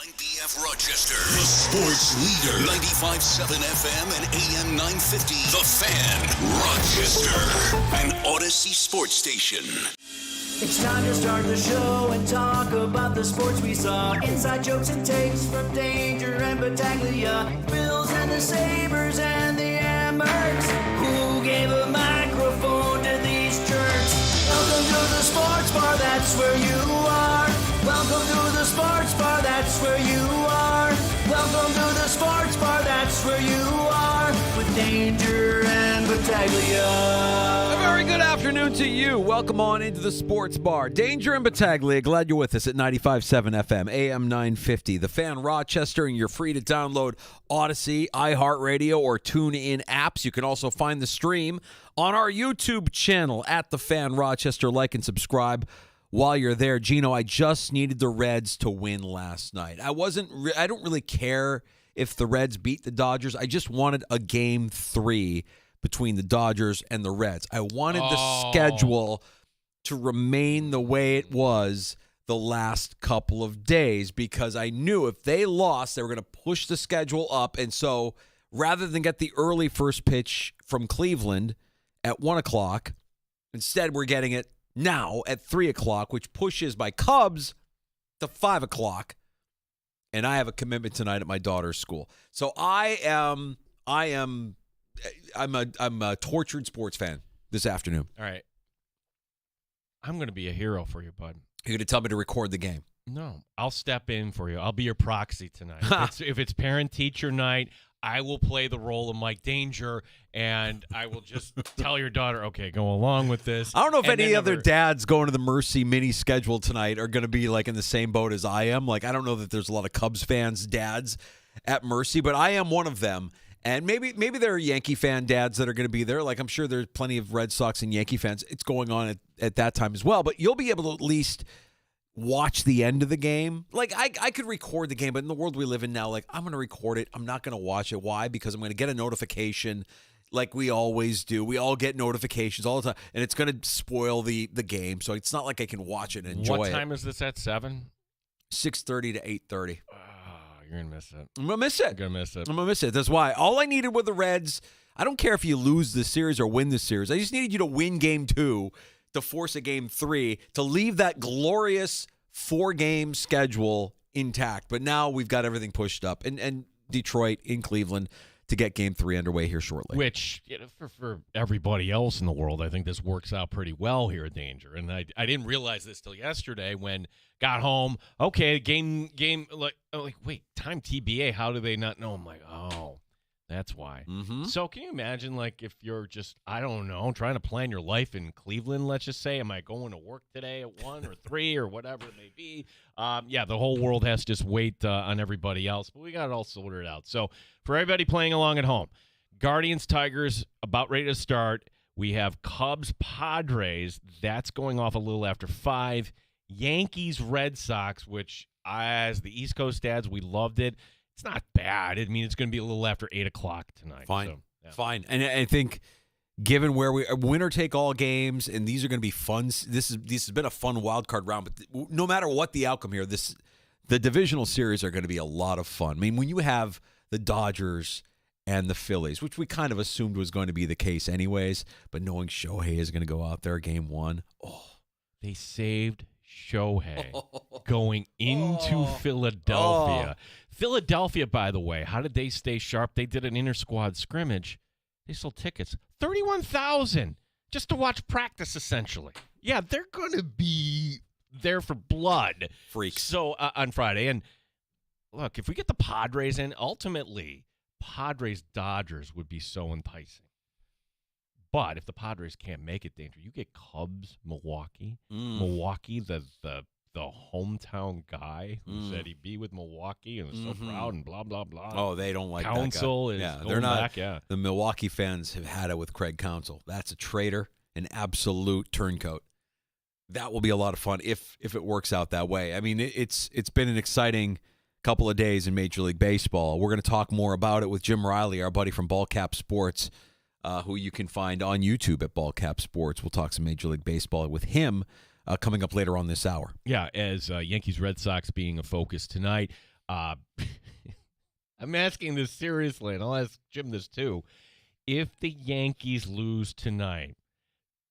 9BF Rochester, the sports leader. 95.7 FM and AM 950. The Fan, Rochester, an Odyssey sports station. It's time to start the show and talk about the sports we saw. Inside jokes and takes from Danger and Battaglia. Bills and the Sabres and the Ambers. Who gave a microphone to these jerks? Welcome to the sports bar, that's where you are. Welcome to the sports bar, that's where you are. Welcome to the sports bar, that's where you are. With Danger and Battaglia. A very good afternoon to you. Welcome on into the sports bar. Danger and Battaglia, glad you're with us at 95.7 FM, AM 950. The Fan Rochester, and you're free to download Odyssey, iHeartRadio, or TuneIn apps. You can also find the stream on our YouTube channel at The Fan Rochester. Like and subscribe while you're there. Gino, I just needed the Reds to win last night. I don't really care if the Reds beat the Dodgers. I just wanted a game 3 between the Dodgers and the Reds. I wanted the schedule to remain the way it was the last couple of days because I knew if they lost, they were going to push the schedule up. And so rather than get the early first pitch from Cleveland at 1 o'clock, instead we're getting it now at 3 o'clock, which pushes my Cubs to 5 o'clock. And I have a commitment tonight at my daughter's school. So I'm a tortured sports fan this afternoon. All right. I'm going to be a hero for you, bud. You're going to tell me to record the game. No, I'll step in for you. I'll be your proxy tonight. If it's parent-teacher night, I will play the role of Mike Danger, and I will just tell your daughter, okay, go along with this. I don't know if any other dads going to the Mercy mini schedule tonight are going to be like in the same boat as I am. Like, I don't know that there's a lot of Cubs fans, dads at Mercy, but I am one of them. And maybe there are Yankee fan dads that are going to be there. Like, I'm sure there's plenty of Red Sox and Yankee fans. It's going on at that time as well. But you'll be able to at least watch the end of the game. Like, I could record the game, but in the world we live in now, like, I'm going to record it. I'm not going to watch it. Why? Because I'm going to get a notification like we always do. We all get notifications all the time, and it's going to spoil the game. So it's not like I can watch it and enjoy it. What time is this at, 7? 6:30 to 8:30. You're going to miss it. I'm going to miss it. You're going to miss it. I'm going to miss it. That's why. All I needed were the Reds. I don't care if you lose the series or win the series. I just needed you to win game 2 to force a game 3 to leave that glorious 4-game schedule intact. But now we've got everything pushed up. And Detroit in Cleveland to get game 3 underway here shortly. Which, for everybody else in the world, I think this works out pretty well here at Danger. And I didn't realize this till yesterday when got home. Okay, game. Like, wait, time TBA. How do they not know? I'm like, oh, that's why. Mm-hmm. So can you imagine, like, if you're just, I don't know, trying to plan your life in Cleveland, let's just say, am I going to work today at 1 or 3 or whatever it may be? The whole world has to just wait on everybody else, but we got it all sorted out. So for everybody playing along at home, Guardians, Tigers, about ready to start. We have Cubs, Padres. That's going off a little after 5. Yankees, Red Sox, which as the East Coast dads, we loved it. It's not bad. I mean, it's going to be a little after 8 o'clock tonight. Fine. So, yeah. Fine. And I think given where we are, winner-take-all games, and these are going to be fun. This has been a fun wild card round. But no matter what the outcome here, the divisional series are going to be a lot of fun. I mean, when you have the Dodgers and the Phillies, which we kind of assumed was going to be the case anyways, but knowing Shohei is going to go out there game 1, they saved Shohei going into Philadelphia. Philadelphia, by the way, how did they stay sharp? They did an inter-squad scrimmage. They sold tickets, 31,000, just to watch practice, essentially. Yeah, they're going to be there for blood. Freaks. So on Friday. And look, if we get the Padres in, ultimately, Padres-Dodgers would be so enticing. But if the Padres can't make it, Danger, you get Cubs, Milwaukee. Milwaukee, the hometown guy who said he'd be with Milwaukee and was so proud and blah, blah, blah. Oh, they don't like Counsel that guy. is going back, yeah. The Milwaukee fans have had it with Craig Counsell. That's a traitor, an absolute turncoat. That will be a lot of fun if it works out that way. I mean, it's been an exciting couple of days in Major League Baseball. We're going to talk more about it with Jim Riley, our buddy from Ballcap Sports, who you can find on YouTube at Ballcap Sports. We'll talk some Major League Baseball with him coming up later on this hour. Yeah, as Yankees-Red Sox being a focus tonight. I'm asking this seriously, and I'll ask Jim this too. If the Yankees lose tonight,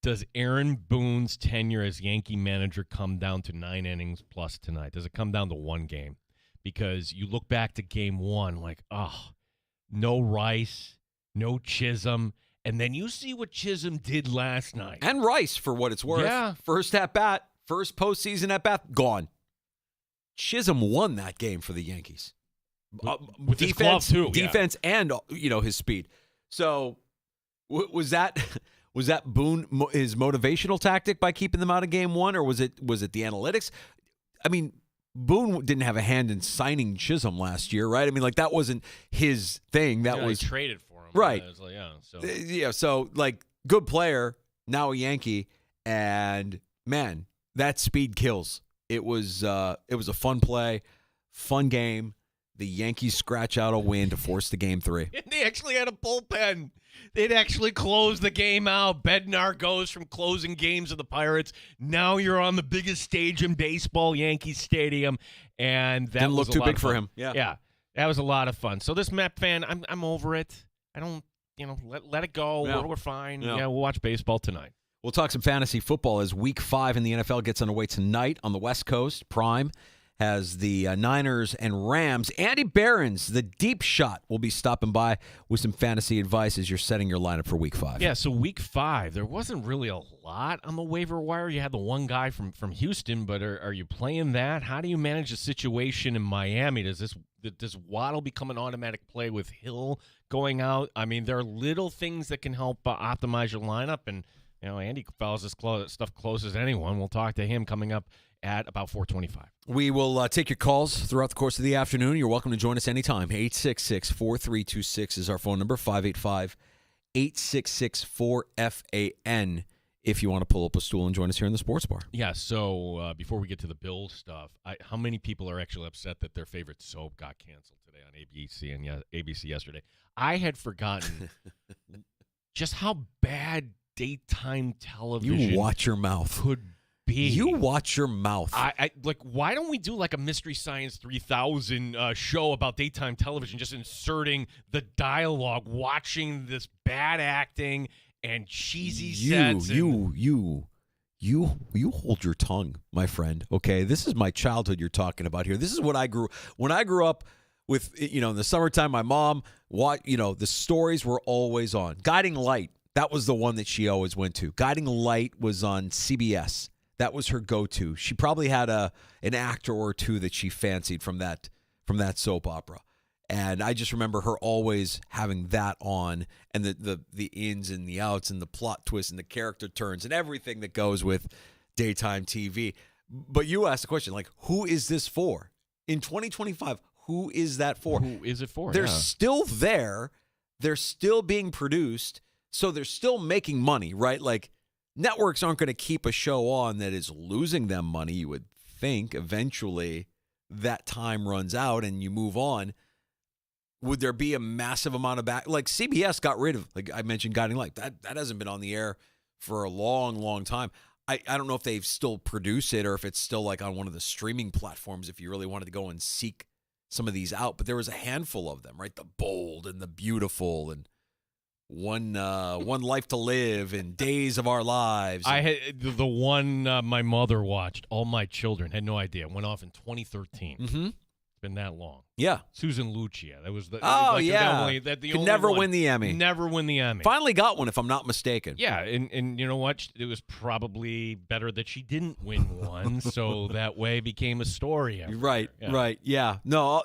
does Aaron Boone's tenure as Yankee manager come down to 9 innings plus tonight? Does it come down to one game? Because you look back to game one, like, no Rice, no Chisholm, and then you see what Chisholm did last night. And Rice, for what it's worth. Yeah. First at-bat, first postseason at-bat, gone. Chisholm won that game for the Yankees. With his glove, too. Defense and, his speed. So was that Boone, his motivational tactic by keeping them out of game one, or was it the analytics? I mean, Boone didn't have a hand in signing Chisholm last year, right? I mean, like, that wasn't his thing. That was he traded for him. Right. So good player, now a Yankee, and man, that speed kills. It was a fun play, fun game. The Yankees scratch out a win to force the game 3. And they actually had a bullpen. They'd actually close the game out. Bednar goes from closing games of the Pirates. Now you're on the biggest stage in baseball, Yankee Stadium, and that didn't was look too big for him. Yeah, that was a lot of fun. So this Met fan, I'm over it. I don't, let it go. Yeah. We're fine. Yeah. We'll watch baseball tonight. We'll talk some fantasy football as Week 5 in the NFL gets underway tonight on the West Coast. Prime has the Niners and Rams. Andy Behrens, the deep shot, will be stopping by with some fantasy advice as you're setting your lineup for Week 5. Yeah, so Week 5, there wasn't really a lot on the waiver wire. You had the one guy from Houston, but are you playing that? How do you manage the situation in Miami? Does Waddle become an automatic play with Hill going out? I mean, there are little things that can help optimize your lineup, and Andy follows this stuff close as anyone. We'll talk to him coming up at about 4:25. We will take your calls throughout the course of the afternoon. You're welcome to join us anytime. 866-4326 is our phone number, 585-866-4FAN if you want to pull up a stool and join us here in the sports bar. Yeah, so before we get to the Bills stuff, how many people are actually upset that their favorite soap got canceled today on ABC and ABC yesterday? I had forgotten just how bad daytime television You watch your mouth. could be. You watch your mouth. I why don't we do like a Mystery Science 3000 show about daytime television, just inserting the dialogue, watching this bad acting and cheesy sets. You hold your tongue, my friend. Okay, this is my childhood you're talking about here. This is what I grew when I grew up with. In the summertime, my mom, the stories were always on. Guiding Light, that was the one that she always went to. Guiding Light was on CBS. That was her go-to. She probably had an actor or two that she fancied from that soap opera. And I just remember her always having that on, and the ins and the outs and the plot twists and the character turns and everything that goes with daytime TV. But you asked the question, like, who is this for? In 2025, who is that for? Who is it for? They're still there. They're still being produced. So they're still making money, right? Like, networks aren't going to keep a show on that is losing them money. You would think eventually that time runs out and you move on. Would there be a massive amount of like CBS got rid of, like I mentioned, Guiding Light. That hasn't been on the air for a long, long time. I don't know if they still produce it or if it's still like on one of the streaming platforms if you really wanted to go and seek some of these out. But there was a handful of them, right? The Bold and the Beautiful and One Life to Live and Days of Our Lives. I had the one my mother watched. All My Children, had no idea. Went off in 2013. Mm-hmm. It's been that long. Yeah, Susan Lucia. That was the Could never win the Emmy. Never win the Emmy. Finally got one, if I'm not mistaken. Yeah, and you know what? It was probably better that she didn't win one, so that way became a story. Right. Yeah. No.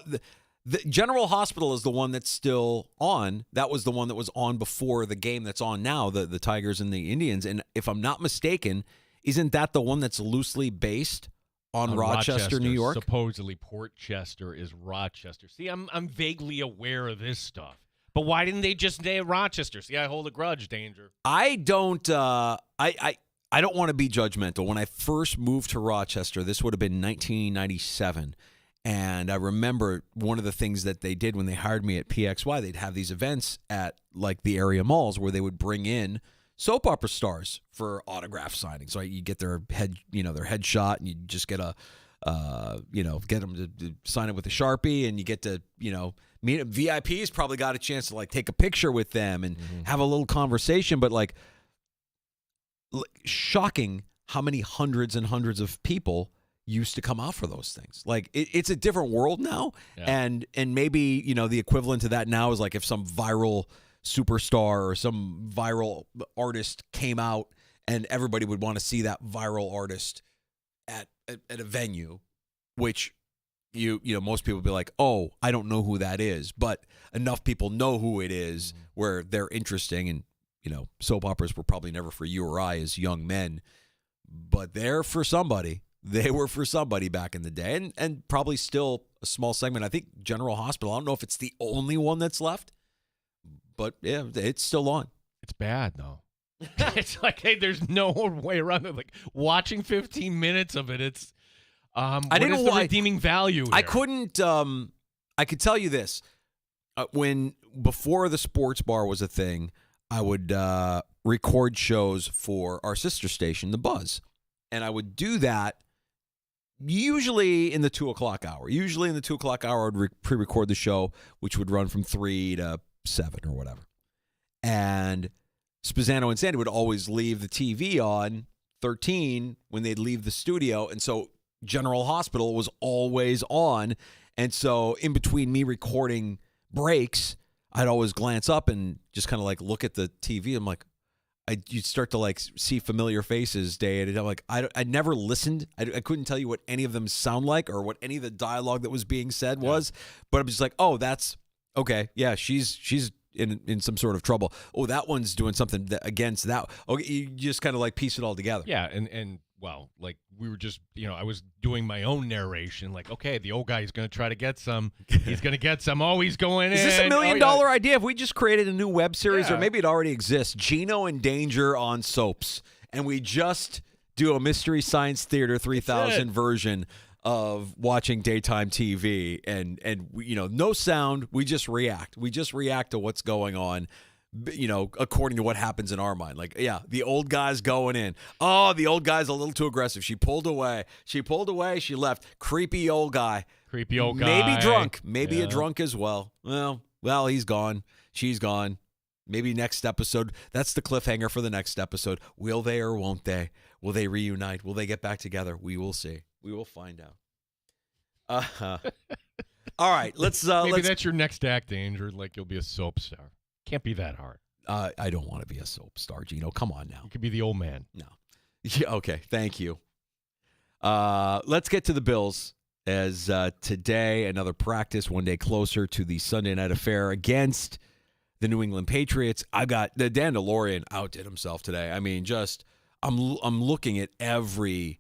The General Hospital is the one that's still on. That was the one that was on before the game that's on now, the Tigers and the Indians. And if I'm not mistaken, isn't that the one that's loosely based on Rochester, New York? Supposedly Portchester is Rochester. See, I'm vaguely aware of this stuff. But why didn't they just name Rochester? See, I hold a grudge, Danger. I don't I don't want to be judgmental. When I first moved to Rochester, this would have been 1997. And I remember one of the things that they did when they hired me at PXY, they'd have these events at like the area malls where they would bring in soap opera stars for autograph signing. So you get their headshot and you just get a get them to sign up with a Sharpie, and you get to, meet them. VIPs probably got a chance to like take a picture with them and have a little conversation. But like, shocking how many hundreds and hundreds of people used to come out for those things. Like it's a different world now. Yeah. And maybe, the equivalent to that now is like if some viral superstar or some viral artist came out and everybody would want to see that viral artist at a venue, which most people would be like, oh, I don't know who that is, but enough people know who it is where they're interesting. And, soap operas were probably never for you or I as young men, but they're for somebody. They were for somebody back in the day, and probably still a small segment. I think General Hospital, I don't know if it's the only one that's left, but yeah, it's still on. It's bad, though. It's like, hey, there's no way around it. Like, watching 15 minutes of it, it's I didn't know the redeeming value there? I couldn't I could tell you this. Before the sports bar was a thing, I would record shows for our sister station, The Buzz. And I would do that usually in the 2 o'clock hour. Usually in the 2 o'clock hour, I would pre-record the show, which would run from 3 to 7 or whatever. And Spazzano and Sandy would always leave the TV on 13 when they'd leave the studio. And so General Hospital was always on. And so in between me recording breaks, I'd always glance up and just kind of like look at the TV. I'm like, you'd start to like see familiar faces day and I'm like, I never listened. I couldn't tell you what any of them sound like or what any of the dialogue that was being said was, but I'm just like, oh, that's okay. Yeah, she's in some sort of trouble. Oh, that one's doing something against that. Okay, you just kind of like piece it all together. Yeah, and well, like we were just, I was doing my own narration. Like, okay, the old guy is going to try to get some. He's going to get some. Oh, he's going in. Is this $1 million idea? If we just created a new web series, or maybe it already exists, Gino in Danger on soaps, and we just do a Mystery Science Theater 3000 version of watching daytime TV, and no sound. We just react. We just react to what's going on. According to what happens in our mind. Like, yeah, the old guy's going in. Oh, the old guy's a little too aggressive. She pulled away. She left. Creepy old guy. Maybe drunk. Maybe a drunk as well. Well, he's gone. She's gone. Maybe next episode. That's the cliffhanger for the next episode. Will they or won't they? Will they reunite? Will they get back together? We will see. We will find out. All right, let's. Maybe that's your next act, Danger. Like you'll be a soap star. Can't be that hard. I don't want to be a soap star, Gino. Come on now. You could be the old man. No. Yeah, okay, thank you. Let's get to the Bills as today, another practice, one day closer to the Sunday night affair against the New England Patriots. I got the Dan DeLorean outdid himself today. I mean, just I'm looking at every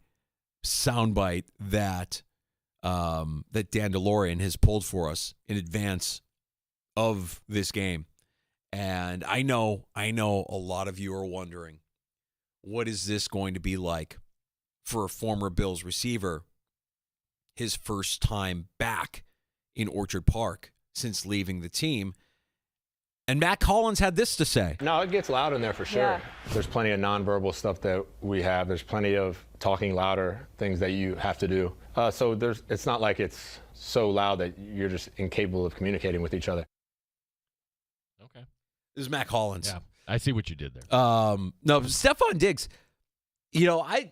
soundbite that Dan DeLorean has pulled for us in advance of this game. And I know a lot of you are wondering, what is this going to be like for a former Bills receiver, his first time back in Orchard Park since leaving the team? And Matt Collins had this to say. No, it gets loud in there for sure. Yeah. There's plenty of nonverbal stuff that we have. There's plenty of talking louder things that you have to do. So it's not like it's so loud that you're just incapable of communicating with each other. Okay. This is Matt Collins. Yeah, I see what you did there. No, Stephon Diggs, I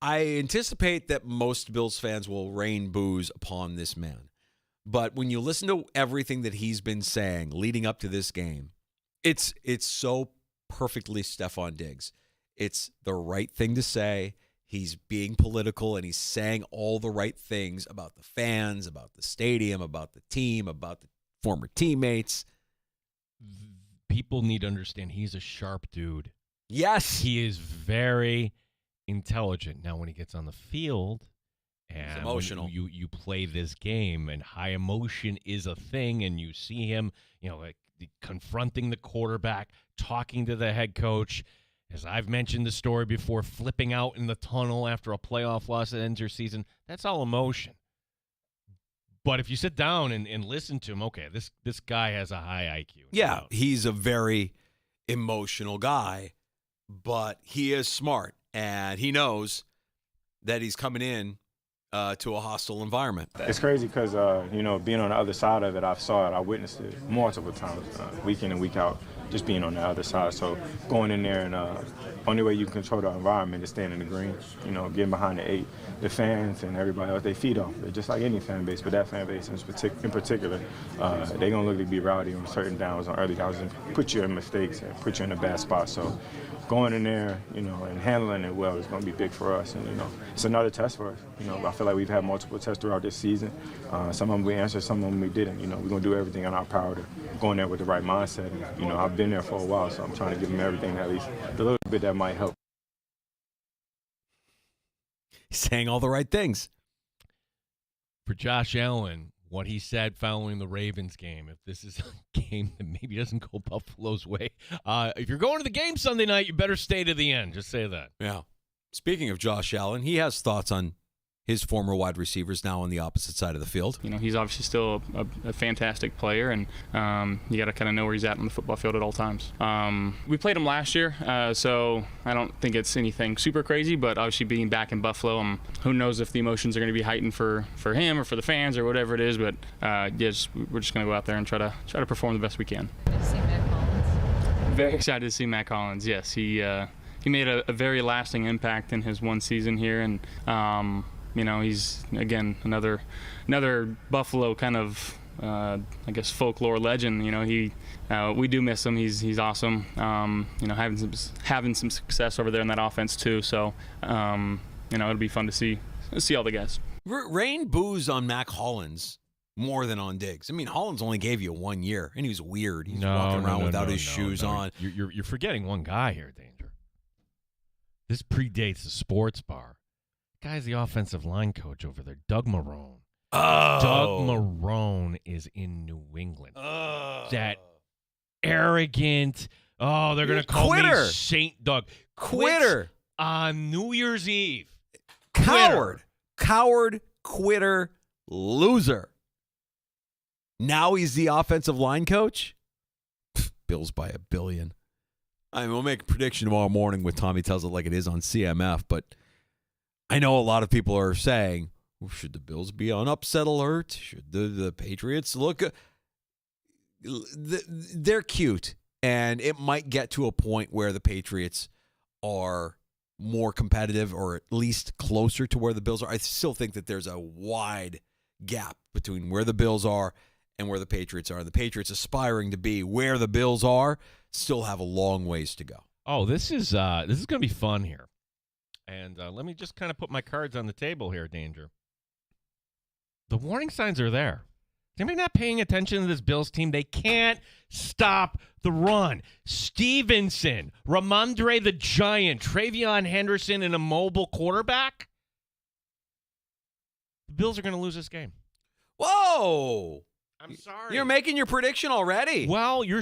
anticipate that most Bills fans will rain boos upon this man. But when you listen to everything that he's been saying leading up to this game, it's so perfectly Stephon Diggs. It's the right thing to say. He's being political, and he's saying all the right things about the fans, about the stadium, about the team, about the former teammates. People need to understand he's a sharp dude. Yes. He is very intelligent. Now, when he gets on the field and he's emotional. You play this game and high emotion is a thing, and you see him, like confronting the quarterback, talking to the head coach. As I've mentioned the story before, flipping out in the tunnel after a playoff loss that ends your season, that's all emotion. But if you sit down and listen to him, okay, this guy has a high IQ. Yeah, he's a very emotional guy, but he is smart, and he knows that he's coming in to a hostile environment. It's crazy because, being on the other side of it, I've saw it, I witnessed it multiple times, week in and week out, just being on the other side. So going in there and only way you can control the environment is staying in the green, getting behind the 8. The fans and everybody else, they feed off it, just like any fan base, but that fan base in particular, they're going to look to be rowdy on certain downs, on early downs, and put you in mistakes and put you in a bad spot. So going in there, and handling it well is going to be big for us. And, it's another test for us. I feel like we've had multiple tests throughout this season. Some of them we answered, some of them we didn't. We're going to do everything in our power to go in there with the right mindset. And, I've been there for a while, so I'm trying to give them everything, at least a little bit that might help. He's saying all the right things. For Josh Allen, what he said following the Ravens game, if this is a game that maybe doesn't go Buffalo's way, if you're going to the game Sunday night, you better stay to the end. Just say that. Yeah. Speaking of Josh Allen, he has thoughts on his former wide receivers now on the opposite side of the field. He's obviously still a fantastic player, and you got to kind of know where he's at on the football field at all times. We played him last year, so I don't think it's anything super crazy, but obviously being back in Buffalo, who knows if the emotions are going to be heightened for him or for the fans or whatever it is, but we're just going to go out there and try to perform the best we can. See Matt Collins. Very excited to see Matt Collins, yes. He made a very lasting impact in his one season here, and he's, again, another Buffalo kind of, folklore legend. We do miss him. He's awesome. Having some success over there in that offense too. So, it'll be fun to see all the guys. Rain boos on Mac Hollins more than on Diggs. I mean, Hollins only gave you 1 year, and he was weird. He's walking around without his shoes on. You're forgetting one guy here, Danger. This predates the sports bar. Guy's the offensive line coach over there, Doug Marrone. Oh. Doug Marrone is in New England. Oh. That arrogant, they're going to call Quitter. me Saint Doug. Quitter. On New Year's Eve. Coward. Coward, quitter, loser. Now he's the offensive line coach? Bills by $1 billion. We'll make a prediction tomorrow morning with Tommy Tells It Like It Is on CMF, but I know a lot of people are saying, should the Bills be on upset alert? Should the Patriots look? They're cute, and it might get to a point where the Patriots are more competitive or at least closer to where the Bills are. I still think that there's a wide gap between where the Bills are and where the Patriots are. And the Patriots aspiring to be where the Bills are still have a long ways to go. Oh, this is going to be fun here. And let me just kind of put my cards on the table here, Danger. The warning signs are there. Is anybody not paying attention to this Bills team? They can't stop the run. Stevenson, Ramondre the Giant, Travion Henderson, and a mobile quarterback. The Bills are going to lose this game. Whoa! I'm sorry. You're making your prediction already. Well, you're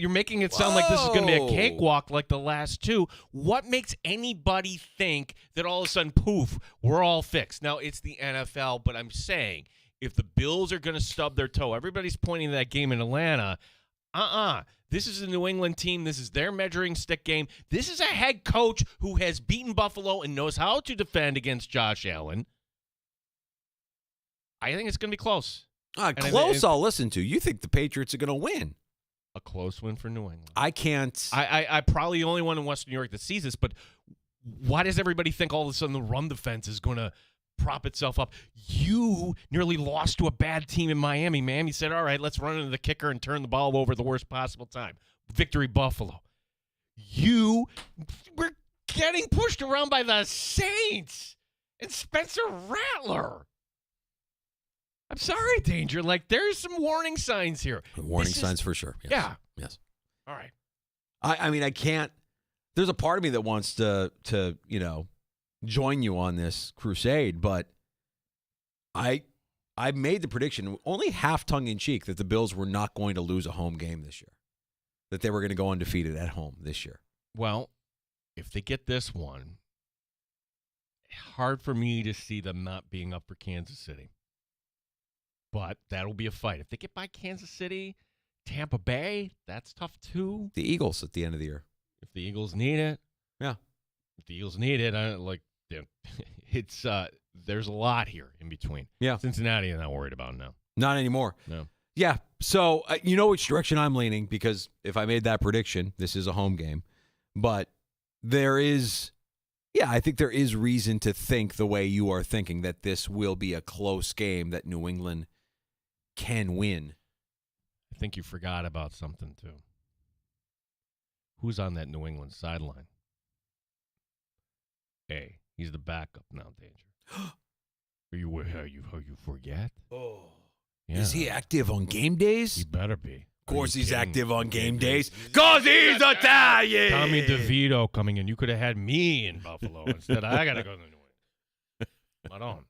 making it sound like this is going to be a cakewalk like the last two. What makes anybody think that all of a sudden, poof, we're all fixed? Now, it's the NFL, but I'm saying if the Bills are going to stub their toe, everybody's pointing to that game in Atlanta. This is a New England team. This is their measuring stick game. This is a head coach who has beaten Buffalo and knows how to defend against Josh Allen. I think it's going to be close. Close, I'll listen to. You think the Patriots are going to win? A close win for New England. I can't. I'm probably the only one in Western New York that sees this, but why does everybody think all of a sudden the run defense is going to prop itself up? You nearly lost to a bad team in Miami. Miami said, all right, let's run into the kicker and turn the ball over at the worst possible time. Victory, Buffalo. You were getting pushed around by the Saints and Spencer Rattler. I'm sorry, Danger. There's some warning signs here. Warning signs for sure. Yes. Yeah. Yes. All right. I mean, I can't. There's a part of me that wants to join you on this crusade, but I made the prediction, only half tongue-in-cheek, that the Bills were not going to lose a home game this year, that they were going to go undefeated at home this year. Well, if they get this one, hard for me to see them not being up for Kansas City. But that'll be a fight. If they get by Kansas City, Tampa Bay, that's tough too. The Eagles at the end of the year. If the Eagles need it. Yeah. If the Eagles need it, it's there's a lot here in between. Yeah. Cincinnati, I'm not worried about now. Not anymore. No. Yeah. So you know which direction I'm leaning, because if I made that prediction, this is a home game. But I think there is reason to think the way you are thinking, that this will be a close game that New England can win. I think you forgot about something, too. Who's on that New England sideline? Hey, he's the backup now, Danger. You forget? Oh. Yeah. Is he active on game days? He better be. Of course he's kidding? active on game days. Because he's Italian! Tommy DeVito coming in. You could have had me in Buffalo. Instead, I got to go to New England. Not on.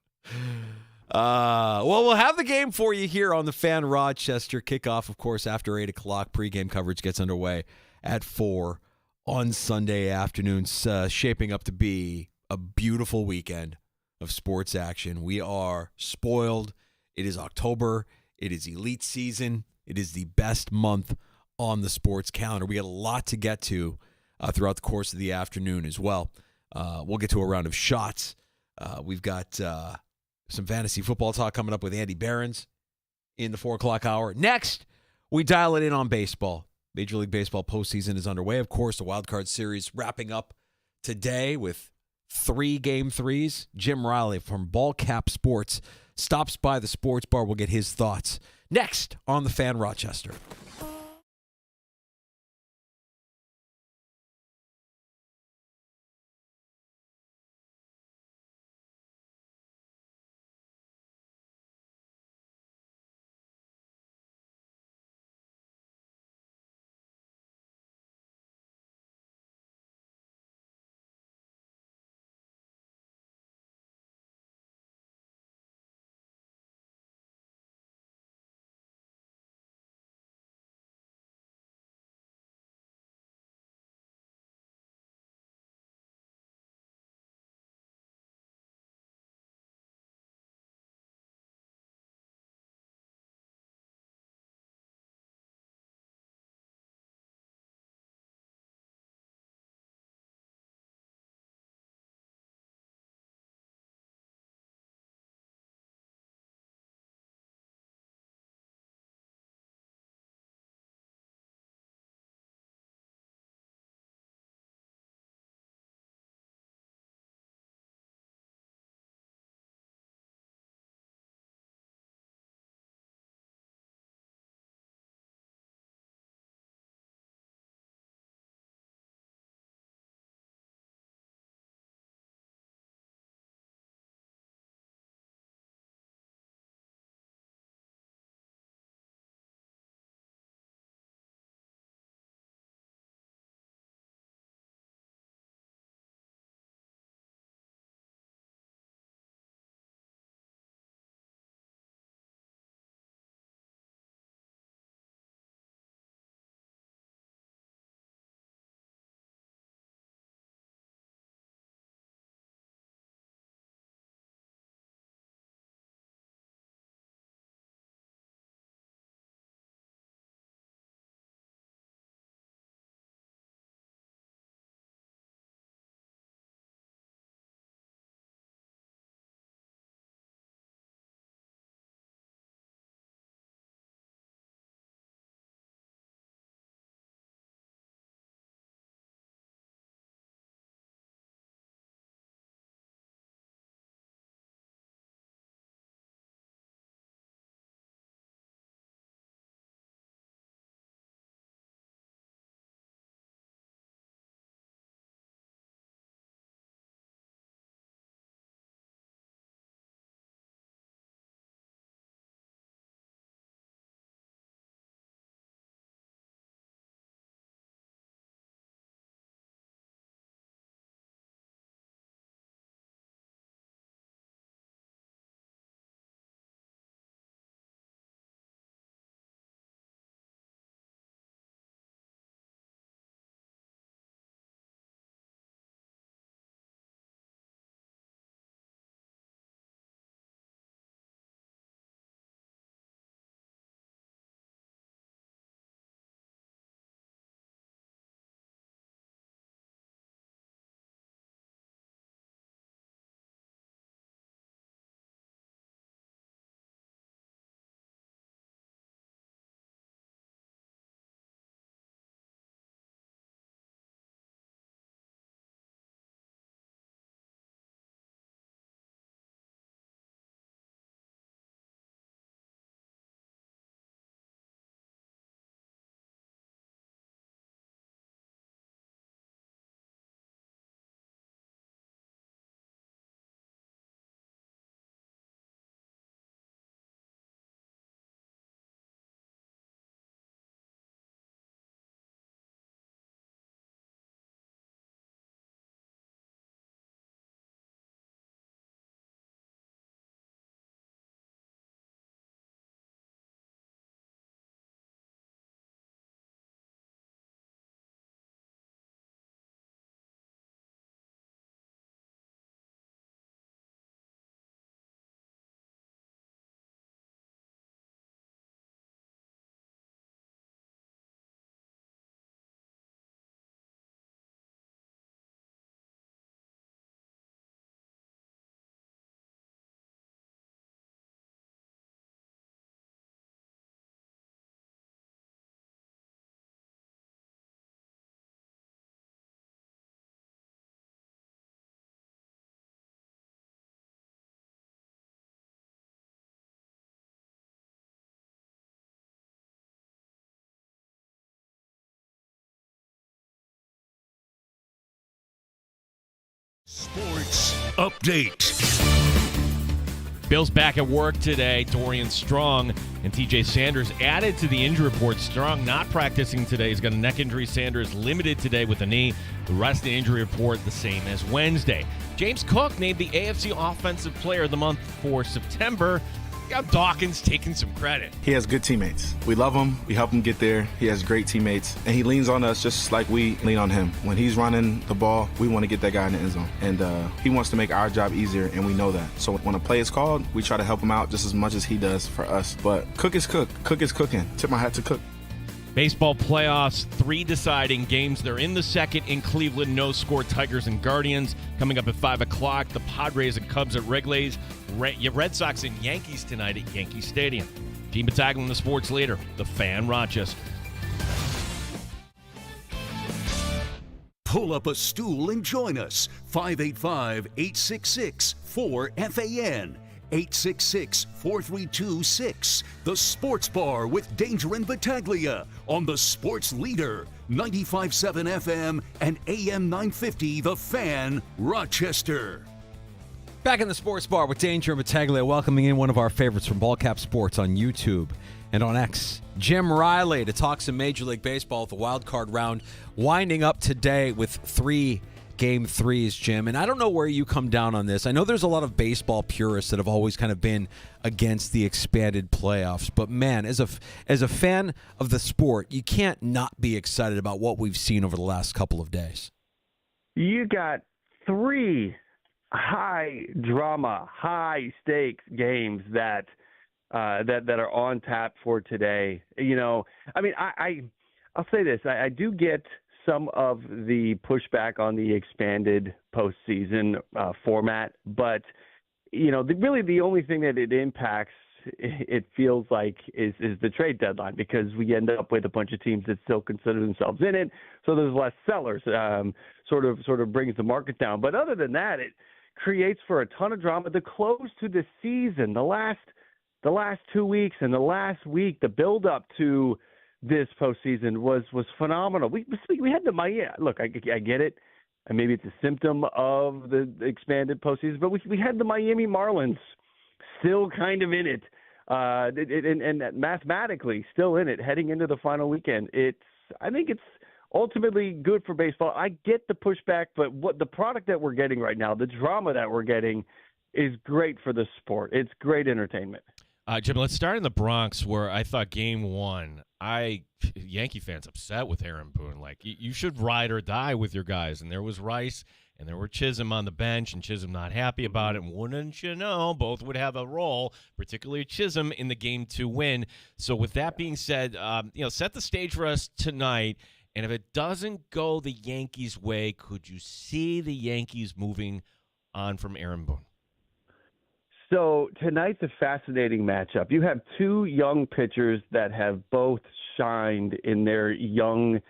Well, we'll have the game for you here on the Fan Rochester. Kickoff, of course, after 8 o'clock. Pre-game coverage gets underway at 4 on Sunday afternoons. Shaping up to be a beautiful weekend of sports action. We are spoiled. It is October. It is elite season. It is the best month on the sports calendar. We got a lot to get to throughout the course of the afternoon as well. We'll get to a round of shots. We've got some fantasy football talk coming up with Andy Behrens in the 4 o'clock hour. Next, we dial it in on baseball. Major League Baseball postseason is underway. Of course, the Wild Card Series wrapping up today with 3 Game 3s. Jim Riley from Ball Cap Sports stops by the sports bar. We'll get his thoughts next on the Fan Rochester. Sports Update. Bills back at work today. Dorian Strong and TJ Sanders added to the injury report. Strong not practicing today. He's got a neck injury. Sanders limited today with a knee. The rest of the injury report the same as Wednesday. James Cook named the AFC Offensive Player of the Month for September. Got Dawkins taking some credit. He has good teammates. We love him. We help him get there. He has great teammates. And he leans on us just like we lean on him. When he's running the ball, we want to get that guy in the end zone. And he wants to make our job easier, and we know that. So when a play is called, we try to help him out just as much as he does for us. But Cook is Cook. Cook is cooking. Tip my hat to Cook. Baseball playoffs, 3 deciding games. They're in the second in Cleveland. No score, Tigers and Guardians. Coming up at 5 o'clock, the Padres and Cubs at Wrigley's. Red Sox and Yankees tonight at Yankee Stadium. Gene Battaglia, the sports leader, the Fan, Rochester. Pull up a stool and join us. 585-866-4FAN. 866-4326. The Sports Bar with Danger and Battaglia on the Sports Leader, 95.7 FM and AM 950, The Fan, Rochester. Back in the Sports Bar with Danger and Battaglia, welcoming in one of our favorites from Ballcap Sports on YouTube and on X, Jim Riley, to talk some Major League Baseball with the wild card round winding up today with 3 Game 3s, Jim. And I don't know where you come down on this. I know there's a lot of baseball purists that have always kind of been against the expanded playoffs. But, man, as a fan of the sport, you can't not be excited about what we've seen over the last couple of days. You got 3 high-drama, high-stakes games that are on tap for today. You know, I mean, I'll say this. I do get some of the pushback on the expanded postseason format, but you know, really the only thing that it impacts, it feels like, is the trade deadline, because we end up with a bunch of teams that still consider themselves in it, so there's less sellers. Sort of brings the market down. But other than that, it creates for a ton of drama. The close to the season, the last 2 weeks and the last week, the build up to this postseason was phenomenal. We had the Miami. Look, I get it, and maybe it's a symptom of the expanded postseason, but we had the Miami Marlins still kind of in it, and mathematically still in it heading into the final weekend. I think it's ultimately good for baseball. I get the pushback, but what the product that we're getting right now, the drama that we're getting, is great for the sport. It's great entertainment. Jim, let's start in the Bronx, where I thought Game 1, Yankee fans upset with Aaron Boone. Like, you should ride or die with your guys. And there was Rice, and there were Chisholm on the bench, and Chisholm not happy about it. And wouldn't you know, both would have a role, particularly Chisholm, in the Game 2 win. So with that being said, set the stage for us tonight. And if it doesn't go the Yankees' way, could you see the Yankees moving on from Aaron Boone? So tonight's a fascinating matchup. You have 2 young pitchers that have both shined in their young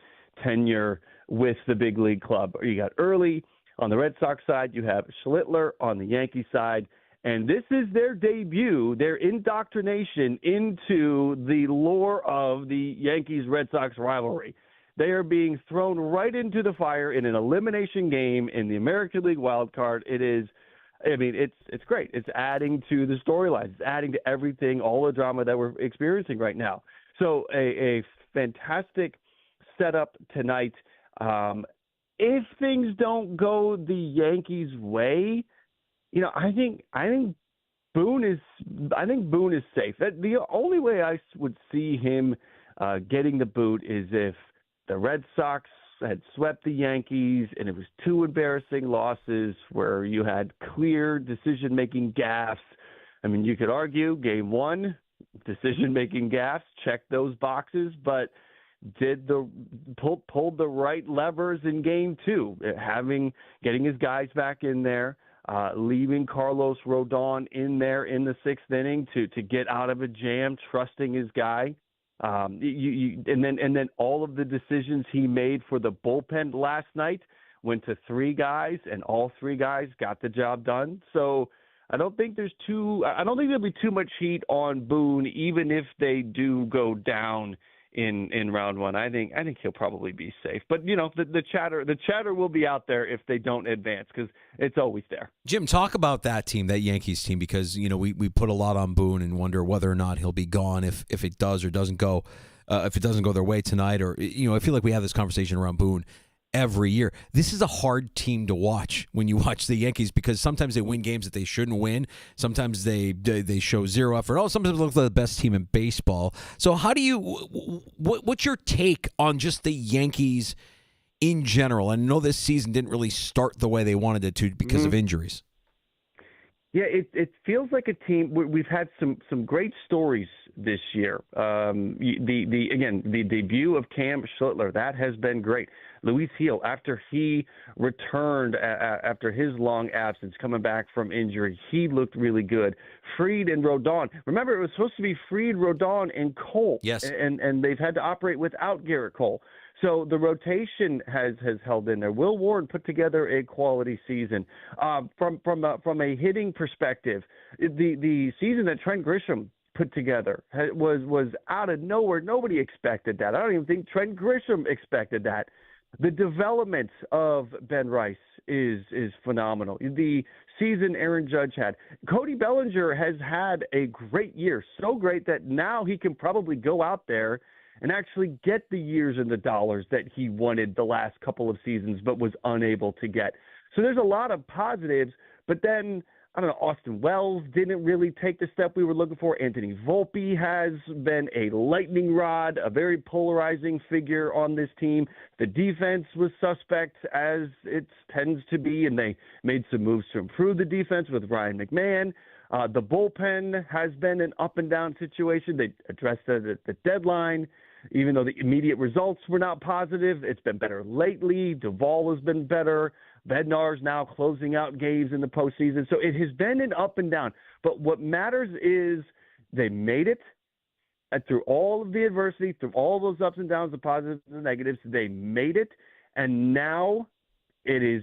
tenure with the big league club. You got Early on the Red Sox side. You have Schlittler on the Yankee side. And this is their debut, their indoctrination into the lore of the Yankees-Red Sox rivalry. They are being thrown right into the fire in an elimination game in the American League wild card. It's great. It's adding to the storylines. It's adding to everything, all the drama that we're experiencing right now. So a fantastic setup tonight. If things don't go the Yankees' way, I think Boone is safe. The only way I would see him getting the boot is if the Red Sox had swept the Yankees and it was 2 embarrassing losses where you had clear decision-making gaffes. I mean, you could argue Game 1, decision-making gaffes, check those boxes, but pulled the right levers in Game 2, getting his guys back in there, leaving Carlos Rodon in there in the 6th inning to get out of a jam, trusting his guy. And then all of the decisions he made for the bullpen last night went to 3 guys, and all 3 guys got the job done. So I don't think there'll be too much heat on Boone, even if they do go down in round one. I think he'll probably be safe. But the chatter will be out there if they don't advance, because it's always there. Jim, talk about that team, that Yankees team, because we put a lot on Boone and wonder whether or not he'll be gone if it does or doesn't go, if it doesn't go their way tonight. Or I feel like we have this conversation around Boone every year. This is a hard team to watch when you watch the Yankees, because sometimes they win games that they shouldn't win. Sometimes they show zero effort. Sometimes they look like the best team in baseball. So how do you what's your take on just the Yankees in general? I know this season didn't really start the way they wanted it to because of injuries. Yeah, it feels like a team. We've had some great stories this year. The debut of Cam Schlittler, that has been great. Luis Gil, after he returned after his long absence, coming back from injury, he looked really good. Fried and Rodon. Remember, it was supposed to be Fried, Rodon, and Cole. Yes. And they've had to operate without Garrett Cole. So the rotation has held in there. Will Ward put together a quality season. From a hitting perspective, the season that Trent Grisham put together was out of nowhere. Nobody expected that. I don't even think Trent Grisham expected that. The development of Ben Rice is phenomenal. The season Aaron Judge had. Cody Bellinger has had a great year, so great that now he can probably go out there and actually get the years and the dollars that he wanted the last couple of seasons but was unable to get. So there's a lot of positives, but then, I don't know, Austin Wells didn't really take the step we were looking for. Anthony Volpe has been a lightning rod, a very polarizing figure on this team. The defense was suspect, as it tends to be, and they made some moves to improve the defense with Ryan McMahon. The bullpen has been an up-and-down situation. They addressed it at the deadline. Even though the immediate results were not positive, it's been better lately. Duvall has been better. Bednar's now closing out games in the postseason. So it has been an up and down. But what matters is they made it. And through all of the adversity, through all those ups and downs, the positives and the negatives, they made it. And now it is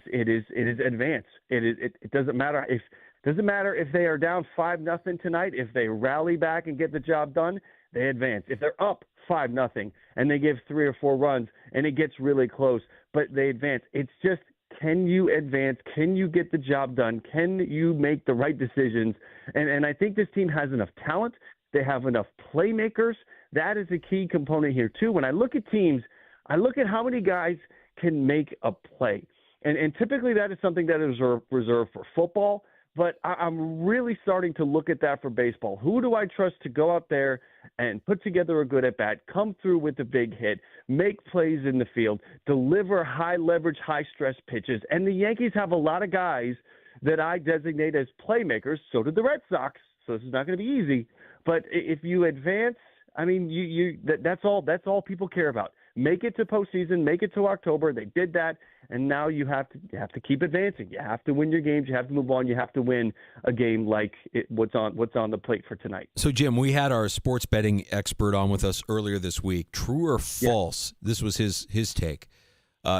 advanced. It doesn't matter if they are down 5-0 tonight. If they rally back and get the job done, they advance. If they're up 5-0 and they give 3 or 4 runs and it gets really close, but they advance. It's just, can you advance? Can you get the job done? Can you make the right decisions? And I think this team has enough talent. They have enough playmakers. That is a key component here too. When I look at teams, I look at how many guys can make a play. And typically that is something that is reserved for football. But I'm really starting to look at that for baseball. Who do I trust to go out there and put together a good at-bat, come through with a big hit, make plays in the field, deliver high-leverage, high-stress pitches? And the Yankees have a lot of guys that I designate as playmakers. So did the Red Sox. So this is not going to be easy. But if you advance, I mean, that's all people care about. Make it to postseason, make it to October. They did that, and now you have to keep advancing. You have to win your games. You have to move on. You have to win a game like what's on the plate for tonight. So, Jim, we had our sports betting expert on with us earlier this week. True or false? Yeah. This was his take.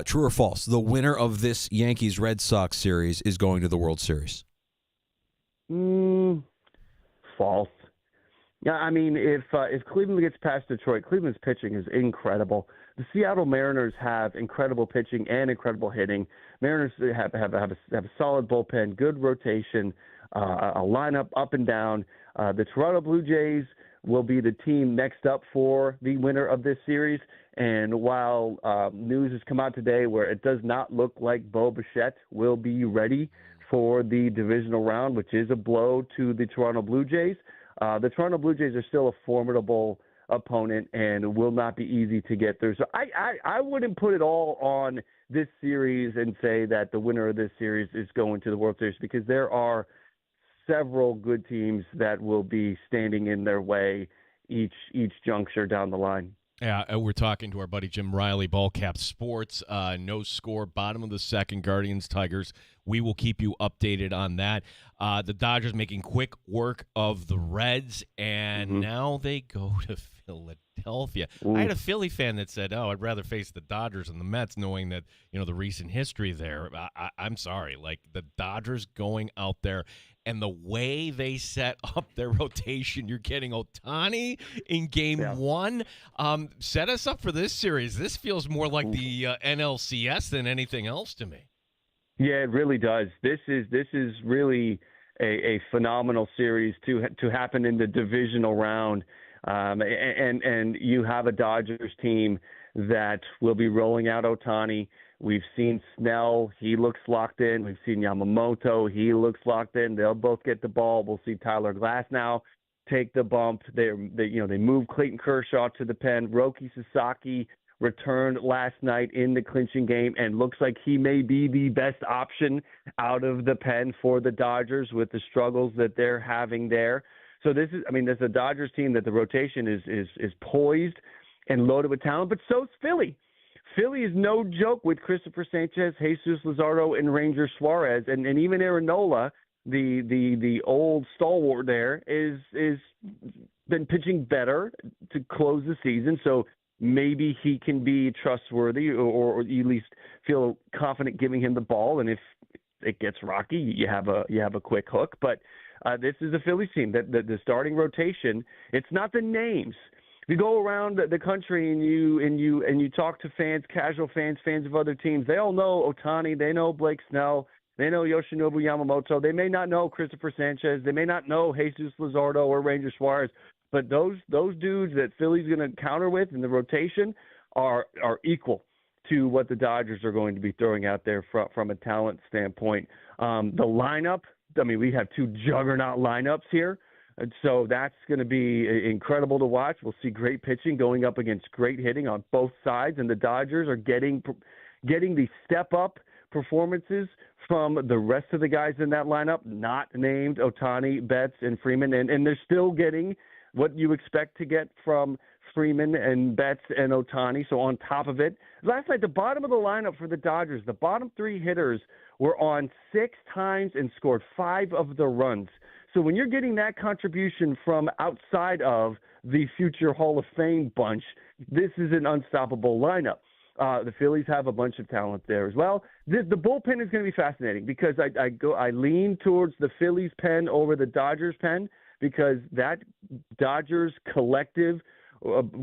True or false? The winner of this Yankees-Red Sox series is going to the World Series. False. Yeah, I mean, if Cleveland gets past Detroit, Cleveland's pitching is incredible. The Seattle Mariners have incredible pitching and incredible hitting. Mariners have a solid bullpen, good rotation, a lineup up and down. The Toronto Blue Jays will be the team next up for the winner of this series. And while news has come out today where it does not look like Bo Bichette will be ready for the divisional round, which is a blow to the Toronto Blue Jays, the Toronto Blue Jays are still a formidable opponent and will not be easy to get through. So I wouldn't put it all on this series and say that the winner of this series is going to the World Series, because there are several good teams that will be standing in their way each juncture down the line. Yeah, we're talking to our buddy Jim Riley, Ballcap Sports. No score, bottom of the second, Guardians, Tigers. We will keep you updated on that. The Dodgers making quick work of the Reds, and now they go to Philadelphia. Ooh. I had a Philly fan that said, I'd rather face the Dodgers and the Mets, knowing that, the recent history there. I'm sorry. Like, the Dodgers going out there and the way they set up their rotation, you're getting Ohtani in game one. Set us up for this series. This feels more like the NLCS than anything else to me. Yeah, it really does. This is really a phenomenal series to happen in the divisional round. And you have a Dodgers team that will be rolling out Ohtani. We've seen Snell. He looks locked in. We've seen Yamamoto. He looks locked in. They'll both get the ball. We'll see Tyler Glass now take the bump. They moved Clayton Kershaw to the pen. Roki Sasaki returned last night in the clinching game and looks like he may be the best option out of the pen for the Dodgers with the struggles that they're having there. So this is a Dodgers team that the rotation is poised and loaded with talent, but so's Philly. Philly is no joke with Christopher Sanchez, Jesus Luzardo, and Ranger Suarez, and even Aaron Nola, the old stalwart there, is been pitching better to close the season. So maybe he can be trustworthy, or at least feel confident giving him the ball. And if it gets rocky, you have a quick hook. But this is a Phillies team that the starting rotation. It's not the names. You go around the country and you talk to fans, casual fans of other teams. They all know Ohtani. They know Blake Snell. They know Yoshinobu Yamamoto. They may not know Christopher Sanchez. They may not know Jesus Luzardo or Ranger Suarez. But those dudes that Philly's going to counter with in the rotation are equal to what the Dodgers are going to be throwing out there from a talent standpoint. The lineup, we have two juggernaut lineups here. And so that's going to be incredible to watch. We'll see great pitching going up against great hitting on both sides, and the Dodgers are getting the step-up performances from the rest of the guys in that lineup, not named Ohtani, Betts, and Freeman, and they're still getting what you expect to get from Freeman and Betts and Ohtani. So on top of it, last night, the bottom of the lineup for the Dodgers, the bottom three hitters were on 6 times and scored 5 of the runs. So when you're getting that contribution from outside of the future Hall of Fame bunch, this is an unstoppable lineup. The Phillies have a bunch of talent there as well. The bullpen is going to be fascinating because I lean towards the Phillies pen over the Dodgers pen because that Dodgers collective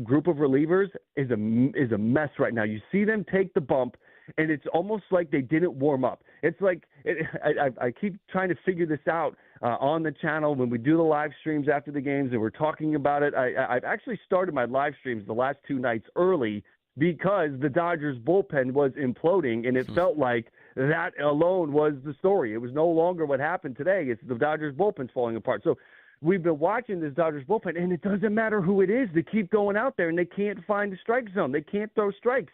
group of relievers is a mess right now. You see them take the bump, and it's almost like they didn't warm up. It's like I keep trying to figure this out on the channel when we do the live streams after the games, and we're talking about it. I've actually started my live streams the last 2 nights early because the Dodgers bullpen was imploding, and it felt like that alone was the story. It was no longer what happened today. It's the Dodgers bullpen's falling apart. So we've been watching this Dodgers bullpen, and it doesn't matter who it is. They keep going out there, and they can't find the strike zone. They can't throw strikes.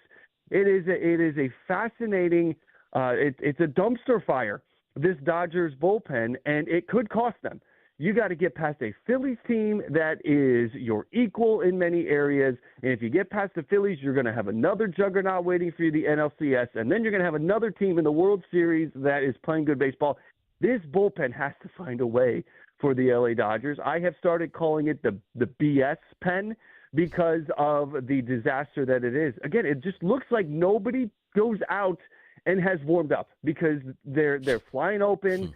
It is a fascinating it's a dumpster fire, this Dodgers bullpen, and it could cost them. You got to get past a Phillies team that is your equal in many areas, and if you get past the Phillies, you're going to have another juggernaut waiting for you, the NLCS, and then you're going to have another team in the World Series that is playing good baseball. This bullpen has to find a way for the LA Dodgers. I have started calling it the BS pen because of the disaster that it is. Again, it just looks like nobody goes out and has warmed up because they're flying open.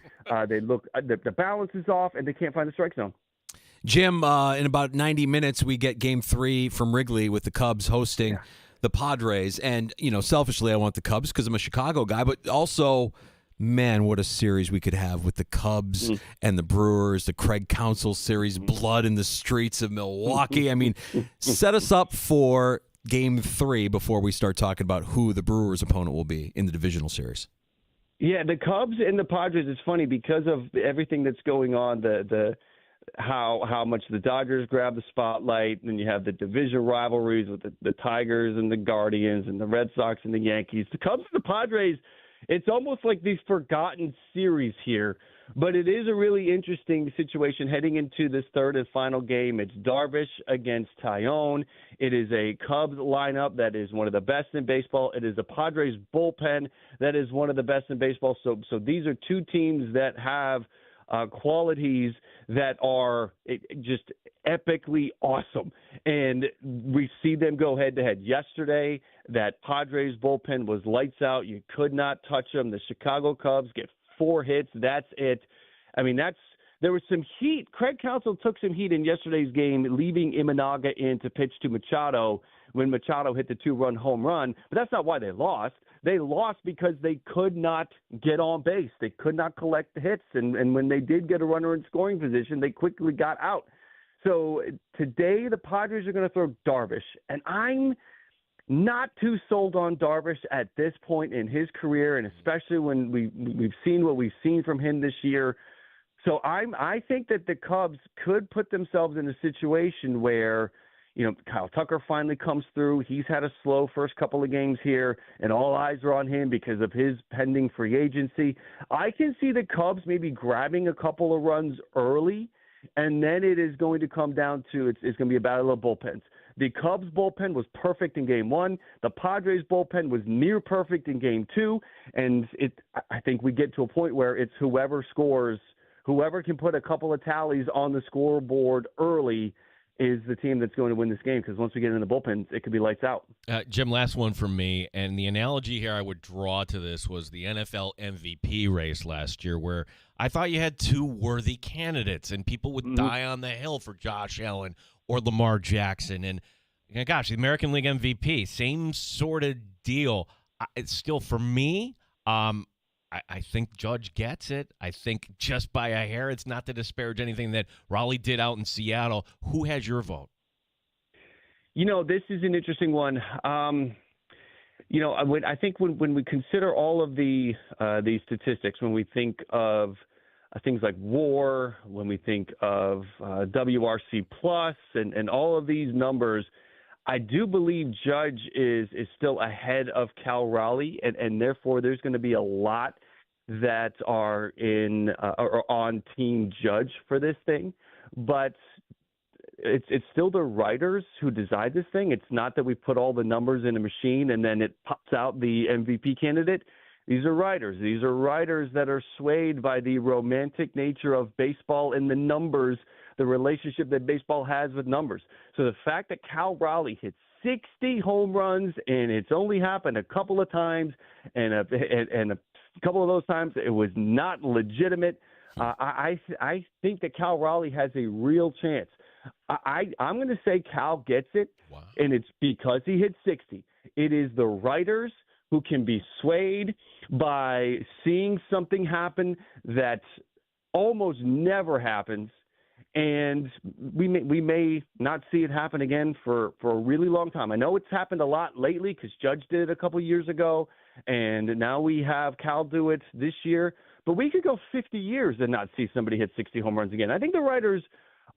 They look the balance is off, and they can't find the strike zone. Jim, in about 90 minutes, we get Game 3 from Wrigley with the Cubs hosting the Padres. And, selfishly, I want the Cubs because I'm a Chicago guy, but also, man, what a series we could have with the Cubs and the Brewers, the Craig Counsell series, blood in the streets of Milwaukee. Set us up for Game 3 before we start talking about who the Brewers' opponent will be in the divisional series. Yeah, the Cubs and the Padres, it's funny because of everything that's going on, how much the Dodgers grab the spotlight, and you have the division rivalries with the Tigers and the Guardians and the Red Sox and the Yankees. The Cubs and the Padres, it's almost like these forgotten series here, but it is a really interesting situation heading into this third and final game. It's Darvish against Tyone. It is a Cubs lineup that is one of the best in baseball. It is a Padres bullpen that is one of the best in baseball. So these are two teams that have qualities that are just epically awesome. And we see them go head-to-head. Yesterday, that Padres bullpen was lights out. You could not touch them. The Chicago Cubs get 4 hits. That's it. I mean, there was some heat. Craig Counsell took some heat in yesterday's game, leaving Imanaga in to pitch to Machado when Machado hit the 2-run home run. But that's not why they lost. They lost because they could not get on base. They could not collect the hits. And when they did get a runner in scoring position, they quickly got out. So today the Padres are going to throw Darvish. And I'm not too sold on Darvish at this point in his career, and especially when we've seen what we've seen from him this year. So I think that the Cubs could put themselves in a situation where, Kyle Tucker finally comes through. He's had a slow first couple of games here, and all eyes are on him because of his pending free agency. I can see the Cubs maybe grabbing a couple of runs early, and then it is going to come down to it's going to be a battle of bullpens. The Cubs bullpen was perfect in game 1. The Padres bullpen was near perfect in game 2, and I think we get to a point where it's whoever scores. Whoever can put a couple of tallies on the scoreboard early is the team that's going to win this game, because once we get in the bullpens, it could be lights out. Jim, last one from me, and the analogy here I would draw to this was the NFL MVP race last year, where I thought you had two worthy candidates, and people would die on the hill for Josh Allen or Lamar Jackson. And, gosh, the American League MVP, same sort of deal. It's still, for me, I think Judge gets it. I think just by a hair. It's not to disparage anything that Raleigh did out in Seattle. Who has your vote? This is an interesting one. I think when we consider all of these statistics, when we think of things like WAR, when we think of WRC plus and all of these numbers, I do believe Judge is still ahead of Cal Raleigh, and therefore there's going to be a lot that are or on Team Judge for this thing. But it's still the writers who decide this thing. It's not that we put all the numbers in a machine and then it pops out the MVP candidate. These are writers. These are writers that are swayed by the romantic nature of baseball and the numbers, the relationship that baseball has with numbers. So the fact that Cal Raleigh hit 60 home runs, and it's only happened a couple of times, and a couple of those times it was not legitimate, I think that Cal Raleigh has a real chance. I'm going to say Cal gets it, and it's because he hit 60. It is the writers who can be swayed by seeing something happen that almost never happens, and we may not see it happen again for a really long time. I know it's happened a lot lately because Judge did it a couple years ago, and now we have Cal do it this year. But we could go 50 years and not see somebody hit 60 home runs again. I think the writers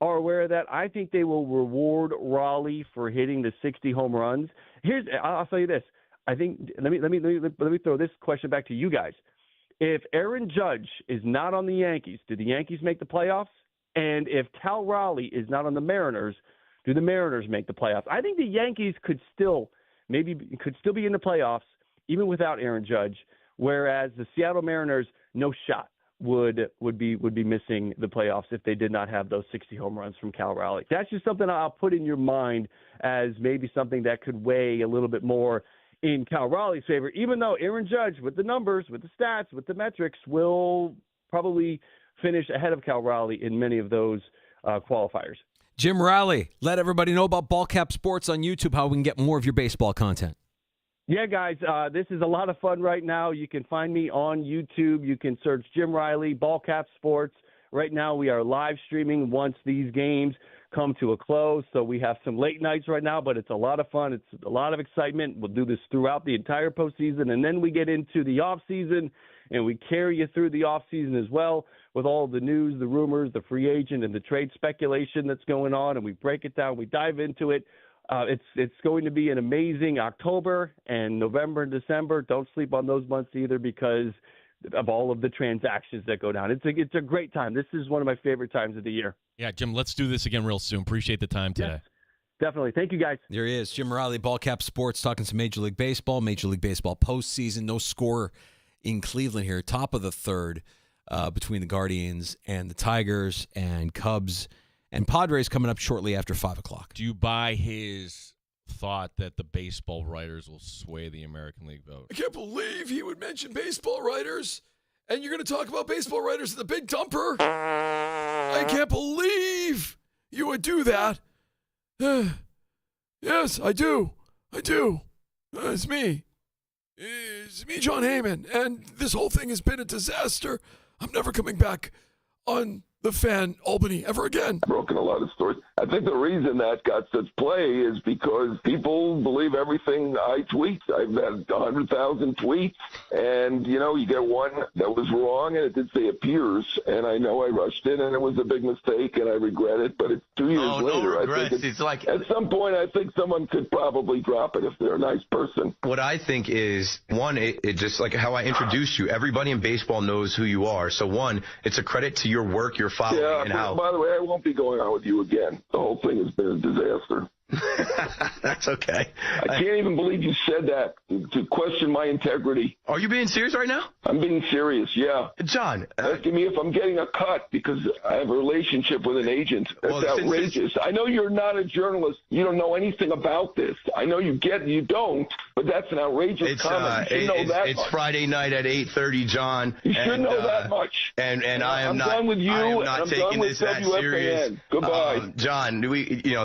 are aware of that. I think they will reward Raleigh for hitting the 60 home runs. I'll tell you this. I think let me throw this question back to you guys. If Aaron Judge is not on the Yankees, do the Yankees make the playoffs? And if Cal Raleigh is not on the Mariners, do the Mariners make the playoffs? I think the Yankees could still be in the playoffs even without Aaron Judge, whereas the Seattle Mariners, no shot, would be missing the playoffs if they did not have those 60 home runs from Cal Raleigh. That's just something I'll put in your mind as maybe something that could weigh a little bit more in Cal Raleigh's favor, even though Aaron Judge, with the numbers, with the stats, with the metrics, will probably finish ahead of Cal Raleigh in many of those qualifiers. Jim Raleigh, let everybody know about Ball Cap Sports on YouTube, how we can get more of your baseball content. Yeah, guys, this is a lot of fun right now. You can find me on YouTube. You can search Jim Riley, Ball Cap Sports. Right now we are live streaming once these games come to a close. So we have some late nights right now, but it's a lot of fun. It's a lot of excitement. We'll do this throughout the entire postseason, and then we get into the offseason, and we carry you through the offseason as well with all the news, the rumors, the free agent, and the trade speculation that's going on, and we break it down. We dive into it. It's going to be an amazing October and November and December. Don't sleep on those months either because of all of the transactions that go down. It's a great time. This is one of my favorite times of the year. Yeah, Jim, let's do this again real soon. Appreciate the time today. Yes, definitely. Thank you, guys. There he is, Jim Riley, Ball Cap Sports, talking some Major League Baseball postseason. No score in Cleveland here. Top of the third between the Guardians and the Tigers, and Cubs and Padres coming up shortly after 5 o'clock. Do you buy his thought that the baseball writers will sway the American League vote? I can't believe he would mention baseball writers. And you're going to talk about baseball writers and the big dumper? I can't believe you would do that. Yes, I do. It's me. It's me, John Heyman. And this whole thing has been a disaster. I'm never coming back on the Fan Albany ever again. Broken a lot of stories. I think the reason that got such play is because people believe everything I tweet. I've had 100,000 tweets, and, you get one that was wrong, and it did say appears, and I know I rushed it, and it was a big mistake, and I regret it, but it's 2 years later. No regrets. I think it's like at some point, I think someone could probably drop it if they're a nice person. What I think is, one, it just like how I introduced you. Everybody in baseball knows who you are. So, one, it's a credit to your work, your following, and how. By the way, I won't be going on with you again. The whole thing has been a disaster. That's okay. I can't even believe you said that to question my integrity. Are you being serious right now? I'm being serious, yeah. John. Asking me if I'm getting a cut because I have a relationship with an agent. That's outrageous. I know you're not a journalist. You don't know anything about this. I know you don't, but that's an outrageous comment. You should know that it's much. Friday night at 8:30, John. You should know that much. And I am not. I'm done with you. I am not I'm taking done with this that WFAN. serious. Goodbye. John,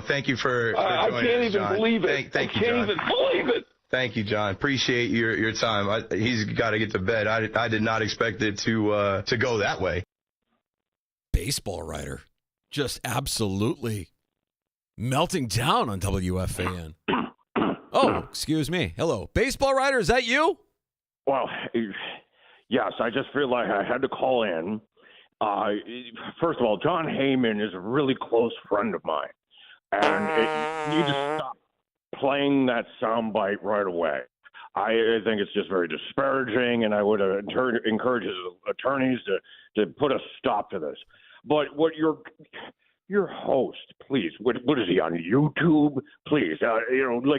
thank you for I joining can't us, even John. believe it. Thank you, I can't John. even believe it. Thank you, John. Appreciate your time. He's got to get to bed. I did not expect it to go that way. Baseball writer. Just absolutely melting down on WFAN. Oh, excuse me. Hello. Baseball writer, is that you? Well, yes, I just feel like I had to call in. First of all, John Heyman is a really close friend of mine. And you need to stop playing that soundbite right away. I think it's just very disparaging, and I would encourage his attorneys to put a stop to this. But what your host, please, what is he on YouTube? Please,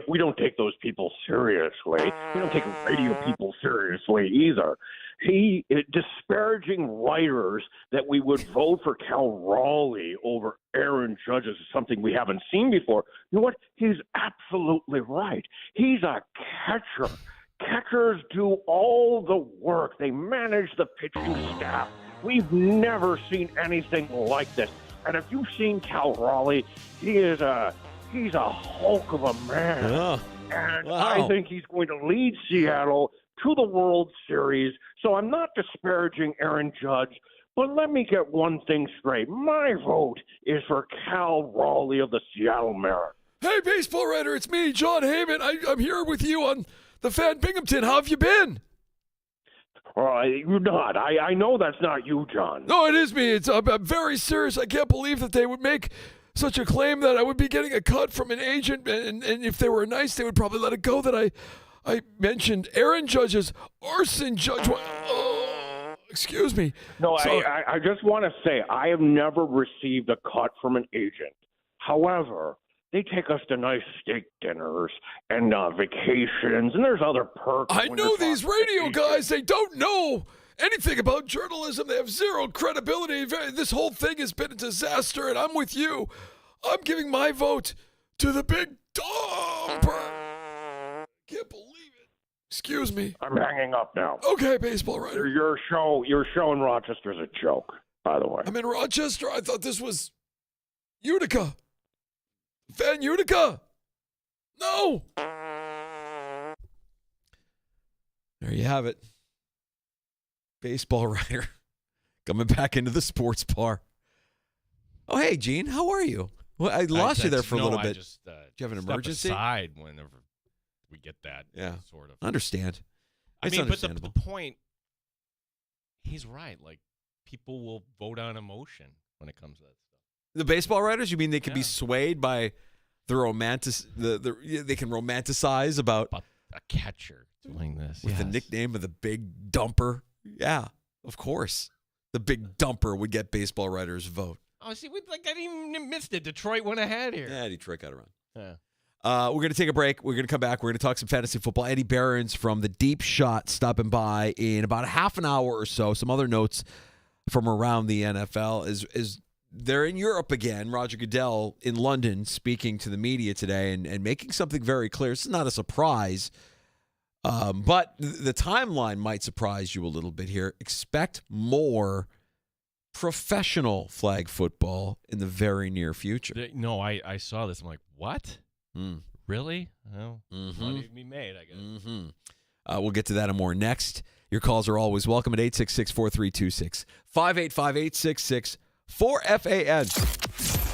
we don't take those people seriously. We don't take radio people seriously either. He disparaging writers that we would vote for Cal Raleigh over Aaron Judge is something we haven't seen before. You know what? He's absolutely right. He's a catcher. Catchers do all the work. They manage the pitching staff. We've never seen anything like this. And if you've seen Cal Raleigh, he's a hulk of a man. Yeah. And Wow. I think he's going to lead Seattle to the World Series. So I'm not disparaging Aaron Judge, but let me get one thing straight. My vote is for Cal Raleigh of the Seattle Mariners. Hey, baseball writer, it's me, John Heyman. I'm here with you on the Fan Binghamton. How have you been? You're not. I know that's not you, John. No, it is me. I'm very serious. I can't believe that they would make such a claim that I would be getting a cut from an agent, and if they were nice, they would probably let it go that I mentioned Aaron Judge's arson judge. Oh, excuse me. No, I just want to say I have never received a cut from an agent. However, they take us to nice steak dinners and vacations, and there's other perks. I know these radio guys, they don't know anything about journalism. They have zero credibility. This whole thing has been a disaster, and I'm with you. I'm giving my vote to the big dumper. Can't believe it. Excuse me. I'm hanging up now. Okay, baseball writer. Your show in Rochester is a joke, by the way. I'm in Rochester. I thought this was Utica. Fan Utica. No. There you have it. Baseball writer coming back into the sports bar. Oh, hey, Gene. How are you? Well, I lost you there for a little bit. Just, do you have an step emergency? aside whenever we get that. Yeah. Sort of. Understand. I mean, but the understandable. point, he's right. Like, people will vote on emotion when it comes to that stuff. The baseball writers, you mean they can be swayed by the they can romanticize about a catcher doing this with the nickname of the big dumper? Yeah, of course. The big dumper would get baseball writers' vote. Oh, see, I didn't even missed it. Detroit went ahead here. Yeah, Detroit got around. Yeah. We're going to take a break. We're going to come back. We're going to talk some fantasy football. Eddie Behrens from the Deep Shot stopping by in about a half an hour or so. Some other notes from around the NFL is they're in Europe again. Roger Goodell in London speaking to the media today and making something very clear. This is not a surprise. But the timeline might surprise you a little bit here. Expect more professional flag football in the very near future. No, I saw this. I'm like, what? Really? Oh, Mm-hmm. money to be made, I guess. Mm-hmm. We'll get to that and more next. Your calls are always welcome at 866-4326. 585-866-4FAN.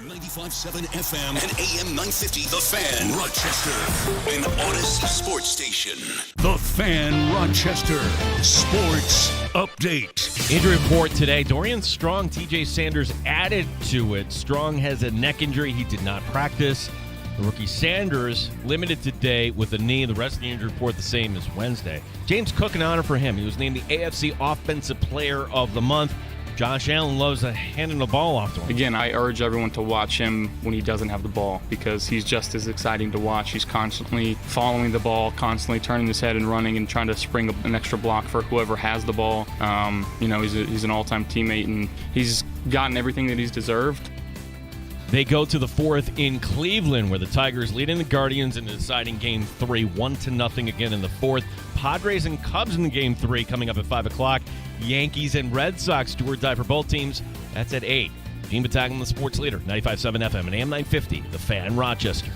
95.7 FM and AM 950, The Fan, Rochester, an Odyssey sports station. The Fan, Rochester, sports update. Injury report today. Dorian Strong, TJ Sanders added to it. Strong has a neck injury. He did not practice. The rookie Sanders limited today with a knee. The rest of the injury report the same as Wednesday. James Cook, an honor for him. He was named the AFC Offensive Player of the Month. Josh Allen loves handing the ball off to him. Again, I urge everyone to watch him when he doesn't have the ball because he's just as exciting to watch. He's constantly following the ball, constantly turning his head and running and trying to spring an extra block for whoever has the ball. He's an all-time teammate, and he's gotten everything that he's deserved. They go to the fourth in Cleveland, where the Tigers leading the Guardians in the deciding Game 3, 1-0 again in the fourth. Padres and Cubs in Game 3 coming up at 5 o'clock. Yankees and Red Sox, do or die for both teams. That's at 8. Gene Battaglia, the sports leader, 95.7 FM and AM 950, The Fan, Rochester.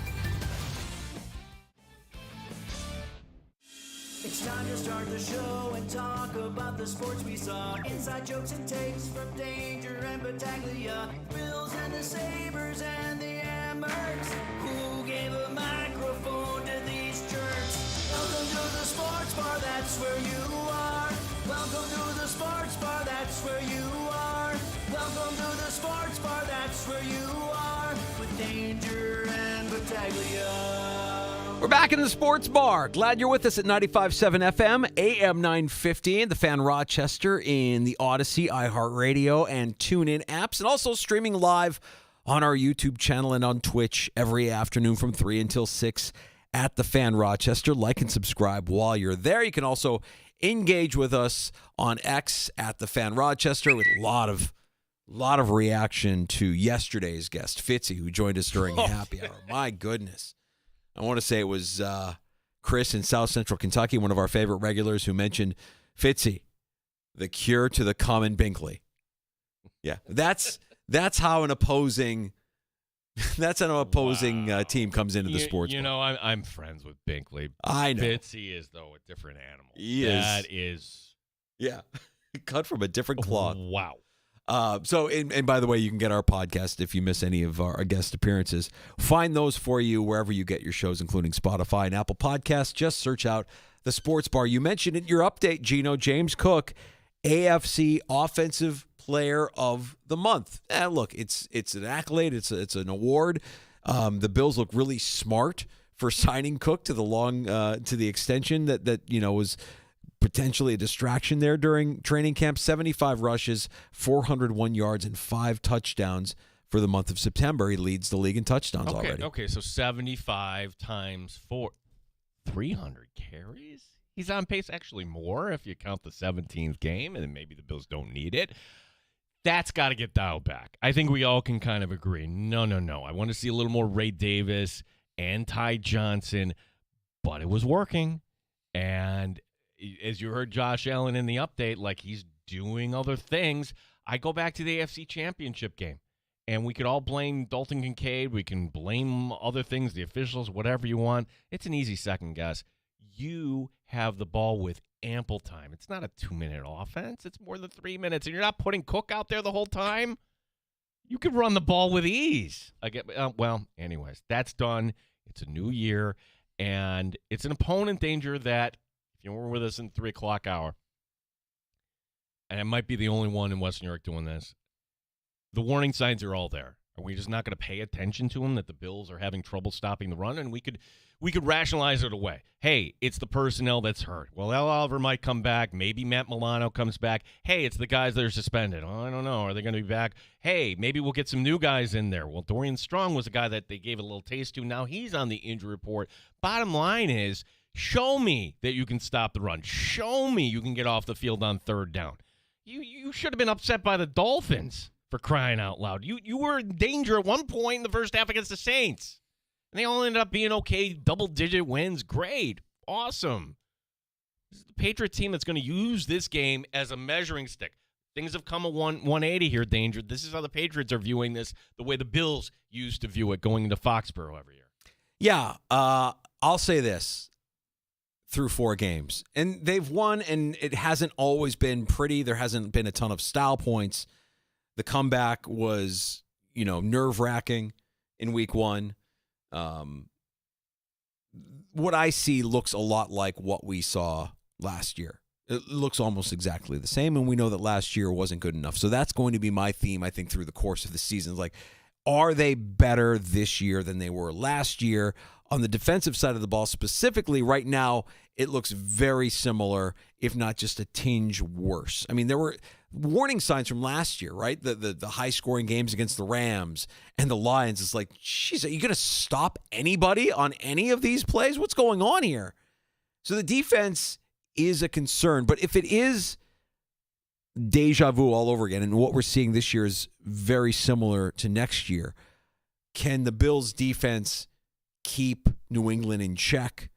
It's time to start the show and talk about the sports we saw. Inside jokes and takes from Danger and Battaglia. Bills and the Sabres and the Amherst. Who gave a microphone to these jerks? Welcome to the sports bar, that's where you are. Welcome to the sports bar, that's where you are. Welcome to the sports bar, that's where you are. With Danger and Battaglia. We're back in the sports bar. Glad you're with us at 95.7 FM, AM 950, The Fan Rochester in the Odyssey, iHeartRadio, and TuneIn apps, and also streaming live on our YouTube channel and on Twitch every afternoon from 3 until 6 at The Fan Rochester. Like and subscribe while you're there. You can also engage with us on X at The Fan Rochester with a lot of reaction to yesterday's guest, Fitzy, who joined us during happy hour. My goodness. I want to say it was Chris in South Central Kentucky, one of our favorite regulars, who mentioned Fitzy, the cure to the common Binkley. Yeah, that's how an opposing team comes into the sports. I'm friends with Binkley. I know. Fitzy is though a different animal. That is, yeah, cut from a different cloth. Wow. And by the way, you can get our podcast if you miss any of our guest appearances. Find those for you wherever you get your shows, including Spotify and Apple Podcasts. Just search out the Sports Bar. You mentioned in your update, Gino, James Cook, AFC Offensive Player of the Month. Look, it's an accolade. It's an award. The Bills look really smart for signing Cook to the extension that was potentially a distraction there during training camp. 75 rushes, 401 yards, and 5 touchdowns for the month of September. He leads the league in touchdowns already. Okay, so 75 times 4, 300 carries? He's on pace, actually more if you count the 17th game, and then maybe the Bills don't need it. That's got to get dialed back. I think we all can kind of agree. No. I want to see a little more Ray Davis and Ty Johnson, but it was working. And as you heard Josh Allen in the update, like he's doing other things. I go back to the AFC Championship game, and we could all blame Dalton Kincaid. We can blame other things, the officials, whatever you want. It's an easy second guess. You have the ball with ample time. It's not a 2-minute offense. It's more than 3 minutes, and you're not putting Cook out there the whole time. You could run the ball with ease. Anyways, that's done. It's a new year, and it's an opponent danger that, if you were with us in 3 o'clock hour, and I might be the only one in West New York doing this, the warning signs are all there. Are we just not going to pay attention to them, that the Bills are having trouble stopping the run? And we could rationalize it away. Hey, it's the personnel that's hurt. Well, L. Oliver might come back. Maybe Matt Milano comes back. Hey, it's the guys that are suspended. Oh, I don't know. Are they going to be back? Hey, maybe we'll get some new guys in there. Well, Dorian Strong was a guy that they gave a little taste to. Now he's on the injury report. Bottom line is, show me that you can stop the run. Show me you can get off the field on 3rd down. You should have been upset by the Dolphins, for crying out loud. You were in danger at one point in the first half against the Saints. And they all ended up being okay, double-digit wins. Great. Awesome. This is the Patriot team that's going to use this game as a measuring stick. Things have come a 180 here, Danger. This is how the Patriots are viewing this, the way the Bills used to view it going into Foxborough every year. Yeah, I'll say this. Through 4 games. And they've won, and it hasn't always been pretty. There hasn't been a ton of style points. The comeback was, nerve-wracking in week one. What I see looks a lot like what we saw last year. It looks almost exactly the same, and we know that last year wasn't good enough. So that's going to be my theme, I think, through the course of the season. Like, are they better this year than they were last year? On the defensive side of the ball, specifically right now, it looks very similar, if not just a tinge worse. I mean, there were warning signs from last year, right? The high-scoring games against the Rams and the Lions. It's like, geez, are you going to stop anybody on any of these plays? What's going on here? So the defense is a concern. But if it is deja vu all over again, and what we're seeing this year is very similar to next year, can the Bills' defense keep New England in check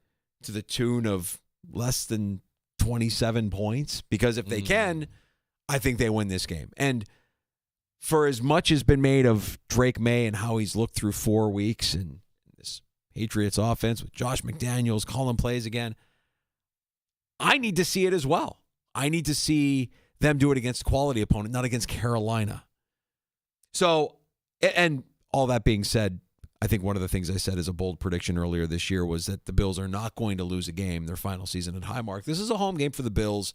to the tune of less than 27 points? Because if they can, I think they win this game. And for as much has been made of Drake May and how he's looked through 4 weeks and this Patriots offense with Josh McDaniels calling plays again, I need to see it as well. I need to see them do it against a quality opponent, not against Carolina. So, and all that being said, I think one of the things I said as a bold prediction earlier this year was that the Bills are not going to lose a game their final season at Highmark. This is a home game for the Bills.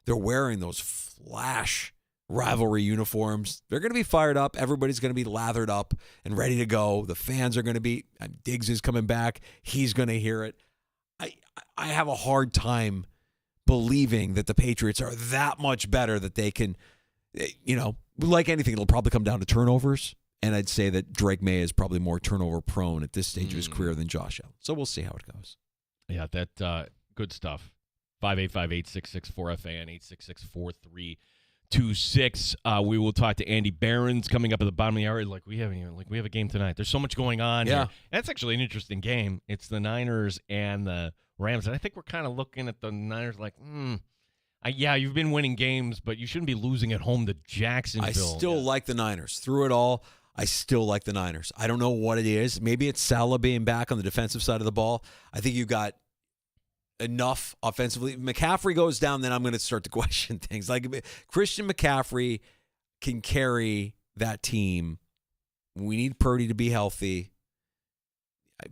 They're wearing those flash rivalry uniforms. They're going to be fired up. Everybody's going to be lathered up and ready to go. The fans are going to be, Diggs is coming back. He's going to hear it. I have a hard time believing that the Patriots are that much better that they can, like anything, it'll probably come down to turnovers. And I'd say that Drake May is probably more turnover prone at this stage of his career than Josh Allen. So we'll see how it goes. Yeah, that good stuff. 585-866-4FAN, 866-4326. We will talk to Andy Behrens coming up at the bottom of the hour. We have a game tonight. There's so much going on. Yeah. Here. That's actually an interesting game. It's the Niners and the Rams. And I think we're kind of looking at the Niners like, you've been winning games, but you shouldn't be losing at home to Jacksonville. I still like the Niners. Through it all, I still like the Niners. I don't know what it is. Maybe it's Salah being back on the defensive side of the ball. I think you've got enough offensively. If McCaffrey goes down, then I'm going to start to question things. Like Christian McCaffrey can carry that team. We need Purdy to be healthy.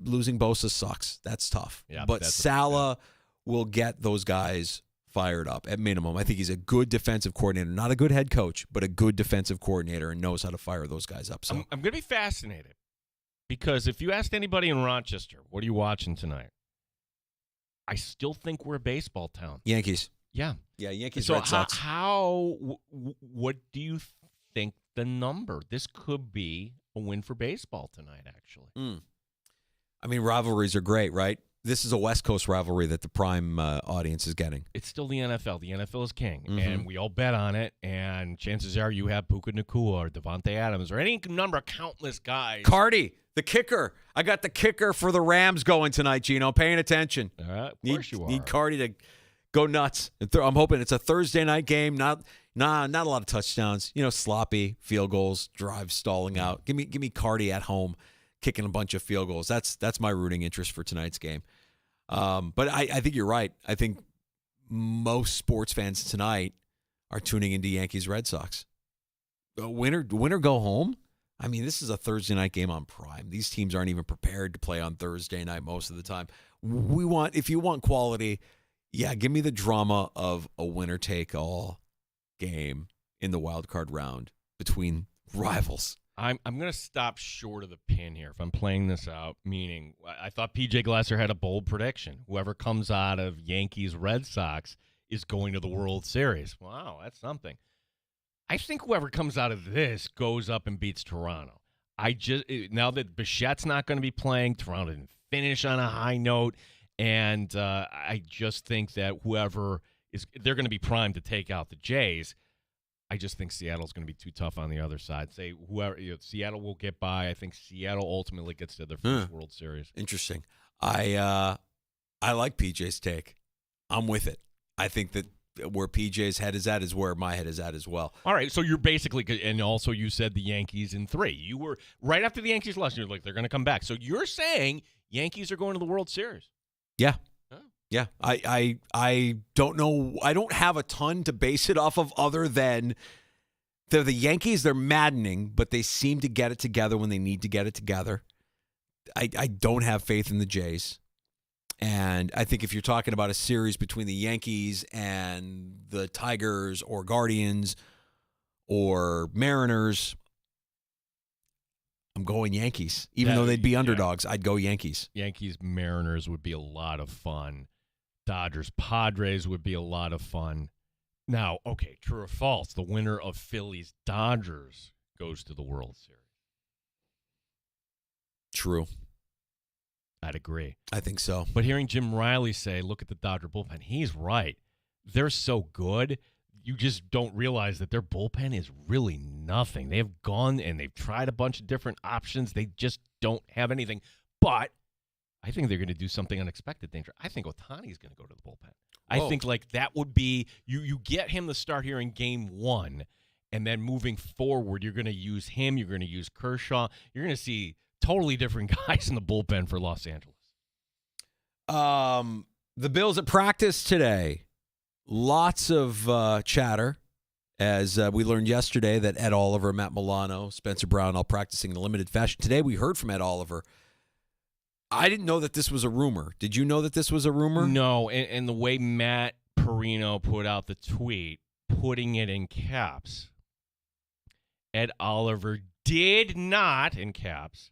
Losing Bosa sucks. That's tough. Yeah, but Salah will get those guys fired up at minimum. I think he's a good defensive coordinator, not a good head coach, but a good defensive coordinator and knows how to fire those guys up. So I'm going to be fascinated because if you asked anybody in Rochester, what are you watching tonight? I still think we're a baseball town. Yankees. Yeah. Yeah, Yankees, so Red Sox. What do you think the number? This could be a win for baseball tonight, actually. I mean, rivalries are great, right? This is a West Coast rivalry that the prime audience is getting. It's still the NFL. The NFL is king, and we all bet on it, and chances are you have Puka Nacua or Devontae Adams or any number of countless guys. Cardi, the kicker. I got the kicker for the Rams going tonight, Gino. Paying attention. Of course you are. Need Cardi to go nuts. I'm hoping it's a Thursday night game, not a lot of touchdowns. Sloppy field goals, drives stalling out. Give me Cardi at home, kicking a bunch of field goals. That's my rooting interest for tonight's game. But I think you're right. I think most sports fans tonight are tuning into Yankees Red Sox. Win or go home. I mean, this is a Thursday night game on Prime. These teams aren't even prepared to play on Thursday night most of the time. If you want quality, give me the drama of a winner-take-all game in the wild card round between rivals. I'm going to stop short of the pin here if I'm playing this out, meaning I thought P.J. Glasser had a bold prediction. Whoever comes out of Yankees Red Sox is going to the World Series. Wow, that's something. I think whoever comes out of this goes up and beats Toronto. Now that Bichette's not going to be playing, Toronto didn't finish on a high note, and I just think that they're going to be primed to take out the Jays. I just think Seattle's going to be too tough on the other side. Seattle will get by. I think Seattle ultimately gets to their first World Series. Interesting. I like PJ's take. I'm with it. I think that where PJ's head is at is where my head is at as well. All right, so you're basically, and also you said the Yankees in 3. You were right after the Yankees lost. You're like, they're going to come back. So you're saying Yankees are going to the World Series? Yeah. Yeah, I don't know. I don't have a ton to base it off of other than They're the Yankees. They're maddening, but they seem to get it together when they need to get it together. I don't have faith in the Jays. And I think if you're talking about a series between the Yankees and the Tigers or Guardians or Mariners, I'm going Yankees. Even though they'd be underdogs, I'd go Yankees. Yankees-Mariners would be a lot of fun. Dodgers-Padres would be a lot of fun. Now, okay, true or false, the winner of Phillies-Dodgers goes to the World Series. True. I'd agree. I think so. But hearing Jim Riley say, look at the Dodger bullpen, he's right. They're so good, you just don't realize that their bullpen is really nothing. They have gone and they've tried a bunch of different options. They just don't have anything. But I think they're going to do something unexpected, Danger. I think Ohtani's going to go to the bullpen. Whoa. I think like that would be, you get him to start here in game 1, and then moving forward, you're going to use him. You're going to use Kershaw. You're going to see totally different guys in the bullpen for Los Angeles. The Bills at practice today. Lots of chatter, as we learned yesterday that Ed Oliver, Matt Milano, Spencer Brown all practicing in a limited fashion. Today we heard from Ed Oliver. I didn't know that this was a rumor. Did you know that this was a rumor? No, and the way Matt Perino put out the tweet, putting it in caps, Ed Oliver did not, in caps,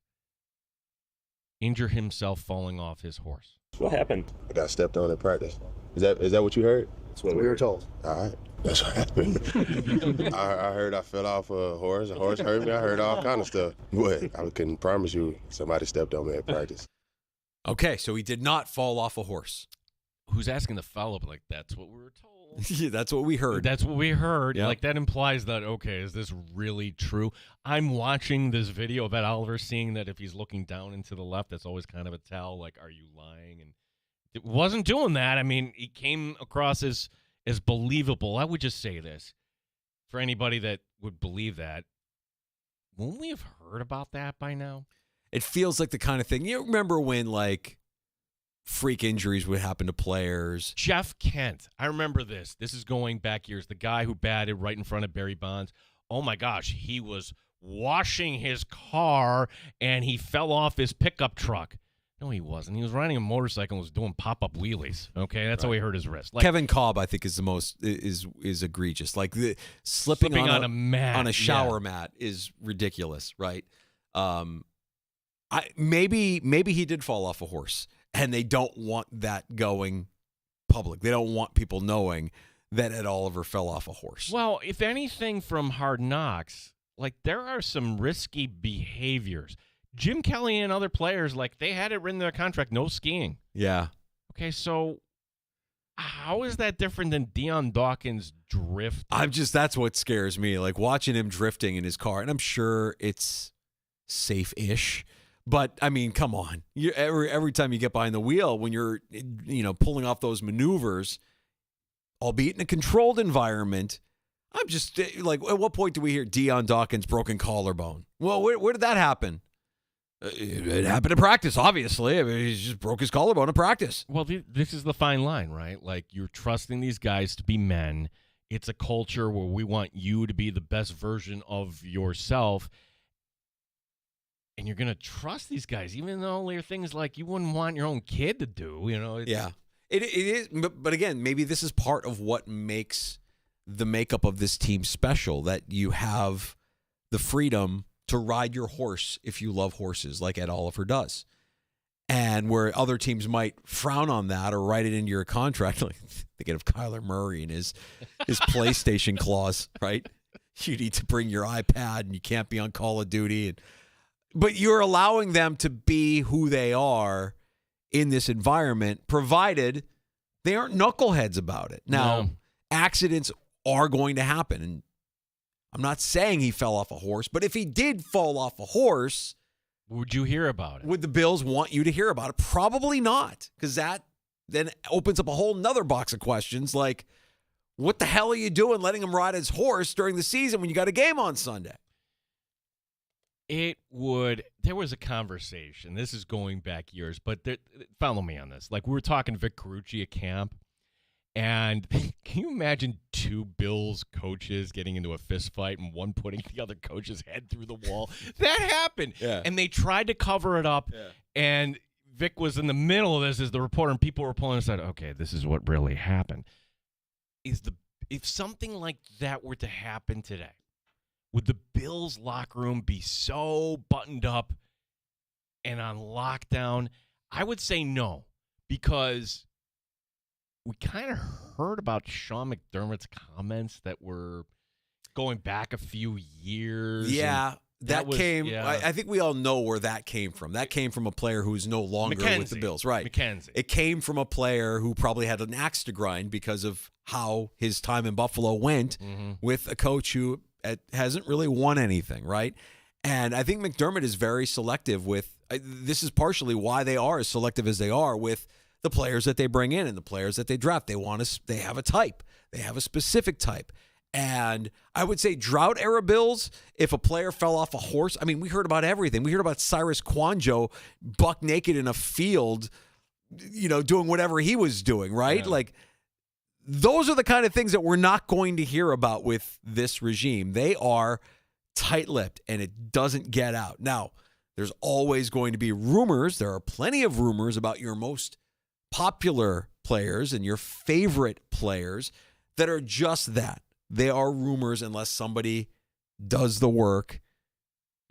injure himself falling off his horse. What happened? I got stepped on in practice. Is that what you heard? That's what we were told. All right. That's what happened. I heard I fell off a horse. A horse hurt me. I heard all kind of stuff. But I can promise you somebody stepped on me at practice. Okay, so he did not fall off a horse. Who's asking the follow-up? Like, that's what we were told. Yeah, that's what we heard. That's what we heard. Yep. Like, that implies that, okay, is this really true? I'm watching this video of Ed Oliver, seeing that if he's looking down and to the left, that's always kind of a tell. Like, are you lying? And it wasn't doing that. I mean, he came across as believable. I would just say this. For anybody that would believe that, wouldn't we have heard about that by now? It feels like the kind of thing. You remember when, like, freak injuries would happen to players? Jeff Kent. I remember this. This is going back years. The guy who batted right in front of Barry Bonds. Oh, my gosh. He was washing his car, and he fell off his pickup truck. No, he wasn't. He was riding a motorcycle and was doing pop-up wheelies. Okay, that's how he hurt his wrist. Like, Kevin Cobb, I think, is the most is egregious. Like slipping on a mat, on a shower mat is ridiculous, right? Maybe he did fall off a horse, and they don't want that going public. They don't want people knowing that Ed Oliver fell off a horse. Well, if anything from Hard Knocks, like there are some risky behaviors. Jim Kelly and other players, like they had it written in their contract, no skiing. Yeah. Okay, so how is that different than Deion Dawkins' drift? That's what scares me. Like watching him drifting in his car, and I'm sure it's safe-ish. But I mean, come on! Every time you get behind the wheel, when you're, pulling off those maneuvers, albeit in a controlled environment, I'm just like, at what point do we hear Deion Dawkins broken collarbone? Well, where did that happen? It happened in practice, obviously. I mean, he just broke his collarbone in practice. Well, this is the fine line, right? Like you're trusting these guys to be men. It's a culture where we want you to be the best version of yourself. And you're going to trust these guys, even though there are things like you wouldn't want your own kid to do, Yeah, it is. But again, maybe this is part of what makes the makeup of this team special, that you have the freedom to ride your horse if you love horses, like Ed Oliver does. And where other teams might frown on that or write it into your contract, like thinking of Kyler Murray and his PlayStation clause, right? You need to bring your iPad and you can't be on Call of Duty. But you're allowing them to be who they are in this environment, provided they aren't knuckleheads about it. Now, accidents are going to happen. And I'm not saying he fell off a horse, but if he did fall off a horse, would you hear about it? Would the Bills want you to hear about it? Probably not, because that then opens up a whole nother box of questions like, what the hell are you doing letting him ride his horse during the season when you got a game on Sunday? There was a conversation. This is going back years, but follow me on this. Like we were talking to Vic Carucci at camp, And can you imagine two Bills coaches getting into a fist fight and one putting the other coach's head through the wall? That happened. Yeah. And they tried to cover it up. Yeah. And Vic was in the middle of this as the reporter, and people were pulling aside, okay, this is what really happened. If something like that were to happen today, would the Bills locker room be so buttoned up and on lockdown? I would say no, because we kind of heard about Sean McDermott's comments that were going back a few years. Yeah, that came. Yeah. I think we all know where that came from. That came from a player who's no longer with the Bills. Right. McKenzie. It came from a player who probably had an axe to grind because of how his time in Buffalo went with a coach who hasn't really won anything, right? And I think McDermott is very selective with this is partially why they are as selective as they are with the players that they bring in and the players that they draft. They have a type. They have a specific type. And I would say drought era Bills, if a player fell off a horse, I mean, we heard about everything. We heard about Cyrus Kwanjo buck naked in a field, doing whatever he was doing, right? Yeah. Like, those are the kind of things that we're not going to hear about with this regime. They are tight-lipped, and it doesn't get out. Now, there's always going to be rumors. There are plenty of rumors about your most popular players and your favorite players that are just that. They are rumors unless somebody does the work,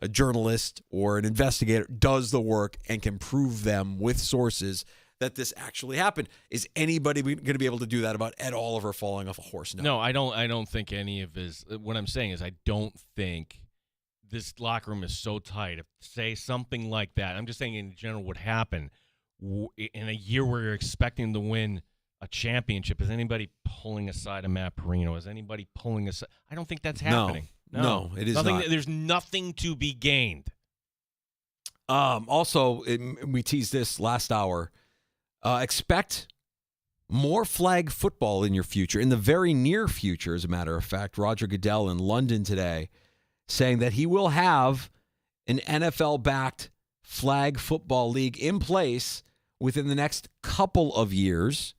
a journalist or an investigator does the work and can prove them with sources that this actually happened. Is anybody going to be able to do that about Ed Oliver falling off a horse? No, I don't think any of his – what I'm saying is I don't think this locker room is so tight. If, say, something like that, I'm just saying in general would happen in a year where you're expecting to win a championship. Is anybody pulling aside a Matt Perino? Is anybody pulling aside? I don't think that's happening. No, it is nothing, not. There's nothing to be gained. Also, we teased this last hour. Expect more flag football in your future, in the very near future, as a matter of fact. Roger Goodell in London today saying that he will have an NFL-backed flag football league in place within the next couple of years.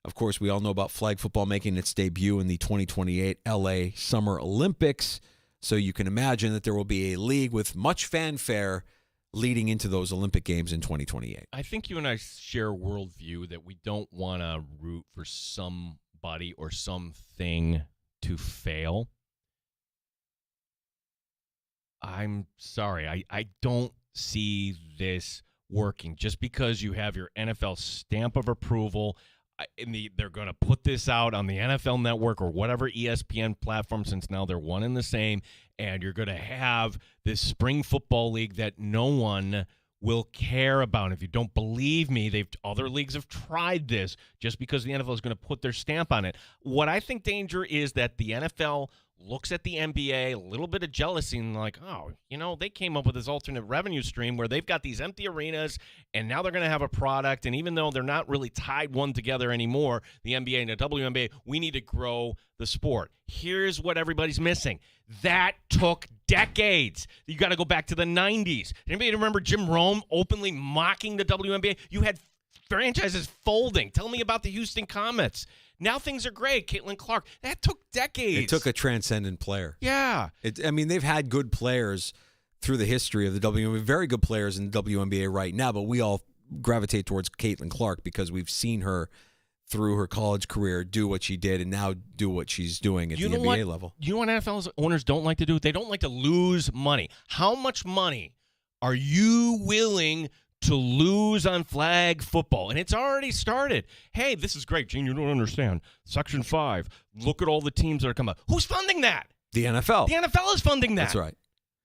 Of course, we all know about flag football making its debut in the 2028 LA Summer Olympics. So you can imagine that there will be a league with much fanfare leading into those Olympic Games in 2028. I think you and I share a worldview that we don't want to root for somebody or something to fail. I'm sorry. I don't see this working. Just because you have your NFL stamp of approval, they're going to put this out on the NFL Network or whatever ESPN platform, since now they're one and the same, and you're going to have this spring football league that no one will care about. If you don't believe me, other leagues have tried this just because the NFL is going to put their stamp on it. What I think danger is that the NFL looks at the NBA, a little bit of jealousy, and like, oh, they came up with this alternate revenue stream where they've got these empty arenas, and now they're going to have a product, and even though they're not really tied one together anymore, the NBA and the WNBA, we need to grow the sport. Here's what everybody's missing. That took decades. You got to go back to the 90s. Anybody remember Jim Rome openly mocking the WNBA? You had franchises folding. Tell me about the Houston Comets. Now things are great. Caitlin Clark. That took decades. It took a transcendent player. Yeah. They've had good players through the history of the WNBA, very good players in the WNBA right now, but we all gravitate towards Caitlin Clark because we've seen her through her college career do what she did and now do what she's doing at the NBA level. You know what NFL owners don't like to do? They don't like to lose money. How much money are you willing to lose on flag football? And it's already started. Hey, this is great, Gene. You don't understand. Section 5. Look at all the teams that are coming up. Who's funding that? The NFL. The NFL is funding that. That's right.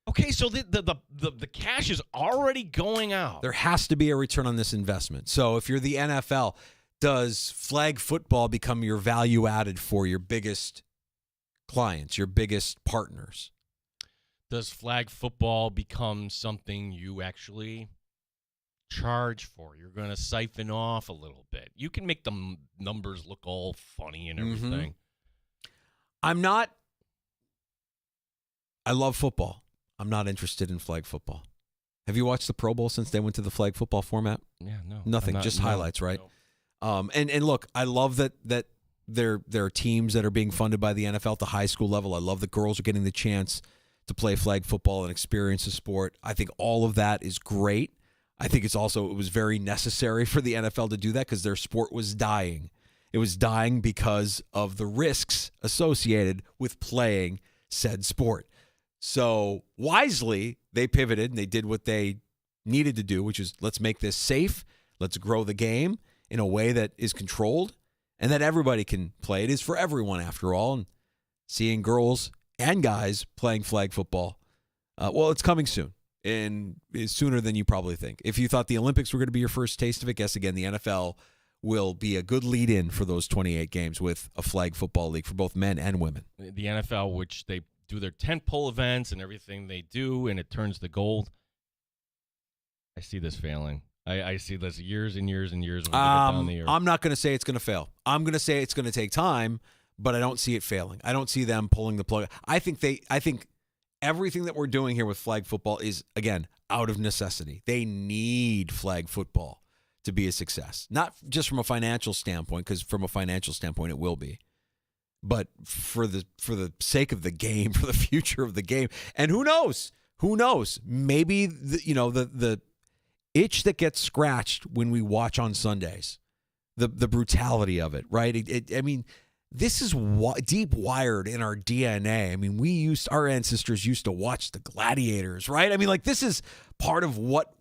Okay, so the cash is already going out. There has to be a return on this investment. So if you're the NFL, does flag football become your value added for your biggest clients, your biggest partners? Does flag football become something you actually charge for? You're going to siphon off a little bit. You can make the numbers look all funny and everything. I love football. I'm not interested in flag football. Have you watched the Pro Bowl since they went to the flag football format? Yeah, no. Nothing, just highlights, right? No. And look, I love that there are teams that are being funded by the NFL at the high school level. I love that girls are getting the chance to play flag football and experience the sport. I think all of that is great. I think it was very necessary for the NFL to do that because their sport was dying. It was dying because of the risks associated with playing said sport. So wisely, they pivoted and they did what they needed to do, which is let's make this safe. Let's grow the game in a way that is controlled and that everybody can play. It is for everyone, after all. And seeing girls and guys playing flag football, it's coming soon, and it's sooner than you probably think. If you thought the Olympics were going to be your first taste of it, guess again, the NFL will be a good lead-in for those 28 games with a flag football league for both men and women. The NFL, which they do their tentpole events and everything they do, and it turns to gold. I see this failing. I see this years and years and years when we get down the year. I'm not going to say it's going to fail. I'm going to say it's going to take time, but I don't see it failing. I don't see them pulling the plug. I think everything that we're doing here with flag football is, again, out of necessity. They need flag football to be a success. Not just from a financial standpoint, because from a financial standpoint it will be, but for the sake of the game, for the future of the game. And who knows? Maybe the itch that gets scratched when we watch on Sundays, the brutality of it, right? I mean, this is deep wired in our DNA. I mean, our ancestors used to watch the gladiators, right? I mean, like, this is part of what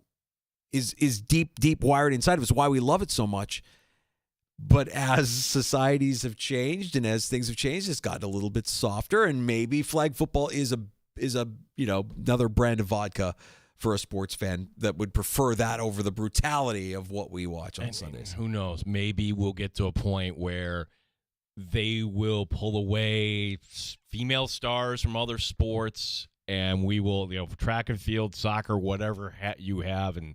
is deep wired inside of us, why we love it so much. But as societies have changed and as things have changed, it's gotten a little bit softer, and maybe flag football is a another brand of vodka for a sports fan that would prefer that over the brutality of what we watch on Sundays. Who knows? Maybe we'll get to a point where they will pull away female stars from other sports, and we will, track and field, soccer, whatever you have, and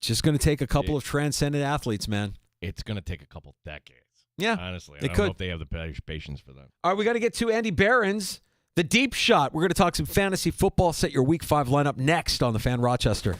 just going to take a couple of transcendent athletes, man. It's going to take a couple decades. Yeah, honestly, I don't know if they have the patience for that. All right, we got to get to Andy Behrens, the deep shot. We're going to talk some fantasy football. Set your Week 5 lineup next on the Fan Rochester.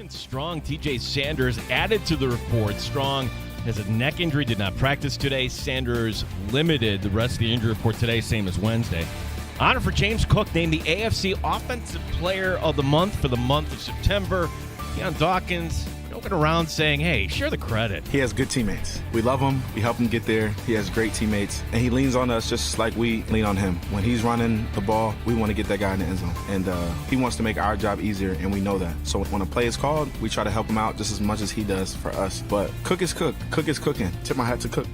Julian Strong, TJ Sanders added to the report. Strong has a neck injury, did not practice today. Sanders limited. The rest of the injury report today, same as Wednesday. Honor for James Cook, named the AFC Offensive Player of the Month for the month of September. Deion Dawkins joking around saying, hey, share the credit. He has good teammates. We love him. We help him get there. He has great teammates. And he leans on us just like we lean on him. When he's running the ball, we want to get that guy in the end zone. And he wants to make our job easier, and we know that. So when a play is called, we try to help him out just as much as he does for us. But Cook is Cook. Cook is cooking. Tip my hat to Cook.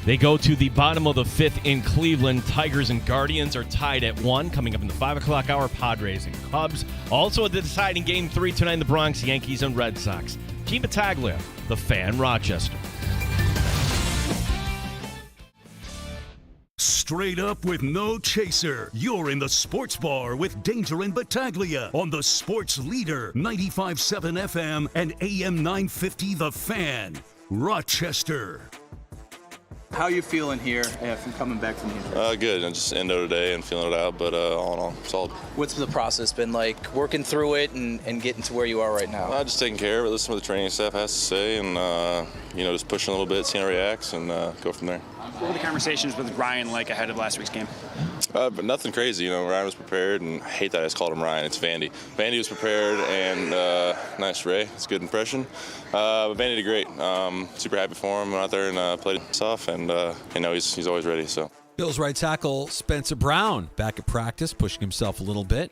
They go to the bottom of the fifth in Cleveland. Tigers and Guardians are tied at 1. Coming up in the 5 o'clock hour, Padres and Cubs. Also at the deciding Game 3 tonight in the Bronx, Yankees and Red Sox. Gene Battaglia, the Fan, Rochester. Straight up with no chaser. You're in the Sports Bar with Danger and Battaglia on the Sports Leader, 95.7 FM and AM 950 The Fan, Rochester. How are you feeling here from coming back from the injury? Good. I'm just endo today and feeling it out, but all in all, solid. What's the process been like, working through it and getting to where you are right now? Just taking care of it, listening to what the training staff has to say, and just pushing a little bit, seeing how it reacts, and go from there. What were the conversations with Ryan like ahead of last week's game? But nothing crazy. Ryan was prepared, and I hate that I just called him Ryan. It's Vandy. Vandy was prepared, and nice, Ray. It's a good impression. But Vandy did great. Super happy for him. Went out there and played it tough, and he's always ready. So. Bills right tackle Spencer Brown back at practice, pushing himself a little bit.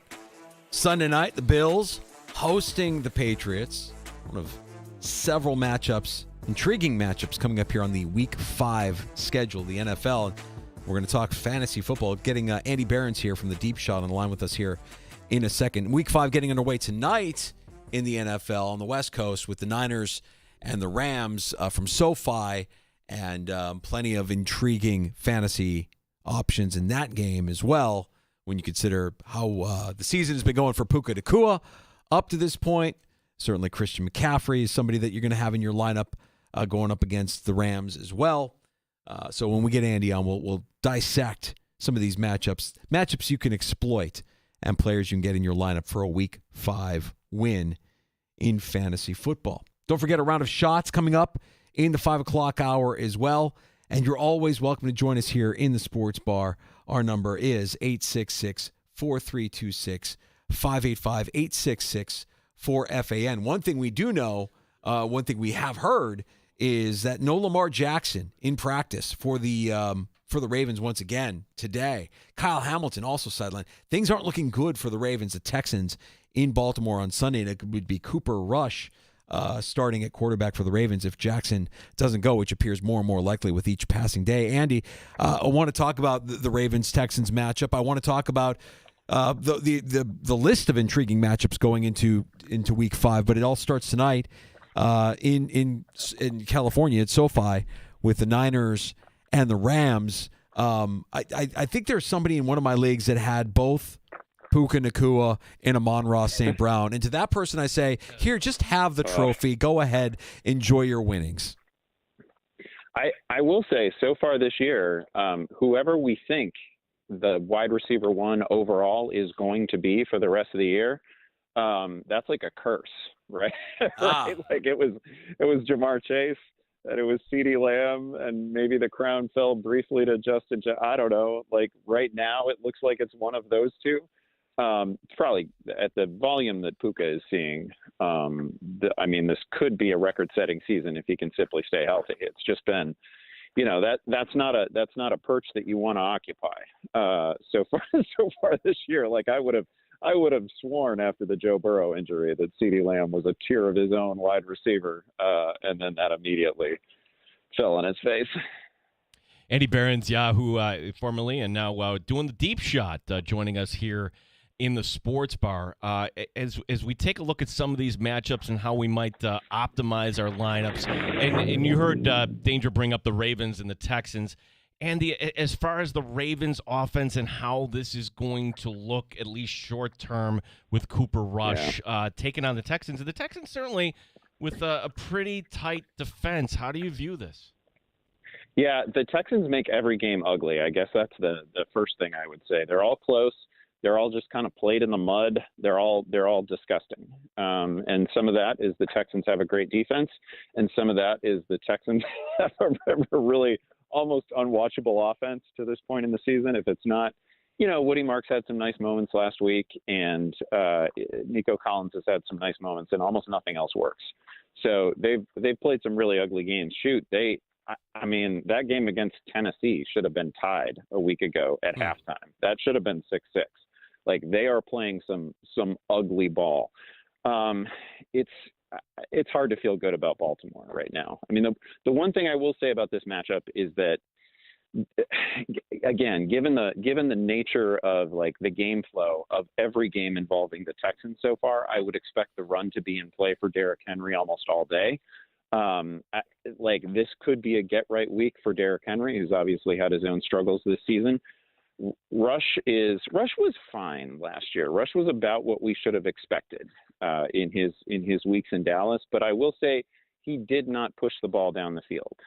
Sunday night, the Bills hosting the Patriots. One of several matchups, intriguing matchups coming up here on the Week 5 schedule, the NFL. We're going to talk fantasy football. Getting Andy Behrens here from the Deep Shot on the line with us here in a second. Week 5 getting underway tonight in the NFL on the West Coast with the Niners and the Rams from SoFi, and plenty of intriguing fantasy options in that game as well when you consider how the season has been going for Puka Nacua up to this point. Certainly Christian McCaffrey is somebody that you're going to have in your lineup going up against the Rams as well. So when we get Andy on, we'll dissect some of these matchups you can exploit, and players you can get in your lineup for a Week 5 win in fantasy football. Don't forget a round of shots coming up in the 5 o'clock hour as well. And you're always welcome to join us here in the Sports Bar. Our number is 866-4326-585, 866-4FAN. One thing we do know, one thing we have heard, is that no Lamar Jackson in practice for the Ravens once again today. Kyle Hamilton also sidelined. Things aren't looking good for the Ravens. The Texans in Baltimore on Sunday, and it would be Cooper Rush starting at quarterback for the Ravens if Jackson doesn't go, which appears more and more likely with each passing day. Andy, I want to talk about the Ravens-Texans matchup. I want to talk about the list of intriguing matchups going into Week 5, but it all starts tonight in California at SoFi with the Niners and the Rams. I think there's somebody in one of my leagues that had both Puka Nacua and Amon-Ra St. Brown. And to that person I say, here, just have the trophy. Go ahead, enjoy your winnings. I will say, so far this year, whoever we think the wide receiver 1 overall is going to be for the rest of the year, that's like a curse, right? Right? Like it was Jamar Chase, and it was CeeDee Lamb, and maybe the crown fell briefly to Justin. I don't know. Like right now, it looks like it's one of those two. It's probably at the volume that Puka is seeing. This could be a record-setting season if he can simply stay healthy. It's just been, that's not a perch that you want to occupy. So far this year, like I would have sworn after the Joe Burrow injury that CeeDee Lamb was a tier of his own wide receiver, and then that immediately fell on his face. Andy Behrens, who formerly and now doing the Deep Shot, joining us here in the Sports Bar. As we take a look at some of these matchups and how we might optimize our lineups, and you heard Danger bring up the Ravens and the Texans. Andy, as far as the Ravens offense and how this is going to look, at least short term, with Cooper Rush taking on the Texans, and the Texans certainly with a pretty tight defense. How do you view this? Yeah, the Texans make every game ugly. I guess that's the first thing I would say. They're all close. They're all just kind of played in the mud. They're all disgusting. And some of that is the Texans have a great defense, and some of that is the Texans have a really almost unwatchable offense to this point in the season. If it's not, Woody Marks had some nice moments last week, and Nico Collins has had some nice moments, and almost nothing else works. So they've played some really ugly games. I mean, that game against Tennessee should have been tied a week ago at halftime. That should have been 6-6. Like, they are playing some ugly ball. It's hard to feel good about Baltimore right now. I mean, the one thing I will say about this matchup is that, again, given the nature of like the game flow of every game involving the Texans so far, I would expect the run to be in play for Derrick Henry almost all day. This could be a get right week for Derrick Henry, who's obviously had his own struggles this season. Rush was fine last year. Rush was about what we should have expected in his weeks in Dallas, but I will say he did not push the ball down the field.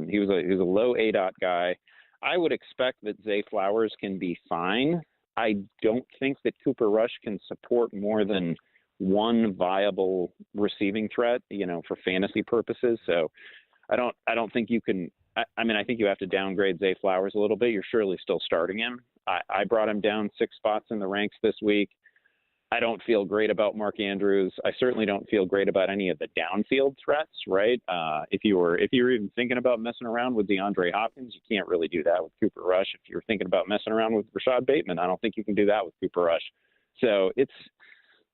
He was a low ADOT guy. I would expect that Zay Flowers can be fine. I don't think that Cooper Rush can support more than one viable receiving threat, for fantasy purposes. So I don't think you can. I think you have to downgrade Zay Flowers a little bit. You're surely still starting him. I brought him down 6 spots in the ranks this week. I don't feel great about Mark Andrews. I certainly don't feel great about any of the downfield threats, right? If you're even thinking about messing around with DeAndre Hopkins, you can't really do that with Cooper Rush. If you're thinking about messing around with Rashad Bateman, I don't think you can do that with Cooper Rush. So this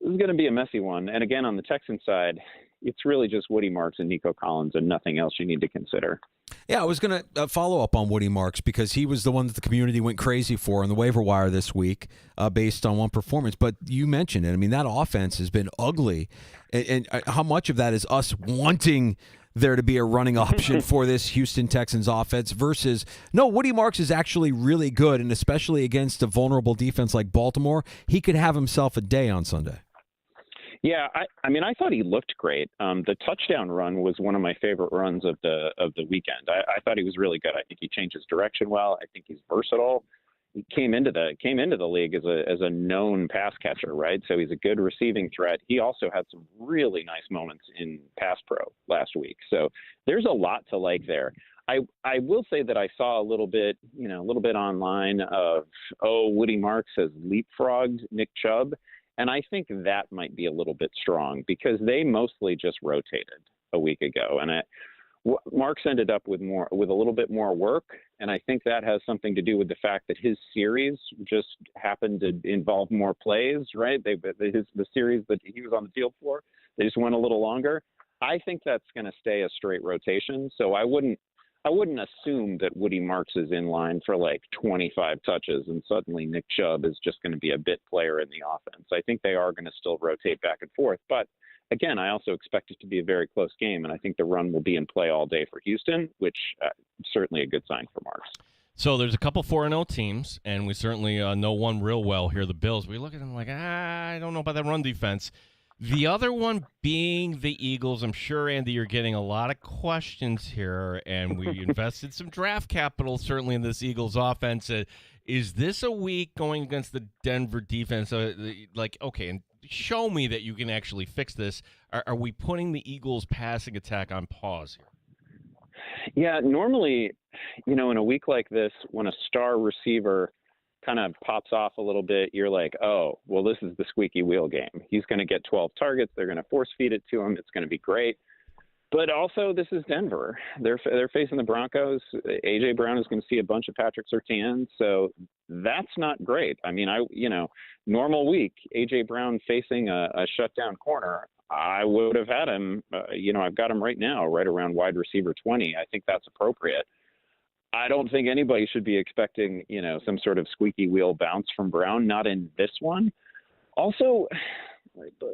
is going to be a messy one. And again, on the Texans side, it's really just Woody Marks and Nico Collins and nothing else you need to consider. Yeah, I was going to follow up on Woody Marks because he was the one that the community went crazy for on the waiver wire this week based on one performance. But you mentioned it. I mean, that offense has been ugly. And how much of that is us wanting there to be a running option for this Houston Texans offense versus, no, Woody Marks is actually really good, and especially against a vulnerable defense like Baltimore, he could have himself a day on Sunday. Yeah, I thought he looked great. The touchdown run was one of my favorite runs of the weekend. I thought he was really good. I think he changed his direction well. I think he's versatile. He came into the league as a known pass catcher, right? So he's a good receiving threat. He also had some really nice moments in pass pro last week. So there's a lot to like there. I will say that I saw a little bit online of, Woody Marks has leapfrogged Nick Chubb. And I think that might be a little bit strong because they mostly just rotated a week ago. And Marks ended up with a little bit more work. And I think that has something to do with the fact that his series just happened to involve more plays, right? The series that he was on the field for, they just went a little longer. I think that's going to stay a straight rotation. So I wouldn't assume that Woody Marks is in line for like 25 touches and suddenly Nick Chubb is just going to be a bit player in the offense. I think they are going to still rotate back and forth. But again, I also expect it to be a very close game, and I think the run will be in play all day for Houston, which certainly a good sign for Marks. So there's a couple 4-0 teams, and we certainly know one real well here, the Bills. We look at them like, I don't know about that run defense. The other one being the Eagles. I'm sure, Andy, you're getting a lot of questions here, and we invested some draft capital certainly in this Eagles offense. Is this a week going against the Denver defense? Okay, and show me that you can actually fix this. Are we putting the Eagles' passing attack on pause here? Yeah, normally, in a week like this, when a star receiver kind of pops off a little bit, you're like, oh, well, this is the squeaky wheel game. He's going to get 12 targets. They're going to force feed it to him. It's going to be great. But also, this is Denver. They're facing the Broncos. A.J. Brown is going to see a bunch of Patrick Surtain, so that's not great. I mean, normal week, A.J. Brown facing a shutdown corner, I would have had him. I've got him right now, right around wide receiver 20. I think that's appropriate. I don't think anybody should be expecting, some sort of squeaky wheel bounce from Brown, not in this one. Also,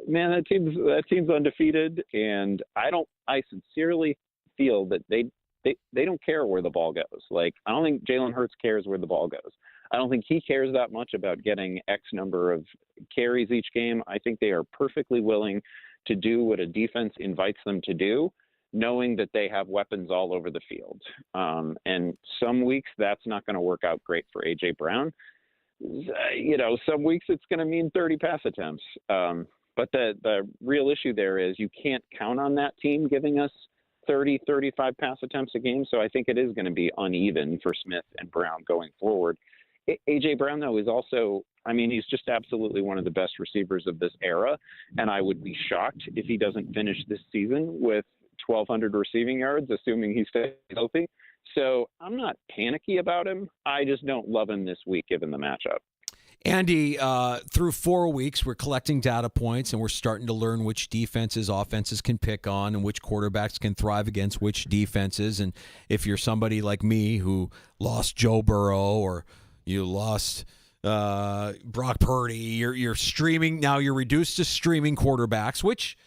man, that team's undefeated, and I sincerely feel that they don't care where the ball goes. Like, I don't think Jalen Hurts cares where the ball goes. I don't think he cares that much about getting X number of carries each game. I think they are perfectly willing to do what a defense invites them to do, knowing that they have weapons all over the field. And some weeks that's not going to work out great for A.J. Brown. some weeks it's going to mean 30 pass attempts. But the real issue there is you can't count on that team giving us 30, 35 pass attempts a game. So I think it is going to be uneven for Smith and Brown going forward. A.J. Brown, though, is also, he's just absolutely one of the best receivers of this era. And I would be shocked if he doesn't finish this season with 1,200 receiving yards, assuming he stays healthy. So I'm not panicky about him. I just don't love him this week, given the matchup. Andy, through 4 weeks, we're collecting data points, and we're starting to learn which defenses, offenses can pick on and which quarterbacks can thrive against which defenses. And if you're somebody like me who lost Joe Burrow or you lost Brock Purdy, you're streaming. Now you're reduced to streaming quarterbacks, which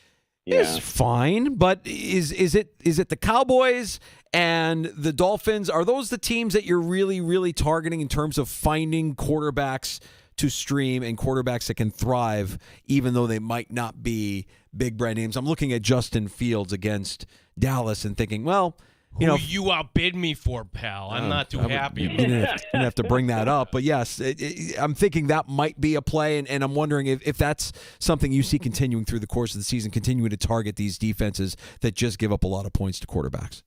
is fine. But is it the Cowboys and the Dolphins? Are those the teams that you're really, really targeting in terms of finding quarterbacks to stream and quarterbacks that can thrive, even though they might not be big brand names? I'm looking at Justin Fields against Dallas and thinking, well, you outbid me for, pal. I'm not too happy about that. I'm going to have to bring that up. But yes, I'm thinking that might be a play, and I'm wondering if that's something you see continuing through the course of the season, continuing to target these defenses that just give up a lot of points to quarterbacks.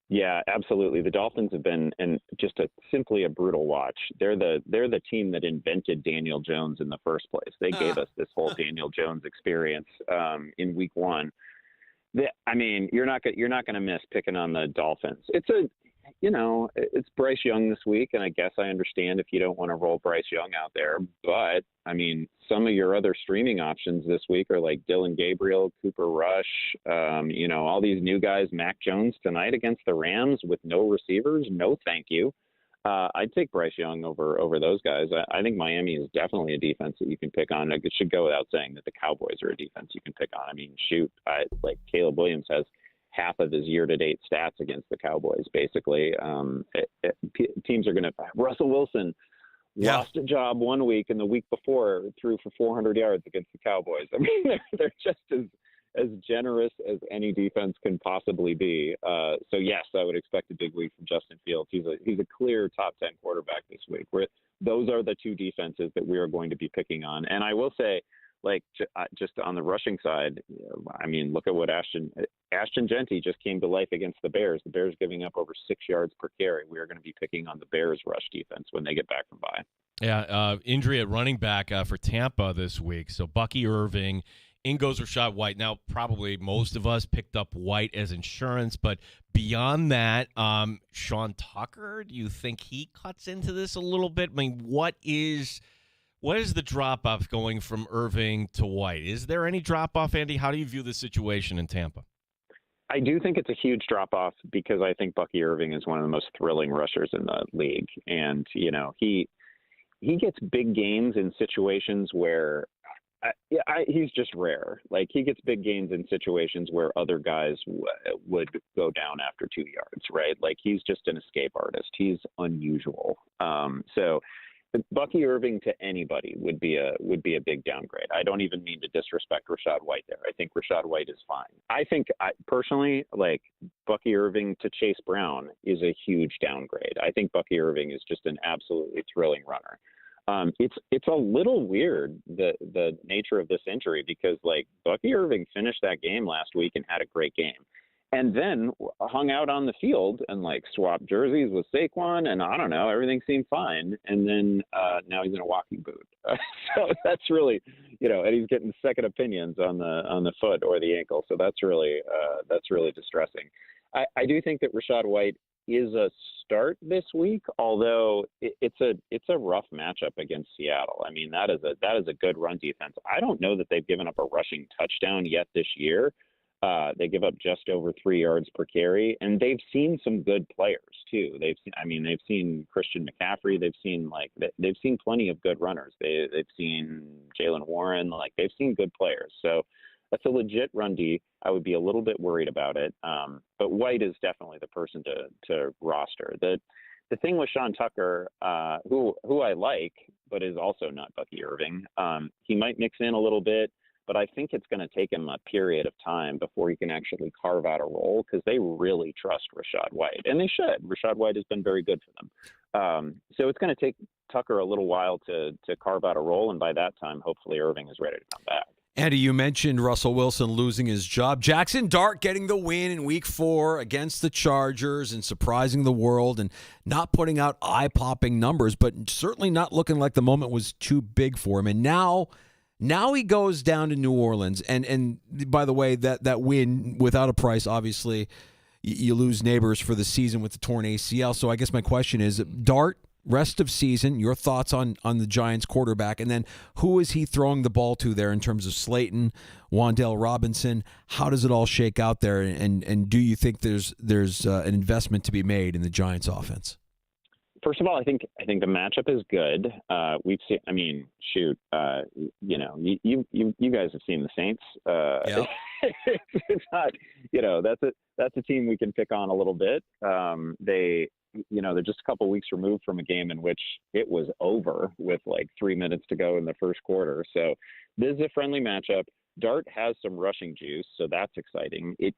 Yeah, absolutely. The Dolphins have been simply a brutal watch. They're the team that invented Daniel Jones in the first place. They gave us this whole Daniel Jones experience in Week 1. You're not going to miss picking on the Dolphins. It's Bryce Young this week, and I guess I understand if you don't want to roll Bryce Young out there. But some of your other streaming options this week are like Dylan Gabriel, Cooper Rush, all these new guys. Mac Jones tonight against the Rams with no receivers. No, thank you. I'd take Bryce Young over those guys. I think Miami is definitely a defense that you can pick on. It should go without saying that the Cowboys are a defense you can pick on. Caleb Williams has half of his year-to-date stats against the Cowboys, basically. Teams are going to – Russell Wilson lost a job 1 week, and the week before threw for 400 yards against the Cowboys. They're just as generous as any defense can possibly be. So yes, I would expect a big week from Justin Fields. He's a clear top 10 quarterback this week. Those are the two defenses that we are going to be picking on. And I will say, just on the rushing side, look at what Ashton Genty just came to life against the Bears. The Bears giving up over 6 yards per carry. We are going to be picking on the Bears rush defense when they get back from bye. Yeah, injury at running back for Tampa this week. So Bucky Irving, in goes Rachaad White. Now, probably most of us picked up White as insurance, but beyond that, Sean Tucker, do you think he cuts into this a little bit? What is the drop-off going from Irving to White? Is there any drop-off, Andy? How do you view the situation in Tampa? I do think it's a huge drop-off because I think Bucky Irving is one of the most thrilling rushers in the league. And, he gets big gains in situations where he's just rare. He gets big gains in situations where other guys would go down after 2 yards, right? He's just an escape artist. He's unusual. So Bucky Irving to anybody would be a big downgrade. I don't even mean to disrespect Rachaad White there. I think Rachaad White is fine. I think personally, Bucky Irving to Chase Brown is a huge downgrade. I think Bucky Irving is just an absolutely thrilling runner. It's a little weird, the nature of this injury, because Bucky Irving finished that game last week and had a great game, and then hung out on the field and swapped jerseys with Saquon, and I don't know, everything seemed fine, and then now he's in a walking boot. So that's really, and he's getting second opinions on the foot or the ankle. So that's really distressing. I do think that Rachaad White is a start this week, although it's a rough matchup against Seattle. That is a good run defense. I don't know that they've given up a rushing touchdown yet this year. They give up just over 3 yards per carry, and they've seen some good players too. They've seen Christian McCaffrey. They've seen plenty of good runners. They've seen Jaylen Warren. They've seen good players. So that's a legit run D. I would be a little bit worried about it. But White is definitely the person to roster. The thing with Sean Tucker, who I like, but is also not Bucky Irving, he might mix in a little bit. but I think it's going to take him a period of time before he can actually carve out a role because they really trust Rashad White, and they should. Rashad White has been very good for them. So it's going to take Tucker a little while to carve out a role, and by that time, hopefully Irving is ready to come back. Andy, you mentioned Russell Wilson losing his job. Jackson Dart getting the win in Week 4 against the Chargers and surprising the world and not putting out eye-popping numbers, but certainly not looking like the moment was too big for him. And now he goes down to New Orleans. And by the way, that win without a price, obviously, you lose Neighbors for the season with the torn ACL. So I guess my question is, Dart, rest of season, your thoughts on the Giants quarterback, and then who is he throwing the ball to there in terms of Slayton, Wan'Dale Robinson? How does it all shake out there, and do you think there's an investment to be made in the Giants offense? First of all, I think the matchup is good. We've seen. I mean, shoot. You guys have seen the Saints. Yep. It's not. That's a team we can pick on a little bit. They're just a couple weeks removed from a game in which it was over with like 3 minutes to go in the first quarter. So this is a friendly matchup. Dart has some rushing juice, so that's exciting. It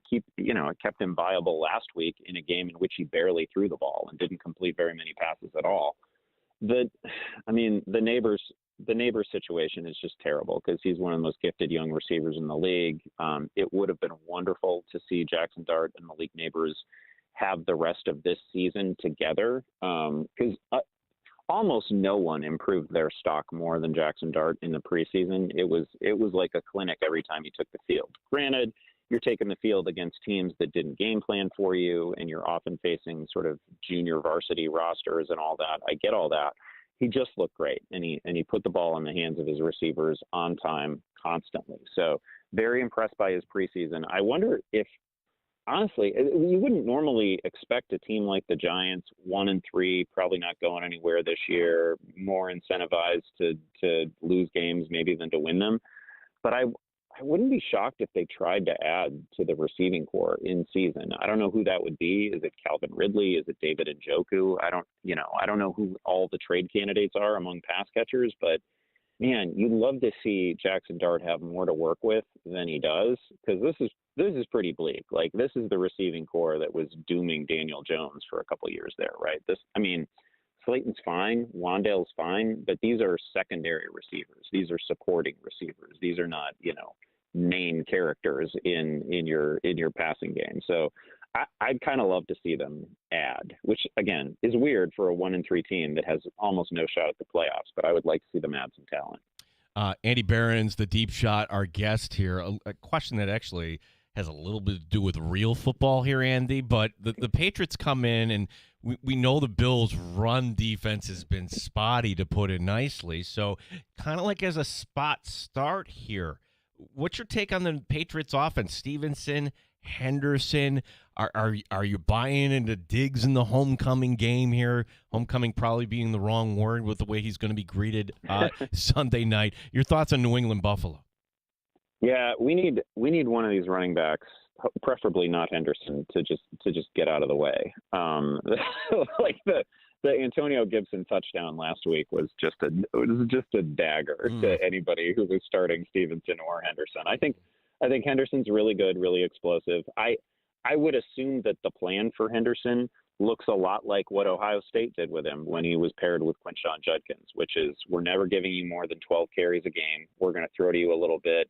kept him viable last week in a game in which he barely threw the ball and didn't complete very many passes at all. The Neighbors situation is just terrible because he's one of the most gifted young receivers in the league. It would have been wonderful to see Jackson Dart and Malik Neighbors have the rest of this season together because almost no one improved their stock more than Jackson Dart in the preseason. It was like a clinic every time he took the field. Granted, you're taking the field against teams that didn't game plan for you, and you're often facing sort of junior varsity rosters and all that. I get all that. He just looked great, and he put the ball in the hands of his receivers on time constantly. So very impressed by his preseason. I wonder if, honestly, you wouldn't normally expect a team like the Giants, 1-3, probably not going anywhere this year, more incentivized to lose games maybe than to win them. But I wouldn't be shocked if they tried to add to the receiving core in season. I don't know who that would be. Is it Calvin Ridley? Is it David Njoku? I don't know who all the trade candidates are among pass catchers, but man, you'd love to see Jackson Dart have more to work with than he does, because this is pretty bleak. Like, this is the receiving core that was dooming Daniel Jones for a couple of years there, right? Slayton's fine, Wan'Dale's fine, but these are secondary receivers. These are supporting receivers. These are not, main characters in your passing game. So I'd kind of love to see them add, which again is weird for a 1-3 team that has almost no shot at the playoffs, but I would like to see them add some talent. Andy Behrens, the deep shot, our guest here. A question that actually has a little bit to do with real football here, Andy, but the Patriots come in, and we know the Bills' run defense has been spotty, to put it nicely. So kind of like as a spot start here, what's your take on the Patriots offense? Stevenson, Henderson, are you buying into Diggs in the homecoming game here? Homecoming probably being the wrong word with the way he's going to be greeted Sunday night. Your thoughts on New England Buffalo? Yeah, we need one of these running backs, preferably not Henderson, to just get out of the way. Like the Antonio Gibson touchdown last week was just a dagger to anybody who was starting Stevenson or Henderson. I think Henderson's really good, really explosive. I would assume that the plan for Henderson looks a lot like what Ohio State did with him when he was paired with Quinshon Judkins, which is, we're never giving you more than 12 carries a game. We're going to throw to you a little bit.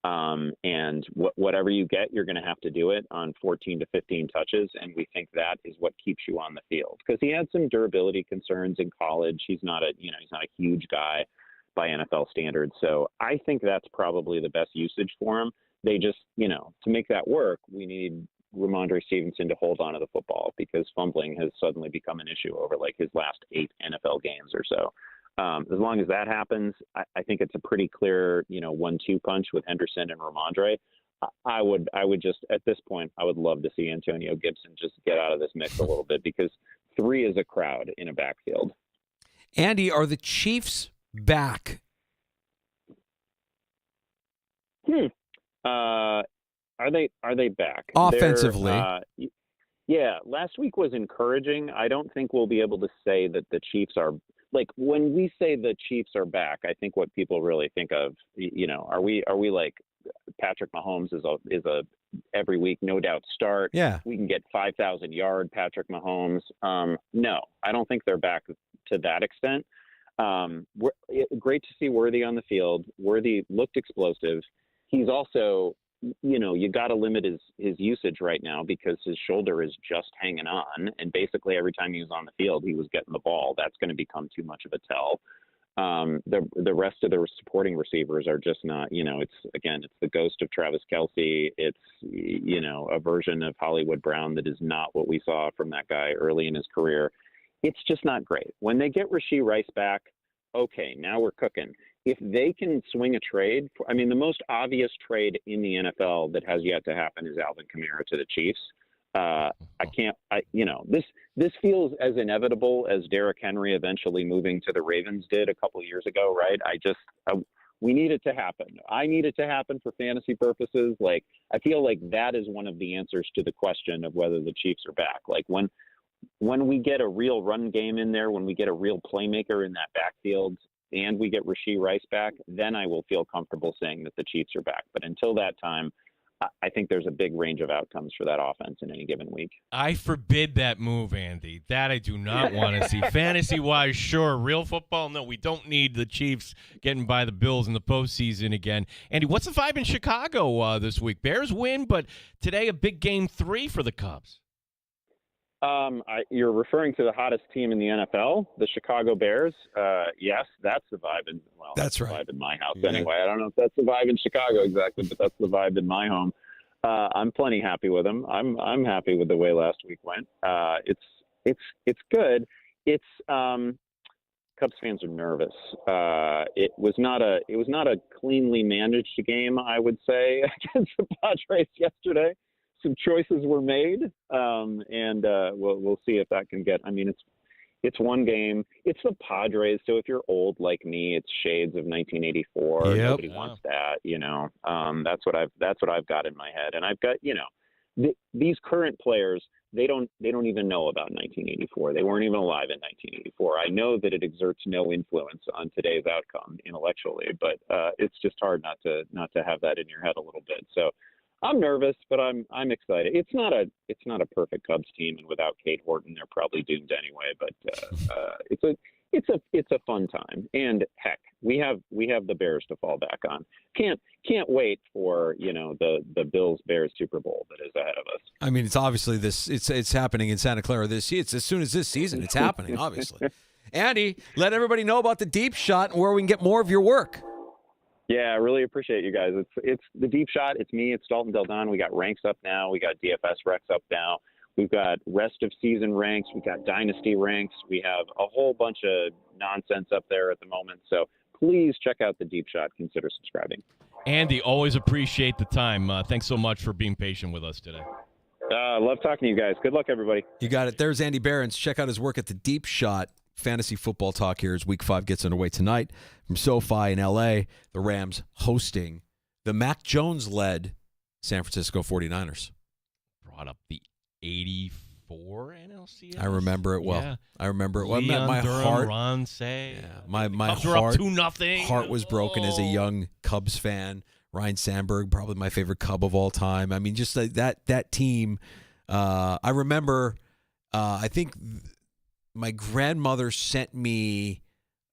And whatever you get, you're going to have to do it on 14 to 15 touches. And we think that is what keeps you on the field, because he had some durability concerns in college. He's not a huge guy by NFL standards. So I think that's probably the best usage for him. They just, to make that work, we need Ramondre Stevenson to hold on to the football, because fumbling has suddenly become an issue over like his last 8 NFL games or so. As long as that happens, I think it's a pretty clear, 1-2 punch with Henderson and Ramondre. I would just, at this point, I would love to see Antonio Gibson just get out of this mix a little bit, because 3 is a crowd in a backfield. Andy, are the Chiefs back? Are they back offensively? Yeah, last week was encouraging. I don't think we'll be able to say that the Chiefs are like when we say the Chiefs are back, I think what people really think of, are we like Patrick Mahomes is a every week no doubt start. Yeah. We can get 5,000 yard Patrick Mahomes. No, I don't think they're back to that extent. Great to see Worthy on the field. Worthy looked explosive. He's also, you got to limit his usage right now because his shoulder is just hanging on. And basically every time he was on the field, he was getting the ball. That's going to become too much of a tell. The rest of the supporting receivers are just not, it's the ghost of Travis Kelce. It's, a version of Hollywood Brown that is not what we saw from that guy early in his career. It's just not great. When they get Rashee Rice back, okay, now we're cooking. If they can swing a trade, the most obvious trade in the NFL that has yet to happen is Alvin Kamara to the Chiefs. This feels as inevitable as Derrick Henry eventually moving to the Ravens did a couple of years ago, right? We need it to happen. I need it to happen for fantasy purposes. Like, I feel like that is one of the answers to the question of whether the Chiefs are back. Like when we get a real run game in there, when we get a real playmaker in that backfield, and we get Rashee Rice back, then I will feel comfortable saying that the Chiefs are back. But until that time, I think there's a big range of outcomes for that offense in any given week. I forbid that move, Andy. That I do not want to see. Fantasy-wise, sure. Real football, no. We don't need the Chiefs getting by the Bills in the postseason again. Andy, what's the vibe in Chicago this week? Bears win, but today a big game 3 for the Cubs. You're referring to the hottest team in the NFL, the Chicago Bears. Yes, that's the vibe. That's right. The vibe in my house anyway. I don't know if that's the vibe in Chicago exactly, but that's the vibe in my home. I'm plenty happy with them. I'm happy with the way last week went. It's good. It's Cubs fans are nervous. It was not a cleanly managed game, I would say, against the Padres yesterday. Some choices were made, and we'll see if that can get. It's one game. It's the Padres, so if you're old like me, it's shades of 1984. Yep. Nobody wants that, That's what I've got in my head, and I've got these current players. They don't even know about 1984. They weren't even alive in 1984. I know that it exerts no influence on today's outcome intellectually, but it's just hard not to have that in your head a little bit. So. I'm nervous, but I'm excited. It's not a perfect Cubs team, and without Kate Horton, they're probably doomed anyway. But it's a fun time, and heck, we have the Bears to fall back on. Can't wait for the Bills Bears Super Bowl that is ahead of us. It's obviously it's happening in Santa Clara this year. It's as soon as this season, it's happening. Obviously, Andy, let everybody know about the Deep Shot and where we can get more of your work. Yeah, I really appreciate you guys. It's the Deep Shot. It's me. It's Dalton Del Don. We got ranks up now. We got DFS ranks up now. We've got rest of season ranks. We've got dynasty ranks. We have a whole bunch of nonsense up there at the moment. So please check out the Deep Shot. Consider subscribing. Andy, always appreciate the time. Thanks so much for being patient with us today. Love talking to you guys. Good luck, everybody. You got it. There's Andy Behrens. Check out his work at the Deep Shot. Fantasy football talk here as Week 5 gets underway tonight from SoFi in L.A. The Rams hosting the Mac Jones-led San Francisco 49ers. Brought up the 84 NLCS. I remember it well. Yeah. I remember it well. Leon my Durham, heart, Ron Say. Yeah, my Cubs heart, were up 2-0. Heart was broken as a young Cubs fan. Ryan Sandberg, probably my favorite Cub of all time. Just that team. I remember. I think. My grandmother sent me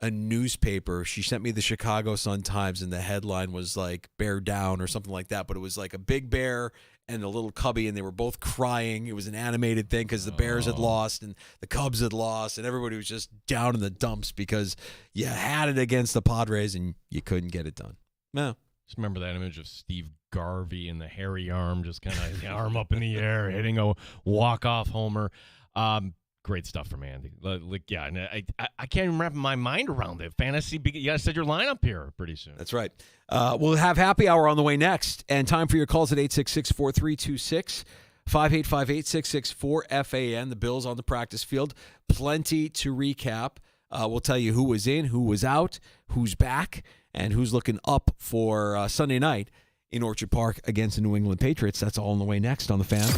a newspaper. She sent me the Chicago Sun-Times, and the headline was like "Bear Down" or something like that. But it was like a big bear and a little cubby, and they were both crying. It was an animated thing because the Bears had lost and the Cubs had lost, and everybody was just down in the dumps because you had it against the Padres and you couldn't get it done. No. Just remember that image of Steve Garvey and the hairy arm, just kind of arm up in the air, hitting a walk-off homer. Great stuff from Andy. Yeah, and I can't even wrap my mind around it. Fantasy, you got to set your lineup here pretty soon. That's right. We'll have happy hour on the way next, and time for your calls at 866-4326, 585-866-4FAN. The Bills on the practice field. Plenty to recap. We'll tell you who was in, who was out, who's back, and who's looking up for Sunday night in Orchard Park against the New England Patriots. That's all on the way next on The Fan.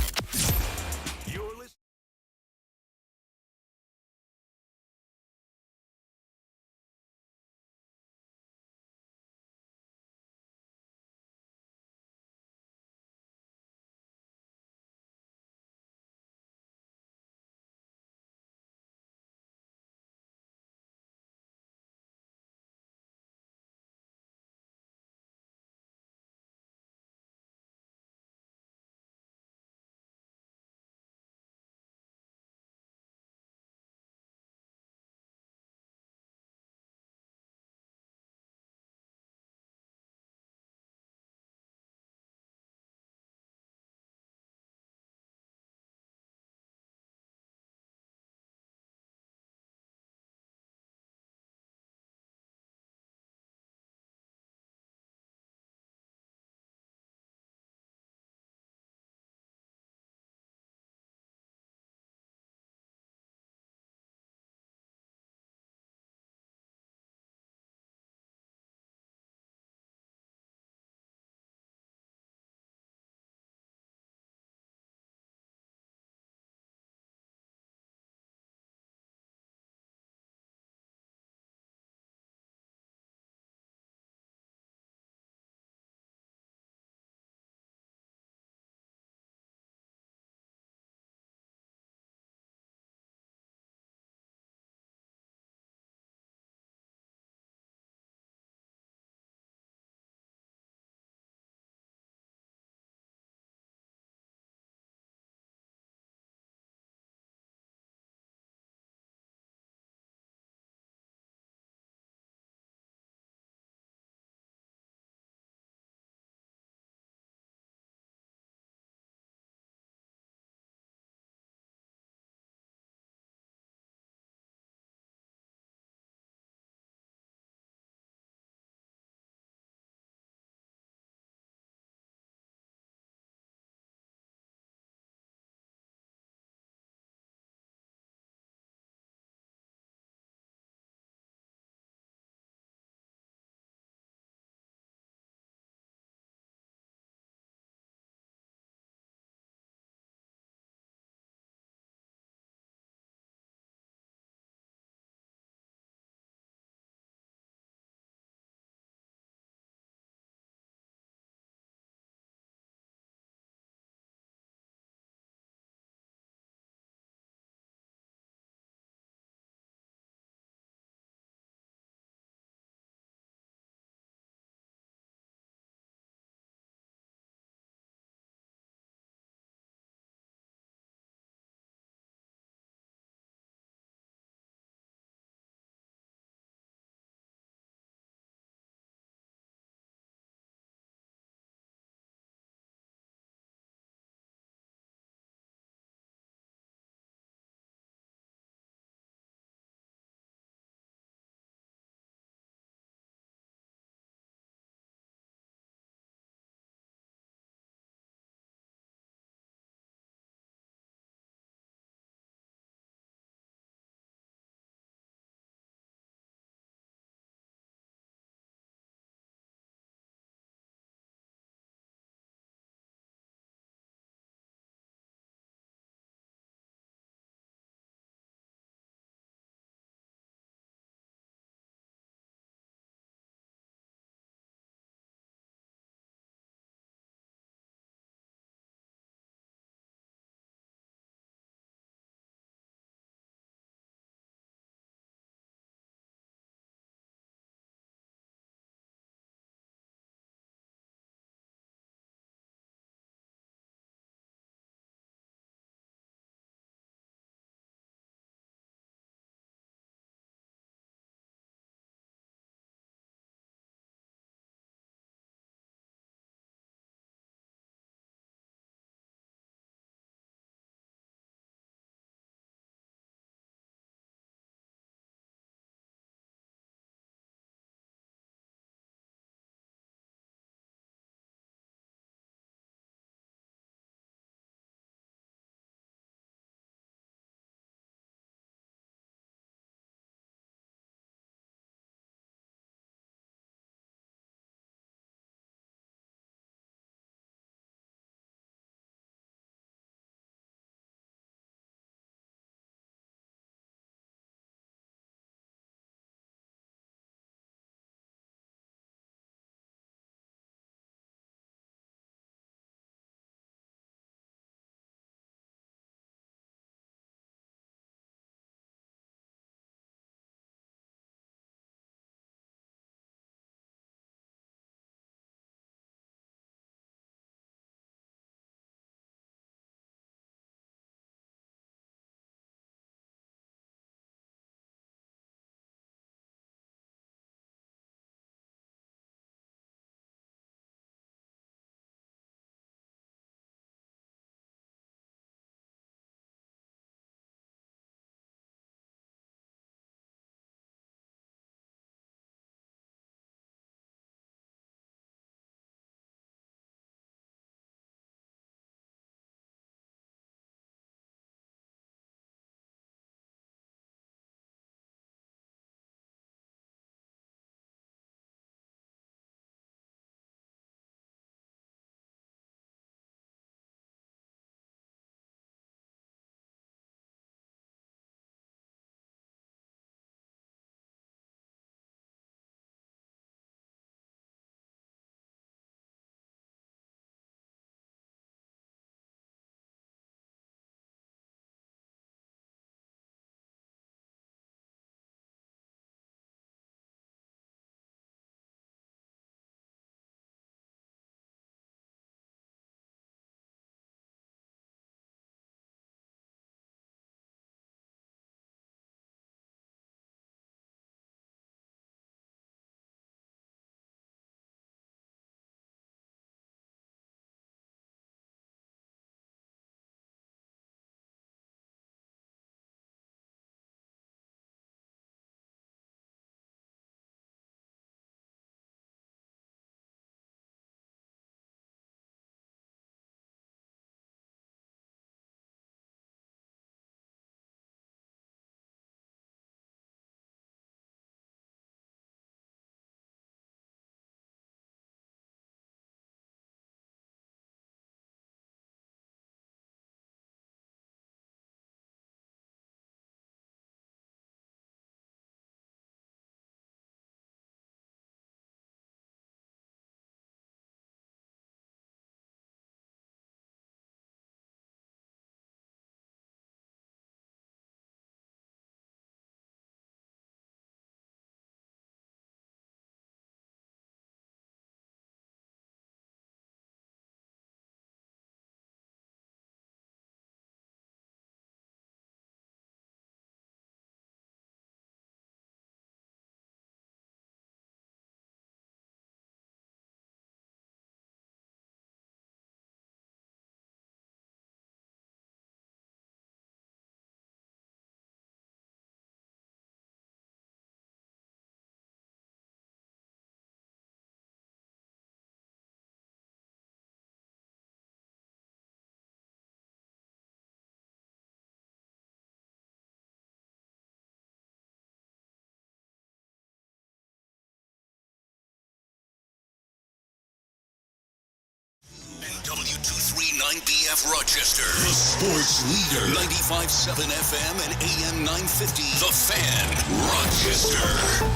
WPTF Rochester, the sports leader. 95.7 FM and AM 950. The Fan, Rochester.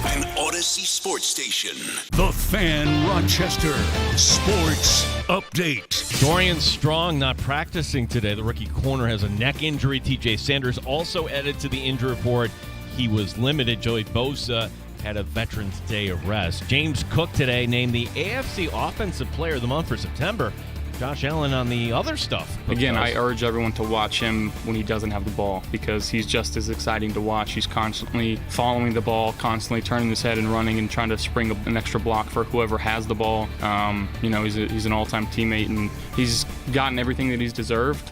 An Odyssey sports station. The Fan, Rochester. Sports update. Dorian Strong not practicing today. The rookie corner has a neck injury. TJ Sanders also added to the injury report. He was limited. Joey Bosa had a Veterans Day of rest. James Cook today named the AFC Offensive Player of the Month for September. Josh Allen on the other stuff. Again, I urge everyone to watch him when he doesn't have the ball because he's just as exciting to watch. He's constantly following the ball, constantly turning his head and running and trying to spring an extra block for whoever has the ball. He's an all-time teammate, and he's gotten everything that he's deserved.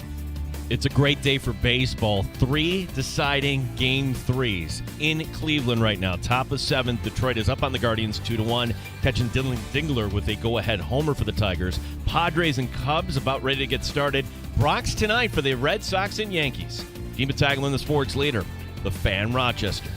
It's a great day for baseball. 3 deciding game 3s in Cleveland right now. Top of 7th, Detroit is up on the Guardians 2-1, catching Dylan Dingler with a go-ahead homer for the Tigers. Padres and Cubs about ready to get started. Bronx tonight for the Red Sox and Yankees. Gene Battaglin, the sports leader, the Fan, Rochester.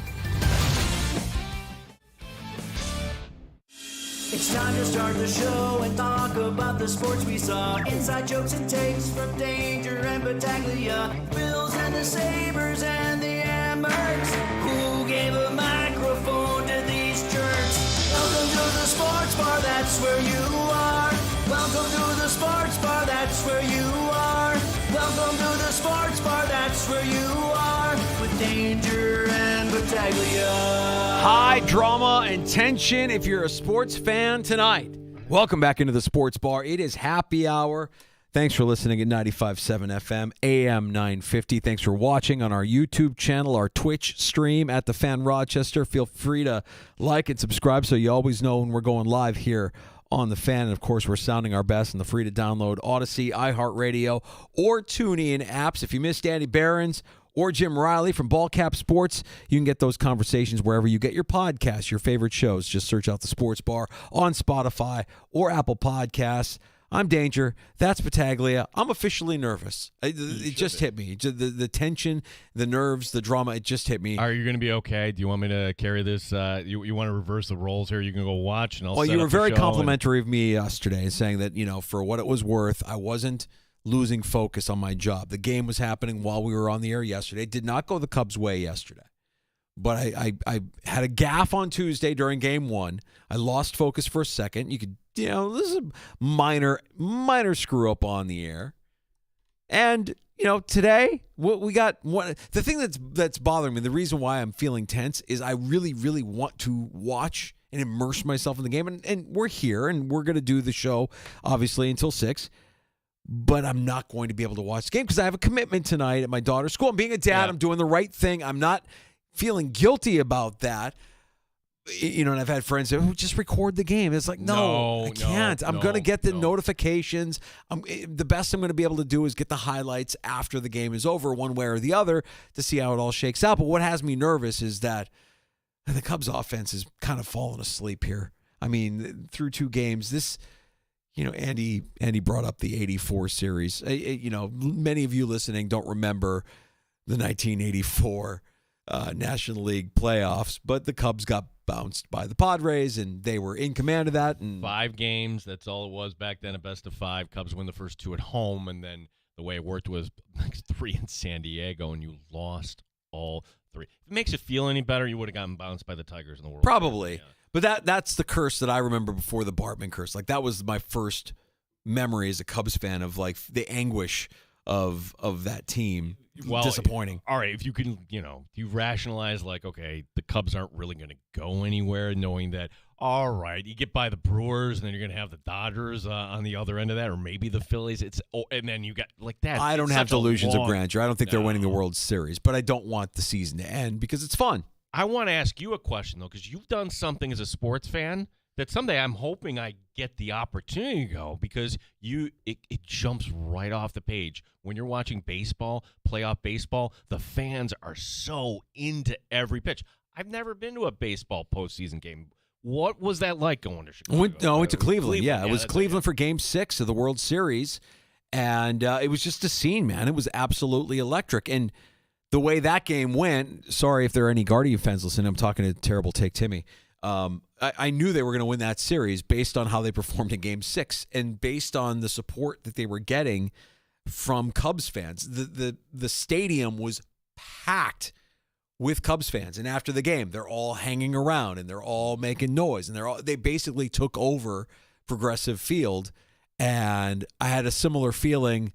It's time to start the show and talk about the sports we saw. Inside jokes and takes from Danger and Battaglia. Bills and the Sabres and the Amherst. Who gave a microphone to these jerks? Welcome to the sports bar, that's where you are. Welcome to the sports bar, that's where you are. Welcome to the sports bar, that's where you are. With Danger and Battaglia. High drama and tension if you're a sports fan tonight. Welcome back into the Sports Bar. It is happy hour. Thanks for listening at 95.7 FM, AM 950. Thanks for watching on our YouTube channel, our Twitch stream at The Fan Rochester. Feel free to like and subscribe so you always know when we're going live here on The Fan. And, of course, we're sounding our best in the free-to-download Odyssey, iHeartRadio, or TuneIn apps. If you missed Andy Barron's or Jim Riley from Ball Cap Sports, you can get those conversations wherever you get your podcasts, your favorite shows. Just search out the Sports Bar on Spotify or Apple Podcasts. I'm Danger. That's Battaglia. I'm officially nervous. It just hit me. The tension, the nerves, the drama, it just hit me. Are you going to be okay? Do you want me to carry this? You want to reverse the roles here? You can go watch, and I'll set you were up the very show complimentary of me yesterday, saying that, for what it was worth, I wasn't losing focus on my job. The game was happening while we were on the air yesterday. It did not go the Cubs' way yesterday. But I had a gaffe on Tuesday during game 1. I lost focus for a second. You could, this is a minor screw up on the air. And, today, what we got, the thing that's bothering me, the reason why I'm feeling tense is I really, really want to watch and immerse myself in the game. And we're here, and we're going to do the show, obviously, until 6. But I'm not going to be able to watch the game because I have a commitment tonight at my daughter's school. I'm being a dad. I'm doing the right thing. I'm not feeling guilty about that. And I've had friends say, just record the game. It's like, no, I can't. I'm going to get the notifications. The best I'm going to be able to do is get the highlights after the game is over, one way or the other, to see how it all shakes out. But what has me nervous is that the Cubs offense is kind of fallen asleep here. I mean, through 2 games, this... Andy brought up the 84 series. Many of you listening don't remember the 1984 National League playoffs, but the Cubs got bounced by the Padres, and they were in command of that. And 5 games, that's all it was back then, a best of 5. Cubs win the first 2 at home, and then the way it worked was 3 in San Diego, and you lost all 3. If it makes you feel any better, you would have gotten bounced by the Tigers in the World Probably. Series. Yeah. But that's the curse that I remember before the Bartman curse. Like, that was my first memory as a Cubs fan of, like, the anguish of that team. Well, disappointing. All right, if you can, you rationalize, like, okay, the Cubs aren't really going to go anywhere, knowing that, all right, you get by the Brewers, and then you're going to have the Dodgers on the other end of that, or maybe the Phillies. And then you got, like, that. I don't have delusions of grandeur. I don't think they're winning the World Series, but I don't want the season to end because it's fun. I want to ask you a question, though, because you've done something as a sports fan that someday I'm hoping I get the opportunity to go, because it jumps right off the page. When you're watching baseball, playoff baseball, the fans are so into every pitch. I've never been to a baseball postseason game. What was that like going to Chicago? Went to Cleveland. Yeah, it was Cleveland for Game 6 of the World Series, and it was just a scene, man. It was absolutely electric, and the way that game went, sorry if there are any Guardian fans listening, I'm talking to Terrible Take Timmy. I knew they were going to win that series based on how they performed in Game 6 and based on the support that they were getting from Cubs fans. The stadium was packed with Cubs fans, and after the game, they're all hanging around and they're all making noise, and they basically took over Progressive Field. And I had a similar feeling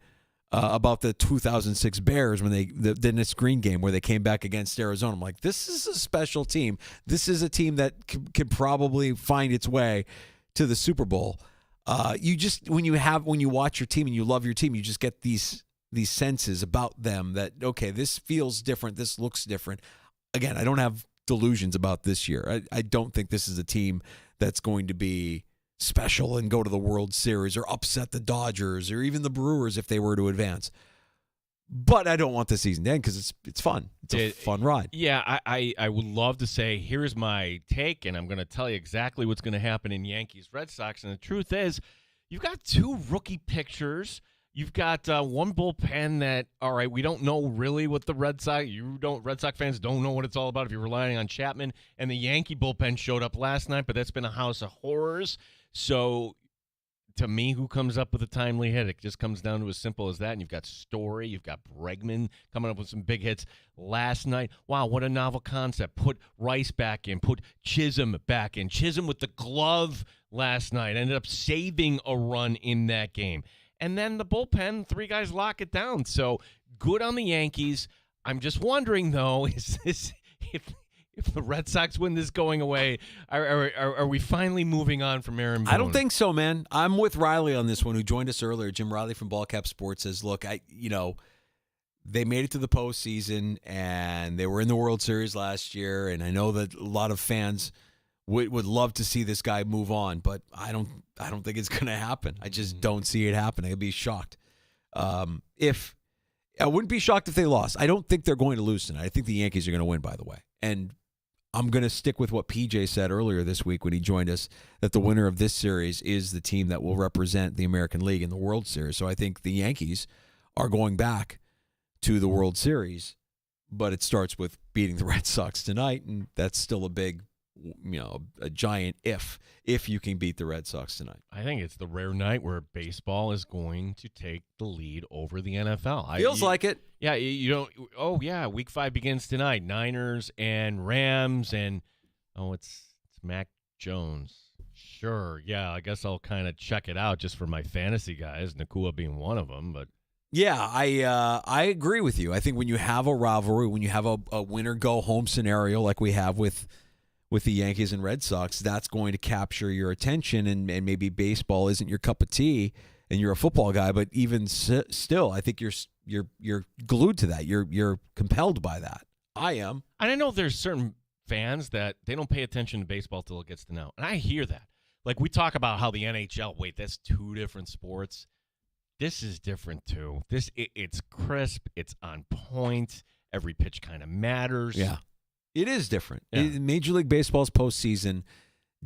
about the 2006 Bears when the Dennis Green game where they came back against Arizona. I'm like, this is a special team. This is a team that can probably find its way to the Super Bowl. You just when you watch your team and you love your team, you just get these senses about them that, okay, this feels different, this looks different. Again, I don't have delusions about this year. I don't think this is a team that's going to be special and go to the World Series or upset the Dodgers or even the Brewers if they were to advance. But I don't want the season to end because it's fun. It's a fun ride. Yeah, I would love to say, here's my take, and I'm going to tell you exactly what's going to happen in Yankees-Red Sox. And the truth is, you've got two rookie pitchers. You've got one bullpen that, all right, we don't know really what the Red Sox fans don't know what it's all about if you're relying on Chapman. And the Yankee bullpen showed up last night, but that's been a house of horrors. So, to me, who comes up with a timely hit? It just comes down to as simple as that. And you've got Story, you've got Bregman coming up with some big hits last night. Wow, what a novel concept. Put Rice back in, put Chisholm back in. Chisholm with the glove last night ended up saving a run in that game. And then the bullpen, three guys lock it down. So, good on the Yankees. I'm just wondering, though, is this if the Red Sox win this going away, are we finally moving on from Aaron Boone? I don't think so, man. I'm with Riley on this one, who joined us earlier. Jim Riley from Ballcap Sports says, look, they made it to the postseason, and they were in the World Series last year, and I know that a lot of fans would love to see this guy move on, but I don't think it's going to happen. I just don't see it happening. I'd be shocked. I wouldn't be shocked if they lost. I don't think they're going to lose tonight. I think the Yankees are going to win, by the way. And I'm going to stick with what PJ said earlier this week when he joined us, that the winner of this series is the team that will represent the American League in the World Series. So I think the Yankees are going back to the World Series, but it starts with beating the Red Sox tonight, and that's still a big, a giant if you can beat the Red Sox tonight. I think it's the rare night where baseball is going to take the lead over the NFL. Feels like it. Yeah, you don't. Oh yeah, Week 5 begins tonight. Niners and Rams, and it's Mac Jones. Sure, yeah, I guess I'll kind of check it out just for my fantasy guys. Nakua being one of them, but. Yeah, I agree with you. I think when you have a rivalry, when you have a winner go home scenario like we have with the Yankees and Red Sox, that's going to capture your attention, and maybe baseball isn't your cup of tea, and you're a football guy, but even still, I think you're glued to that. You're compelled by that. I am. And I know there's certain fans that they don't pay attention to baseball till it gets to now, and I hear that. Like we talk about how the NHL, wait, that's two different sports. This is different too. It's crisp. It's on point. Every pitch kind of matters. Yeah. It is different. Yeah. Major League Baseball's postseason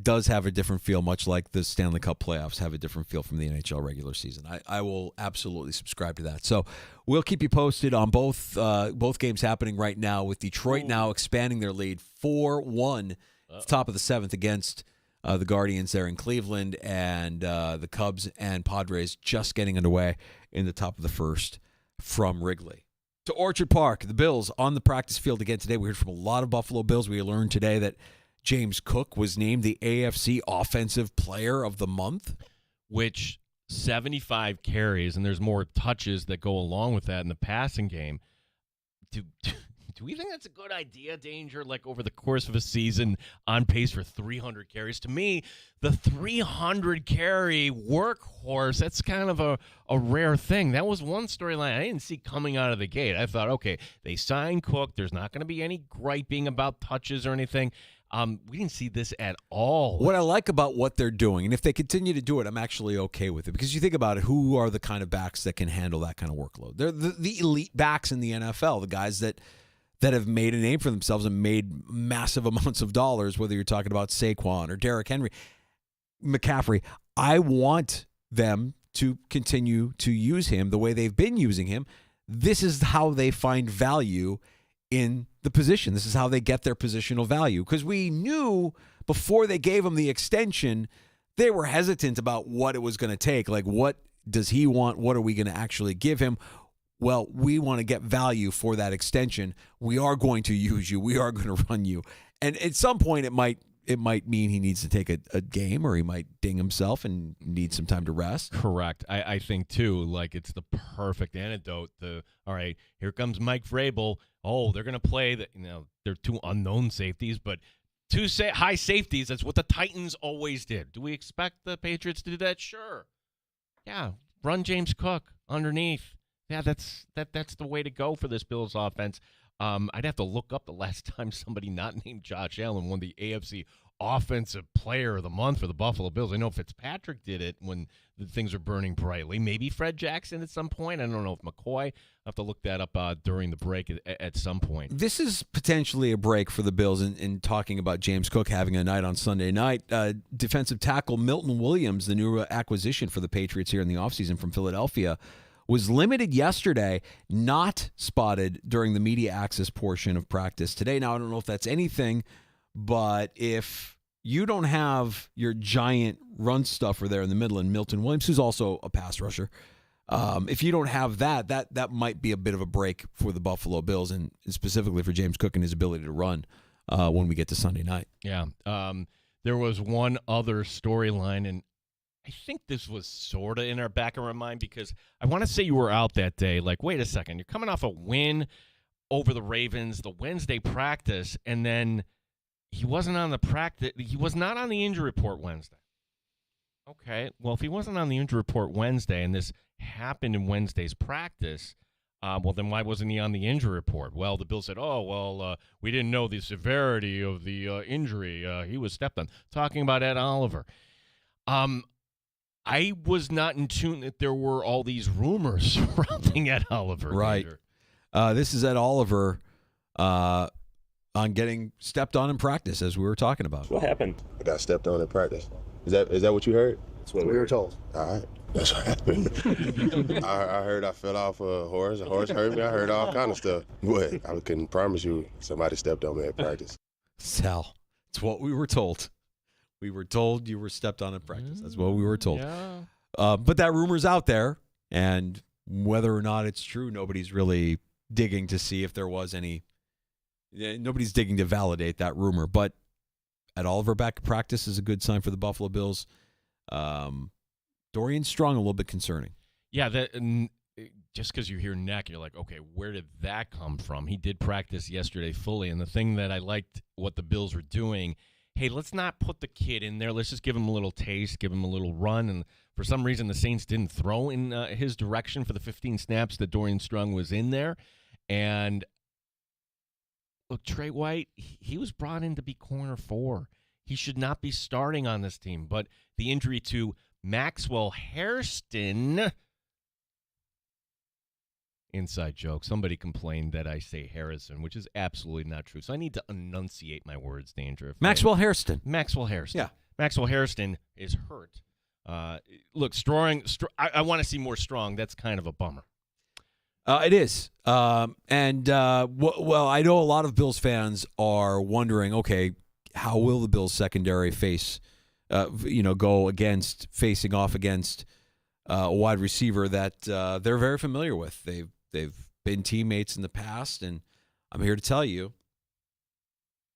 does have a different feel, much like the Stanley Cup playoffs have a different feel from the NHL regular season. I will absolutely subscribe to that. So we'll keep you posted on both games happening right now, with Detroit now expanding their lead 4-1 top of the 7th against the Guardians there in Cleveland, and the Cubs and Padres just getting underway in the top of the 1st from Wrigley. To Orchard Park, the Bills on the practice field again today. We heard from a lot of Buffalo Bills. We learned today that James Cook was named the AFC Offensive Player of the Month. Which 75 carries, and there's more touches that go along with that in the passing game. Do we think that's a good idea, Danger? Like over the course of a season, on pace for 300 carries? To me, the 300 carry workhorse, that's kind of a rare thing. That was one storyline I didn't see coming out of the gate. I thought, okay, they signed Cook. There's not going to be any griping about touches or anything. We didn't see this at all. What I like about what they're doing, and if they continue to do it, I'm actually okay with it. Because you think about it, who are the kind of backs that can handle that kind of workload? They're the elite backs in the NFL, the guys that have made a name for themselves and made massive amounts of dollars, whether you're talking about Saquon or Derrick Henry, McCaffrey. I want them to continue to use him the way they've been using him. This is how they find value in the position. This is how they get their positional value. Because we knew before they gave him the extension, they were hesitant about what it was going to take. Like, what does he want? What are we going to actually give him? Well, we want to get value for that extension. We are going to use you. We are going to run you. And at some point, it might mean he needs to take a game, or he might ding himself and need some time to rest. Correct. I think, too, like it's the perfect antidote. All right, here comes Mike Vrabel. Oh, they're going to play they're two unknown safeties, but two high safeties. That's what the Titans always did. Do we expect the Patriots to do that? Sure. Yeah, run James Cook underneath. Yeah, that's the way to go for this Bills offense. I'd have to look up the last time somebody not named Josh Allen won the AFC Offensive Player of the Month for the Buffalo Bills. I know Fitzpatrick did it when the things are burning brightly. Maybe Fred Jackson at some point. I don't know if McCoy. I'll have to look that up during the break at some point. This is potentially a break for the Bills in talking about James Cook having a night on Sunday night. Defensive tackle Milton Williams, the new acquisition for the Patriots here in the offseason from Philadelphia, was limited yesterday, not spotted during the media access portion of practice today. Now, I don't know if that's anything, but if you don't have your giant run stuffer there in the middle, and Milton Williams, who's also a pass rusher, if you don't have that might be a bit of a break for the Buffalo Bills, and specifically for James Cook and his ability to run when we get to Sunday night. Yeah. There was one other storyline, and I think this was sort of in our back of our mind, because I want to say you were out that day. Like, wait a second, you're coming off a win over the Ravens, the Wednesday practice, and then he wasn't on the practice. He was not on the injury report Wednesday. Okay, well, if he wasn't on the injury report Wednesday, and this happened in Wednesday's practice, well, then why wasn't he on the injury report? Well, the Bills said, we didn't know the severity of the injury. He was stepped on. Talking about Ed Oliver. I was not in tune that there were all these rumors surrounding Ed Oliver. Right. This is Ed Oliver on getting stepped on in practice, as we were talking about. What happened? I got stepped on in practice. Is that what you heard? That's what we were told. All right. That's what happened. I heard I fell off a horse. A horse hurt me. I heard all kind of stuff. But I can promise you somebody stepped on me at practice. Sal, it's what we were told. We were told you were stepped on in practice. That's what we were told. Yeah. But that rumor's out there, and whether or not it's true, nobody's really digging to see if there was any. Nobody's digging to validate that rumor. But Ed Oliver back at practice is a good sign for the Buffalo Bills. Dorian Strong, a little bit concerning. Yeah, just because you hear neck, you're like, okay, where did that come from? He did practice yesterday fully, and the thing that I liked what the Bills were doing, hey, let's not put the kid in there. Let's just give him a little taste, give him a little run. And for some reason, the Saints didn't throw in his direction for the 15 snaps that Dorian Strong was in there. And look, Trey White, he was brought in to be corner 4. He should not be starting on this team. But the injury to Maxwell Hairston, inside joke. Somebody complained that I say Harrison, which is absolutely not true. So I need to enunciate my words, Danger. Maxwell Hairston. Maxwell Hairston. Yeah. Maxwell Hairston is hurt. Look, Strong. I want to see more Strong. That's kind of a bummer. It is. Well, I know a lot of Bills fans are wondering, okay, how will the Bills secondary go against facing off against a wide receiver that they're very familiar with. They've been teammates in the past, and I'm here to tell you,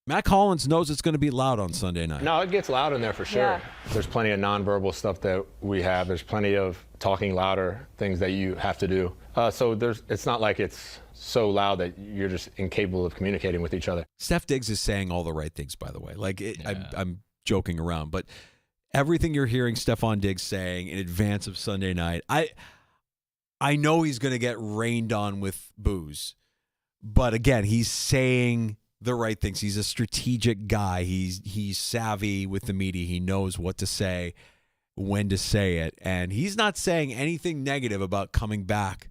Matt Collins knows it's going to be loud on Sunday night. No, it gets loud in there for sure. Yeah. There's plenty of nonverbal stuff that we have. There's plenty of talking louder things that you have to do. So it's not like it's so loud that you're just incapable of communicating with each other. Steph Diggs is saying all the right things, by the way. I'm joking around, but everything you're hearing Stephon Diggs saying in advance of Sunday night, I know he's going to get rained on with boos, but again, he's saying the right things. He's a strategic guy. He's savvy with the media. He knows what to say, when to say it, and he's not saying anything negative about coming back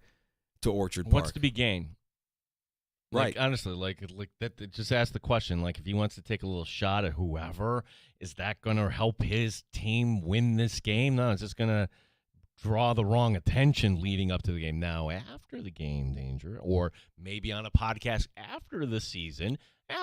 to Orchard Park. What's to be gained? Right. Honestly, that. Just ask the question. Like, if he wants to take a little shot at whoever, is that going to help his team win this game? No, it's just going to draw the wrong attention leading up to the game. Now, after the game, Danger, or maybe on a podcast after the season,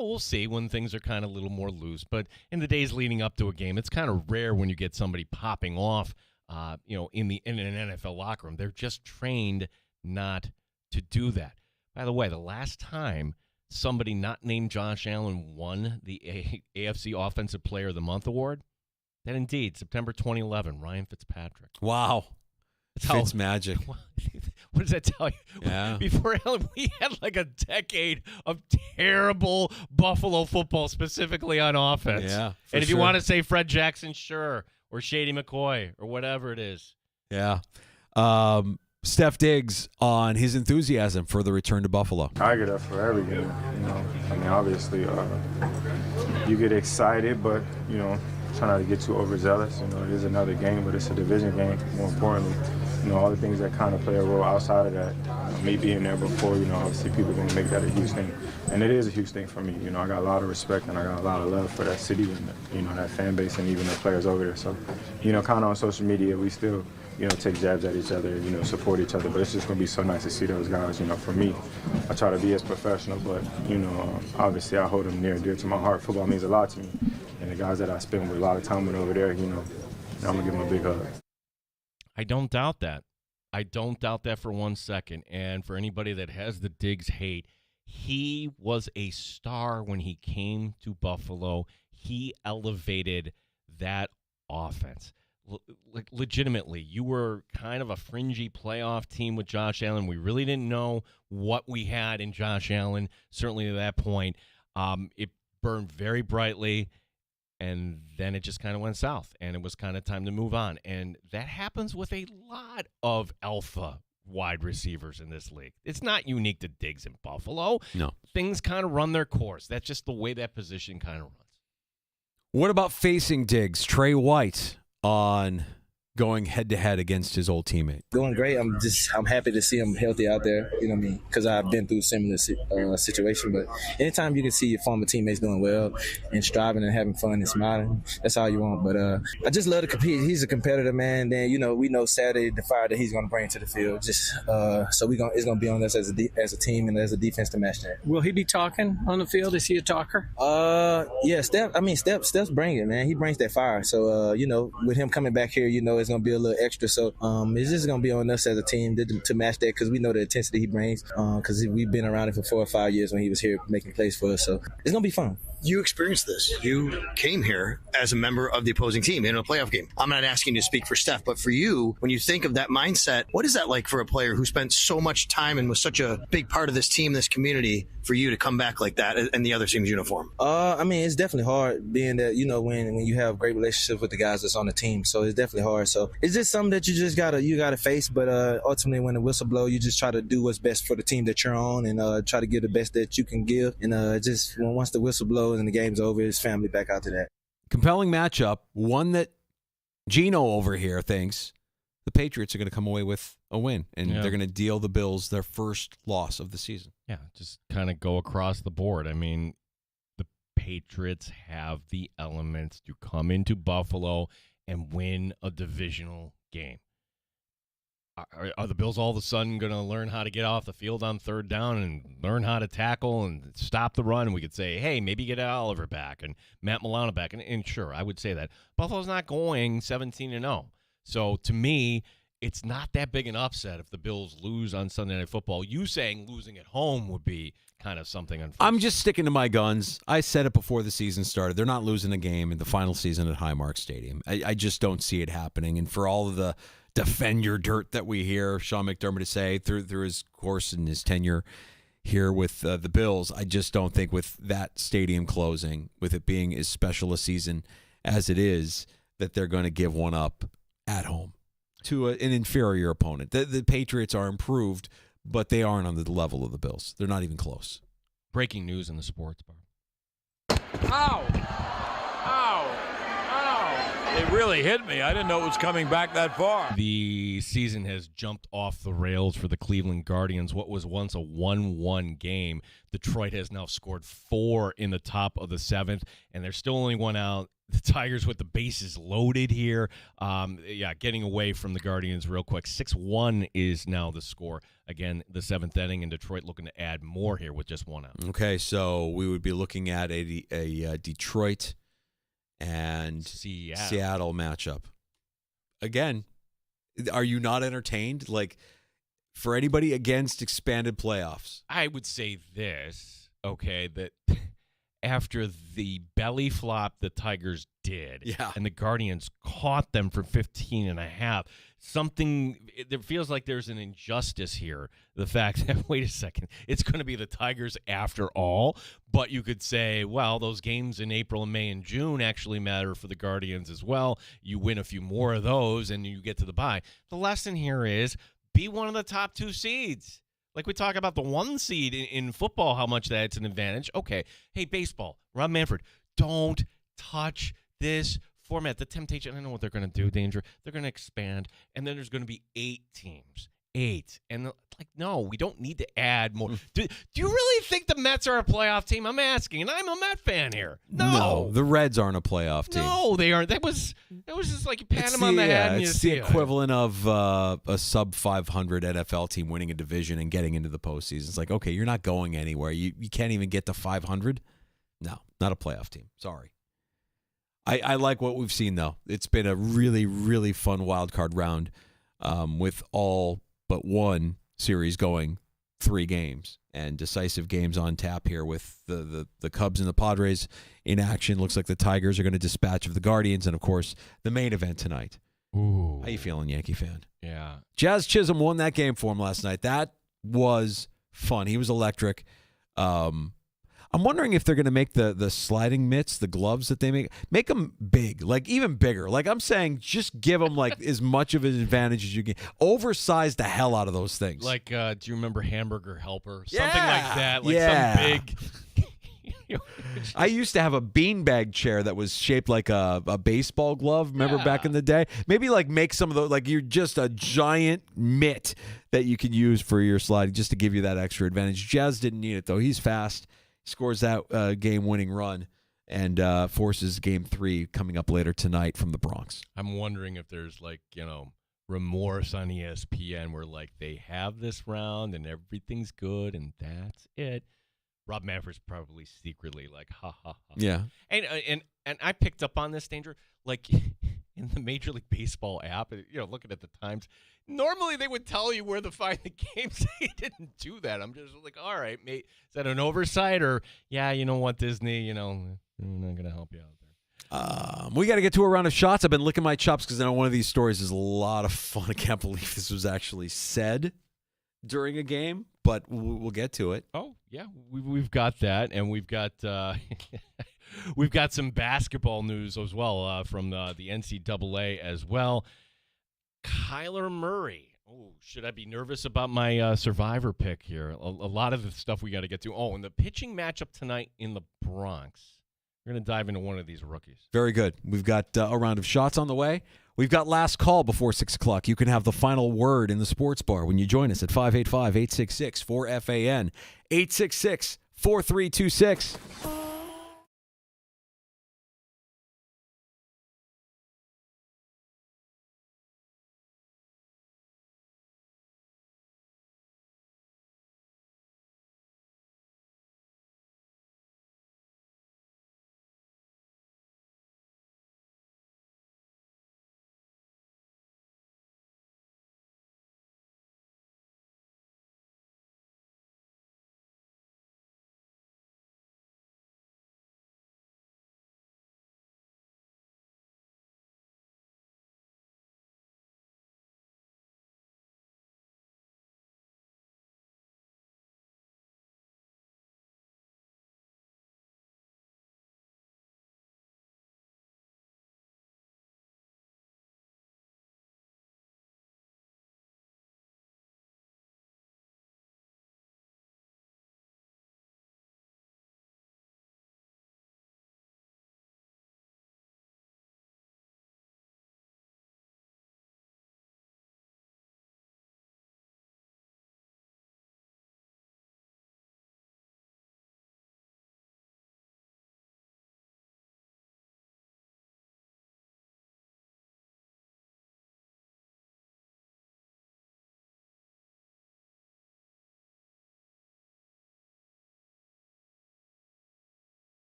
we'll see when things are kind of a little more loose. But in the days leading up to a game, it's kind of rare when you get somebody popping off in an NFL locker room. They're just trained not to do that. By the way, the last time somebody not named Josh Allen won the AFC Offensive Player of the Month award, that indeed, September 2011, Ryan Fitzpatrick. Wow. Fitz magic. What does that tell you? Yeah. Before Allen, we had like a decade of terrible Buffalo football, specifically on offense. Yeah. And if you want to say Fred Jackson, sure, or Shady McCoy, or whatever it is. Yeah. Steph Diggs on his enthusiasm for the return to Buffalo. I get up for every game. I mean, obviously, you get excited, but try not to get too overzealous. It is another game, but it's a division game. More importantly, all the things that kind of play a role outside of that. Me being there before, obviously people are going to make that a huge thing, and it is a huge thing for me. I got a lot of respect and I got a lot of love for that city and that fan base and even the players over there. So, kind of on social media, we still take jabs at each other, support each other. But it's just going to be so nice to see those guys. For me, I try to be as professional, but, obviously I hold them near and dear to my heart. Football means a lot to me. And the guys that I spend with a lot of time with over there, I'm going to give them a big hug. I don't doubt that. I don't doubt that for 1 second. And for anybody that has the Diggs hate, he was a star when he came to Buffalo. He elevated that offense. Like legitimately, you were kind of a fringy playoff team with Josh Allen. We really didn't know what we had in Josh Allen, certainly at that point. It burned very brightly, and then it just kind of went south, and it was kind of time to move on. And that happens with a lot of alpha wide receivers in this league. It's not unique to Diggs in Buffalo. No. Things kind of run their course. That's just the way that position kind of runs. What about facing Diggs? Trey White on going head-to-head against his old teammate. Doing great. I'm happy to see him healthy out there, you know what I mean, because I've been through a similar situation. But anytime you can see your former teammates doing well and striving and having fun and smiling, that's all you want. But I just love to compete. He's a competitor, man. Then, we know Saturday the fire that he's going to bring to the field. So it's going to be on us as a team and as a defense to match that. Will he be talking on the field? Is he a talker? Yeah, Steph's bringing it, man. He brings that fire. So, with him coming back here, it's going to be a little extra. So it's just going to be on us as a team to match that, because we know the intensity he brings, because we've been around him for 4 or 5 years when he was here making plays for us. So it's going to be fun. You experienced this. You came here as a member of the opposing team in a playoff game. I'm not asking you to speak for Steph, but for you, when you think of that mindset, what is that like for a player who spent so much time and was such a big part of this team, this community, for you to come back like that in the other team's uniform? It's definitely hard being that, when you have great relationships with the guys that's on the team. So it's definitely hard. So it's just something that you just gotta face. But ultimately, when the whistle blows, you just try to do what's best for the team that you're on and try to give the best that you can give. And just once the whistle blows and the game's over, it's family back out to that. Compelling matchup, one that Gino over here thinks the Patriots are going to come away with a win, and they're going to deal the Bills their first loss of the season. Yeah, just kind of go across the board. I mean, the Patriots have the elements to come into Buffalo and win a divisional game. Are the Bills all of a sudden going to learn how to get off the field on third down and learn how to tackle and stop the run? And we could say, hey, maybe get Oliver back and Matt Milano back. And sure, I would say that. Buffalo's not going 17-0. So to me, it's not that big an upset if the Bills lose on Sunday Night Football. You saying losing at home would be kind of something unfortunate. I'm just sticking to my guns. I said it before the season started. They're not losing a game in the final season at Highmark Stadium. I just don't see it happening. And for all of the defend your dirt that we hear Sean McDermott to say through his course and his tenure here with the Bills, I just don't think with that stadium closing, with it being as special a season as it is, that they're going to give one up at home to an inferior opponent. The Patriots are improved, but they aren't on the level of the Bills. They're not even close. Breaking news in the sports bar. Ow! Ow! It really hit me. I didn't know it was coming back that far. The season has jumped off the rails for the Cleveland Guardians. What was once a 1-1 game, Detroit has now scored 4 in the top of the 7th, and there's still only one out. The Tigers with the bases loaded here. Getting away from the Guardians real quick. 6-1 is now the score. Again, the 7th inning, and Detroit looking to add more here with just one out. Okay, so we would be looking at a Detroit and Seattle matchup. Again, Are you not entertained? Like, for anybody against expanded playoffs? I would say this, okay, that after the belly flop the Tigers did, and the Guardians caught them for 15 and a half, it feels like there's an injustice here. The fact that, wait a second, it's going to be the Tigers after all, but you could say, well, those games in April and May and June actually matter for the Guardians as well. You win a few more of those and you get to the bye. The lesson here is be one of the top 2 seeds. Like we talk about the 1 seed in football, how much that's an advantage. Okay, hey, baseball, Rob Manfred, don't touch this format. The temptation, I know what they're going to do, Danger. They're going to expand, and then there's going to be 8 teams. 8. And, no, we don't need to add more. Do you really think the Mets are a playoff team? I'm asking, and I'm a Met fan here. No. The Reds aren't a playoff team. No, they aren't. That was just like you pat them on the head and you it's see the equivalent of a sub 500 NFL team winning a division and getting into the postseason. It's like, okay, you're not going anywhere. You can't even get to 500. No, not a playoff team. Sorry. I like what we've seen, though. It's been a really, really fun wild card round with all but one series going 3 games and decisive games on tap here with the Cubs and the Padres in action. Looks like the Tigers are going to dispatch of the Guardians and, of course, the main event tonight. Ooh. How you feeling, Yankee fan? Yeah. Jazz Chisholm won that game for him last night. That was fun. He was electric. I'm wondering if they're going to make the sliding mitts, the gloves that they make them big, like even bigger. Like I'm saying, just give them like as much of an advantage as you can. Oversize the hell out of those things. Like, do you remember Hamburger Helper? Something like that. Like Yeah. some big. I used to have a beanbag chair that was shaped like a baseball glove. Remember back in the day? Maybe like make some of those, like you're just a giant mitt that you can use for your sliding just to give you that extra advantage. Jazz didn't need it, though. He's fast. Scores that game-winning run and forces Game 3 coming up later tonight from the Bronx. I'm wondering if there's remorse on ESPN where they have this round and everything's good and that's it. Rob Manfred's probably secretly like, ha, ha, ha. Yeah. And I picked up on this, Danger, like in the Major League Baseball app, looking at the times, normally they would tell you where to find the games. They didn't do that. I'm just like, all right, mate, is that an oversight or, yeah, you know what, Disney, we're not going to help you out there. We got to get to a round of shots. I've been licking my chops because I know one of these stories is a lot of fun. I can't believe this was actually said during a game, but we'll get to it. Oh, yeah, we've got that, and we've got we've got some basketball news as well from the NCAA as well. Kyler Murray. Oh, should I be nervous about my survivor pick here? A lot of the stuff we got to get to. Oh, and the pitching matchup tonight in the Bronx. We're going to dive into one of these rookies. Very good. We've got a round of shots on the way. We've got last call before 6 o'clock. You can have the final word in the sports bar when you join us at 585-866-4FAN, 866-4326.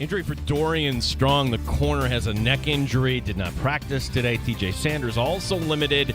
Injury for Dorian Strong. The corner has a neck injury, did not practice today. TJ Sanders also limited.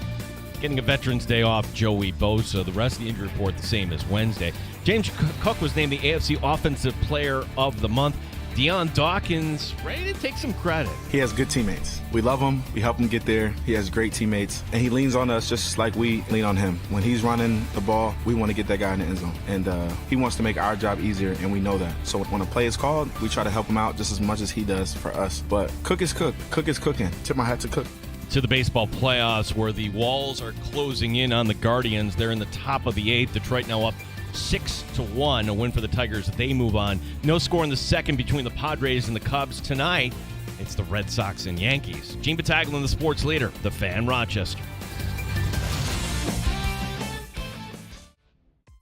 Getting a Veterans Day off, Joey Bosa. The rest of the injury report the same as Wednesday. James Cook was named the AFC Offensive Player of the Month. Deion Dawkins ready to take some credit. He has good teammates. We love him. We help him get there. He has great teammates. And he leans on us just like we lean on him. When he's running the ball, we want to get that guy in the end zone. And he wants to make our job easier, and we know that. So when a play is called, we try to help him out just as much as he does for us. But Cook is Cook. Cook is cooking. Tip my hat to Cook. To the baseball playoffs, where the Walls are closing in on the Guardians. They're in the top of the 8th. Detroit now up 6-1. A win for the Tigers. They move on. No score in the second between the Padres and the Cubs. Tonight, it's the Red Sox and Yankees. Gene Battaglia, the sports leader, the Fan, Rochester.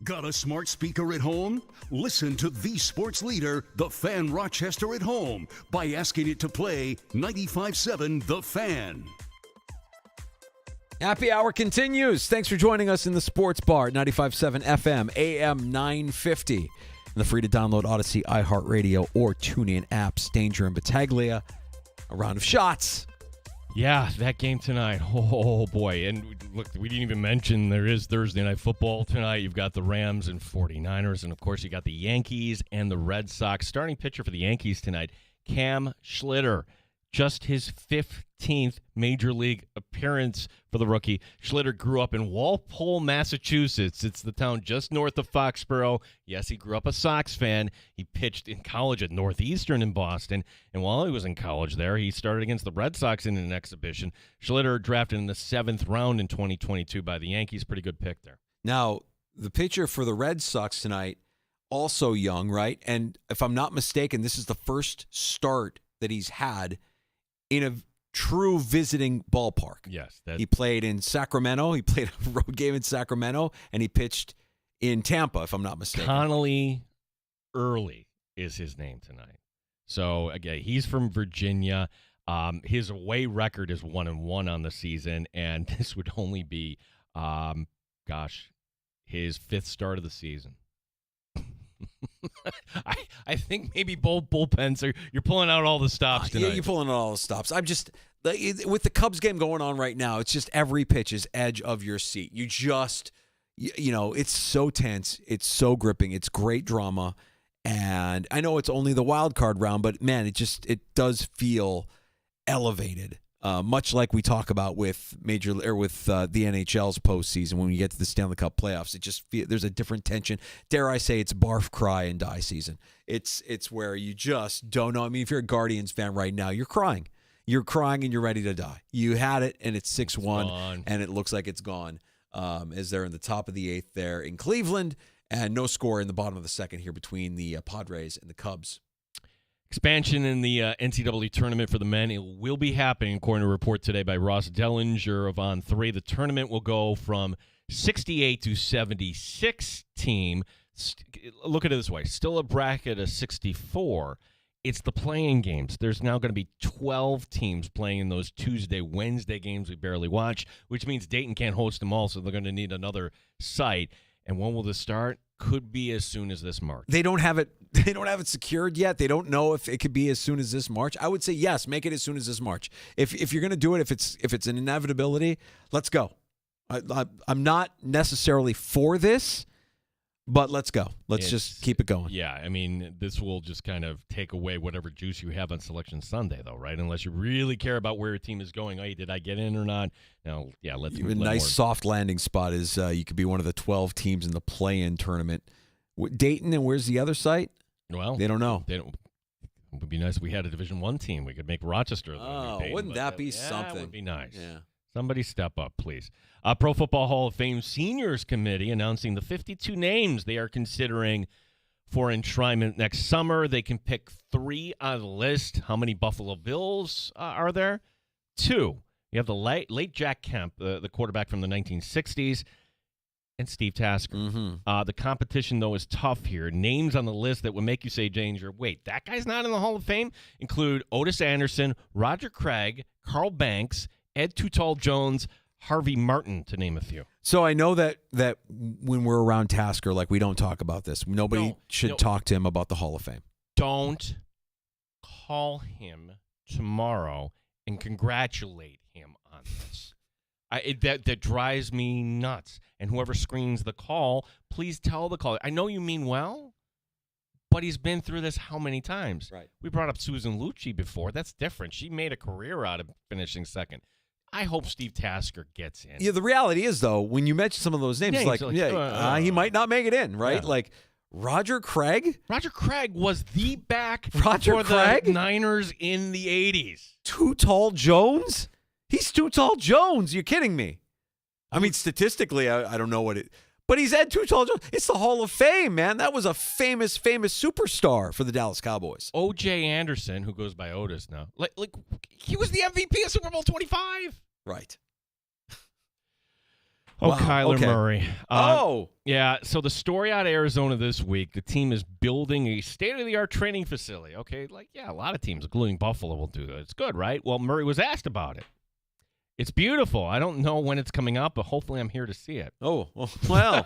Got a smart speaker at home? Listen to the sports leader, the Fan Rochester at home, by asking it to play 95.7 The Fan. Happy Hour continues. Thanks for joining us in the Sports Bar, 95.7 FM, AM 950. And the free to download Odyssey, iHeartRadio, or TuneIn apps. Danger and Battaglia. A round of shots. Yeah, that game tonight. Oh, boy. And look, we didn't even mention there is Thursday Night Football tonight. You've got the Rams and 49ers. And, of course, you got the Yankees and the Red Sox. Starting pitcher for the Yankees tonight, Cam Schlitter. Just his 15th Major League appearance for the rookie. Schlitter grew up in Walpole, Massachusetts. It's the town just north of Foxborough. Yes, he grew up a Sox fan. He pitched in college at Northeastern in Boston. And while he was in college there, he started against the Red Sox in an exhibition. Schlitter drafted in the 7th round in 2022 by the Yankees. Pretty good pick there. Now, the pitcher for the Red Sox tonight, also young, right? And if I'm not mistaken, this is the first start that he's had in a true visiting ballpark. Yes. He played in Sacramento. He played a road game in Sacramento, and he pitched in Tampa, if I'm not mistaken. Connolly Early is his name tonight. So, again, he's from Virginia. His away record is 1-1 on the season, and this would only be, his 5th start of the season. I think maybe both bullpens you're pulling out all the stops tonight. Yeah, you're pulling out all the stops. I'm just with the Cubs game going on right now. It's just every pitch is edge of your seat. You just, it's so tense. It's so gripping. It's great drama, and I know it's only the wild card round, but man, it does feel elevated. Much like we talk about with the NHL's postseason when we get to the Stanley Cup playoffs, there's a different tension. Dare I say, it's barf, cry, and die season. It's where you just don't know. I mean, if you're a Guardians fan right now, you're crying. You're crying and you're ready to die. You had it, and it's 6-1, and it looks like it's gone. As they're in the top of the 8th there in Cleveland, and no score in the bottom of the 2nd here between the Padres and the Cubs. Expansion in the NCAA tournament for the men. It will be happening, according to a report today by Ross Dellinger of On3. The tournament will go from 68 to 76 team. Look at it this way. Still a bracket of 64. It's the playing games. There's now going to be 12 teams playing in those Tuesday, Wednesday games we barely watch, which means Dayton can't host them all, so they're going to need another site. And when will this start? Could be as soon as this March. They don't have it secured yet. They don't know if it could be as soon as this March. I would say yes, make it as soon as this March. If you're going to do it, if it's an inevitability, let's go. I'm not necessarily for this, but let's go. Let's just keep it going. Yeah, I mean, this will just kind of take away whatever juice you have on Selection Sunday, though, right? Unless you really care about where your team is going. Hey, did I get in or not? Now, yeah, let's. A nice soft landing spot is you could be one of the 12 teams in the play-in tournament. Dayton, and where's the other site? Well, they don't know. It would be nice if we had a Division I team. We could make Rochester. Wouldn't that be something? That would be nice. Yeah. Somebody step up, please. Pro Football Hall of Fame Seniors Committee announcing the 52 names they are considering for enshrinement next summer. They can pick 3 on the list. How many Buffalo Bills are there? 2. You have the late Jack Kemp, the quarterback from the 1960s, and Steve Tasker. Mm-hmm. The competition, though, is tough here. Names on the list that would make you say, Danger, wait, that guy's not in the Hall of Fame, include Otis Anderson, Roger Craig, Carl Banks, Ed Too Tall Jones, Harvey Martin, to name a few. So I know that when we're around Tasker, like, we don't talk about this. Nobody should talk to him about the Hall of Fame. Don't call him tomorrow and congratulate him on this. That drives me nuts. And whoever screens the call, please tell the caller. I know you mean well, but he's been through this how many times? Right. We brought up Susan Lucci before. That's different. She made a career out of finishing second. I hope Steve Tasker gets in. Yeah, the reality is, though, when you mention some of those names, he might not make it in, right? Yeah. Like Roger Craig? Roger Craig was the back Roger for Craig? the Niners in the 80s. Too Tall Jones? He's Too Tall Jones. You're kidding me. I mean, statistically, I don't know what it... But he's at Too Tall Jones. It's the Hall of Fame, man. That was a famous superstar for the Dallas Cowboys. O.J. Anderson, who goes by Otis now, like he was the MVP of Super Bowl 25. Right. Oh, Wow, Kyler okay. Murray. Oh! Yeah, so the story out of Arizona this week, the team is building a state-of-the-art training facility. Okay, a lot of teams, including Buffalo, will do that. It's good, right? Well, Murray was asked about it. It's beautiful. I don't know when it's coming up, but hopefully I'm here to see it. Oh, well.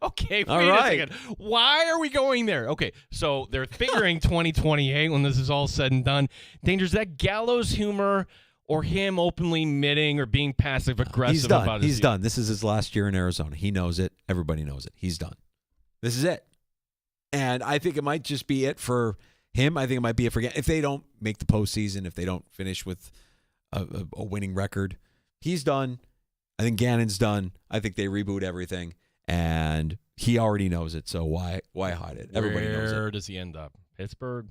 Okay, wait All a right. second. Why are we going there? Okay, so they're figuring 2028 when this is all said and done. Danger, is that gallows humor or him openly admitting or being passive-aggressive He's done. about his He's done. This is his last year in Arizona. He knows it. Everybody knows it. He's done. This is it. And I think it might just be it for him. I think it might be it for if they don't make the postseason, if they don't finish with a winning record. He's done. I think Gannon's done. I think they reboot everything, and he already knows it. So why hide it? Everybody knows it. Where does he end up? Pittsburgh?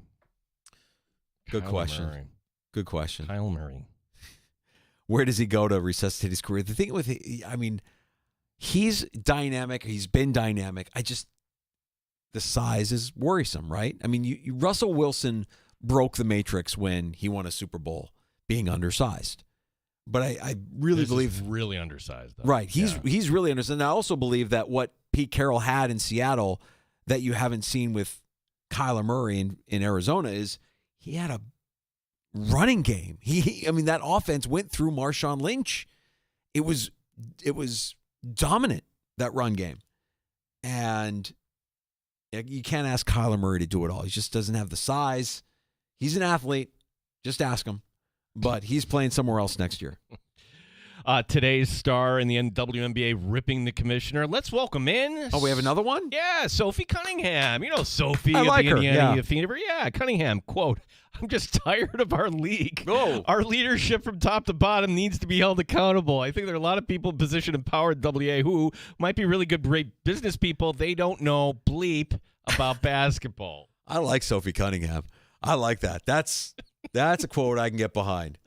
Good Kyler question. Murray. Good question. Kyle Murray. Where does he go to resuscitate his career? The thing with, he's dynamic. He's been dynamic. The size is worrisome, right? I mean, Russell Wilson broke the matrix when he won a Super Bowl being undersized. But I really believe is really undersized, though. Right. He's really undersized. And I also believe that what Pete Carroll had in Seattle that you haven't seen with Kyler Murray in Arizona is he had a running game. That offense went through Marshawn Lynch. It was dominant, that run game. And you can't ask Kyler Murray to do it all. He just doesn't have the size. He's an athlete. Just ask him. But he's playing somewhere else next year. Today's star in the WNBA ripping the commissioner. Let's welcome in. Oh, we have another one? Yeah, Sophie Cunningham. You know Sophie. I like her. Yeah. Yeah, Cunningham, quote, I'm just tired of our league. Oh. Our leadership from top to bottom needs to be held accountable. I think there are a lot of people in position in power at WA who might be really good business people. They don't know bleep about basketball. I like Sophie Cunningham. I like that. That's a quote I can get behind.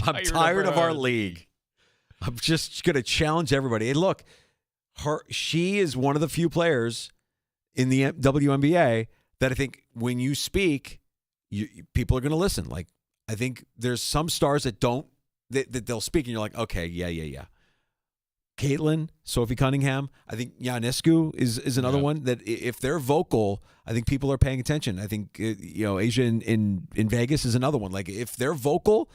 I'm tired of our league. I'm just going to challenge everybody. And look, she is one of the few players in the WNBA that I think when you speak, people are going to listen. Like, I think there's some stars that don't, that they'll speak and you're like, okay, yeah. Caitlin, Sophie Cunningham, I think Ionescu is another one that if they're vocal, I think people are paying attention. I think, Asia in Vegas is another one. Like, if they're vocal,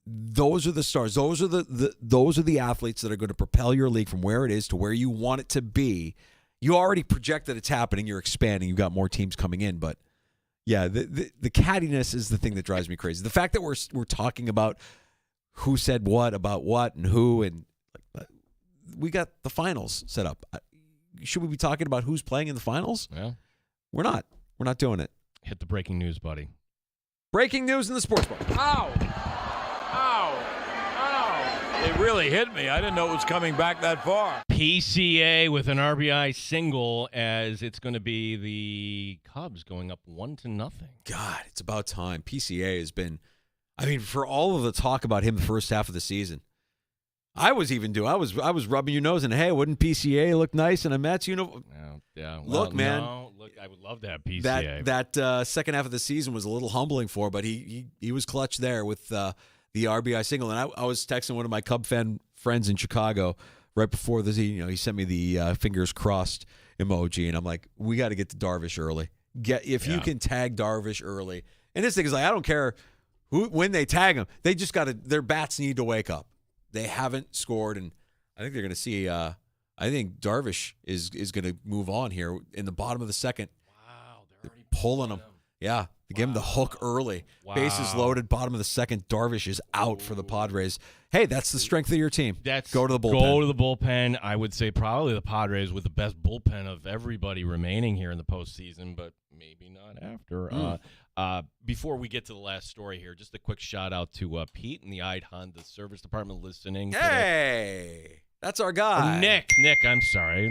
those are the stars. Those are the athletes that are going to propel your league from where it is to where you want it to be. You already project that it's happening. You're expanding. You've got more teams coming in. But, yeah, the cattiness is the thing that drives me crazy. The fact that we're talking about who said what about what and who, and we got the finals set up. Should we be talking about who's playing in the finals? Well, we're not. We're not doing it. Hit the breaking news, buddy. Breaking news in the sports bar. Ow! It really hit me. I didn't know it was coming back that far. PCA with an RBI single, as it's going to be the Cubs going up 1-0. God, it's about time. PCA has been, for all of the talk about him the first half of the season, I was rubbing your nose and, hey, wouldn't PCA look nice in a Mets uniform? Yeah. Well, look, man. No, look, I would love to have PCA. That second half of the season was a little humbling for, but he was clutch there with the RBI single. And I was texting one of my Cub fan friends in Chicago right before this. He sent me the fingers crossed emoji, and I'm like, we got to get to Darvish early. You can tag Darvish early. And this thing is like, I don't care when they tag him. They just their bats need to wake up. They haven't scored, and I think they're going to see. I think Darvish is going to move on here in the bottom of the second. Wow, they're pulling him. Yeah, they gave him the hook early. Wow. Bases loaded, bottom of the second. Darvish is out for the Padres. Hey, that's the strength of your team. Go to the bullpen. Go to the bullpen. I would say probably the Padres with the best bullpen of everybody remaining here in the postseason, but maybe not after. Before we get to the last story here, just a quick shout out to Pete and the Ide Honda Service Department listening. Hey, that's our guy. Nick, I'm sorry.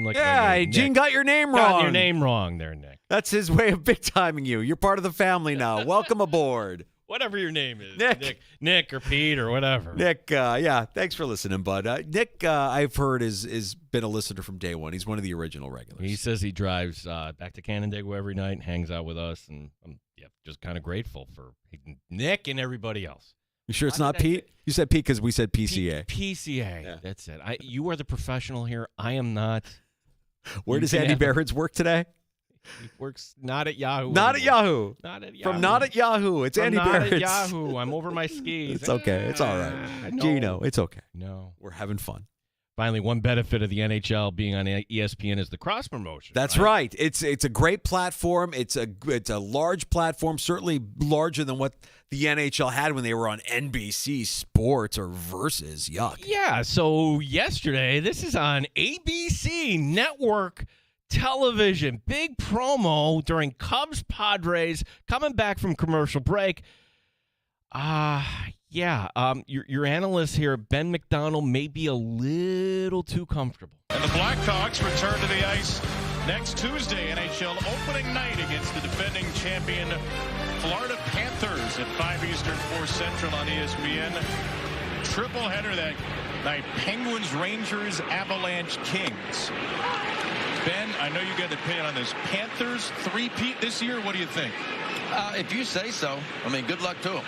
Gene got your name wrong. Got your name wrong there, Nick. That's his way of big-timing you. You're part of the family now. Welcome aboard. Whatever your name is. Nick or Pete or whatever. Nick, yeah, thanks for listening, bud. Nick, I've heard, is been a listener from day one. He's one of the original regulars. He says he drives back to Canandaigua every night and hangs out with us, and I'm just kind of grateful for Nick and everybody else. You sure it's not Pete? You said Pete because we said PCA. PCA. Yeah. That's it. You are the professional here. I am not. Where does Andy Barrett's work today? He works not at Yahoo. Not at Yahoo. Not at Yahoo. From not at Yahoo. It's Andy Barrett's. Not at Yahoo. I'm over my skis. It's okay. It's all right. No. Gino, it's okay. No. We're having fun. Finally, one benefit of the NHL being on ESPN is the cross promotion. That's right. It's a great platform. It's a large platform, certainly larger than what the NHL had when they were on NBC Sports or Versus. Yuck. Yeah. So yesterday, this is on ABC Network Television. Big promo during Cubs Padres coming back from commercial break. Your analyst here, Ben McDonald, may be a little too comfortable. And the Blackhawks return to the ice next Tuesday, NHL opening night against the defending champion Florida Panthers at 5 Eastern, 4 Central on ESPN. Triple header that night, Penguins, Rangers, Avalanche, Kings. Ben, I know you got an opinion on this. Panthers three-peat this year, what do you think? If you say so. I mean, good luck to them.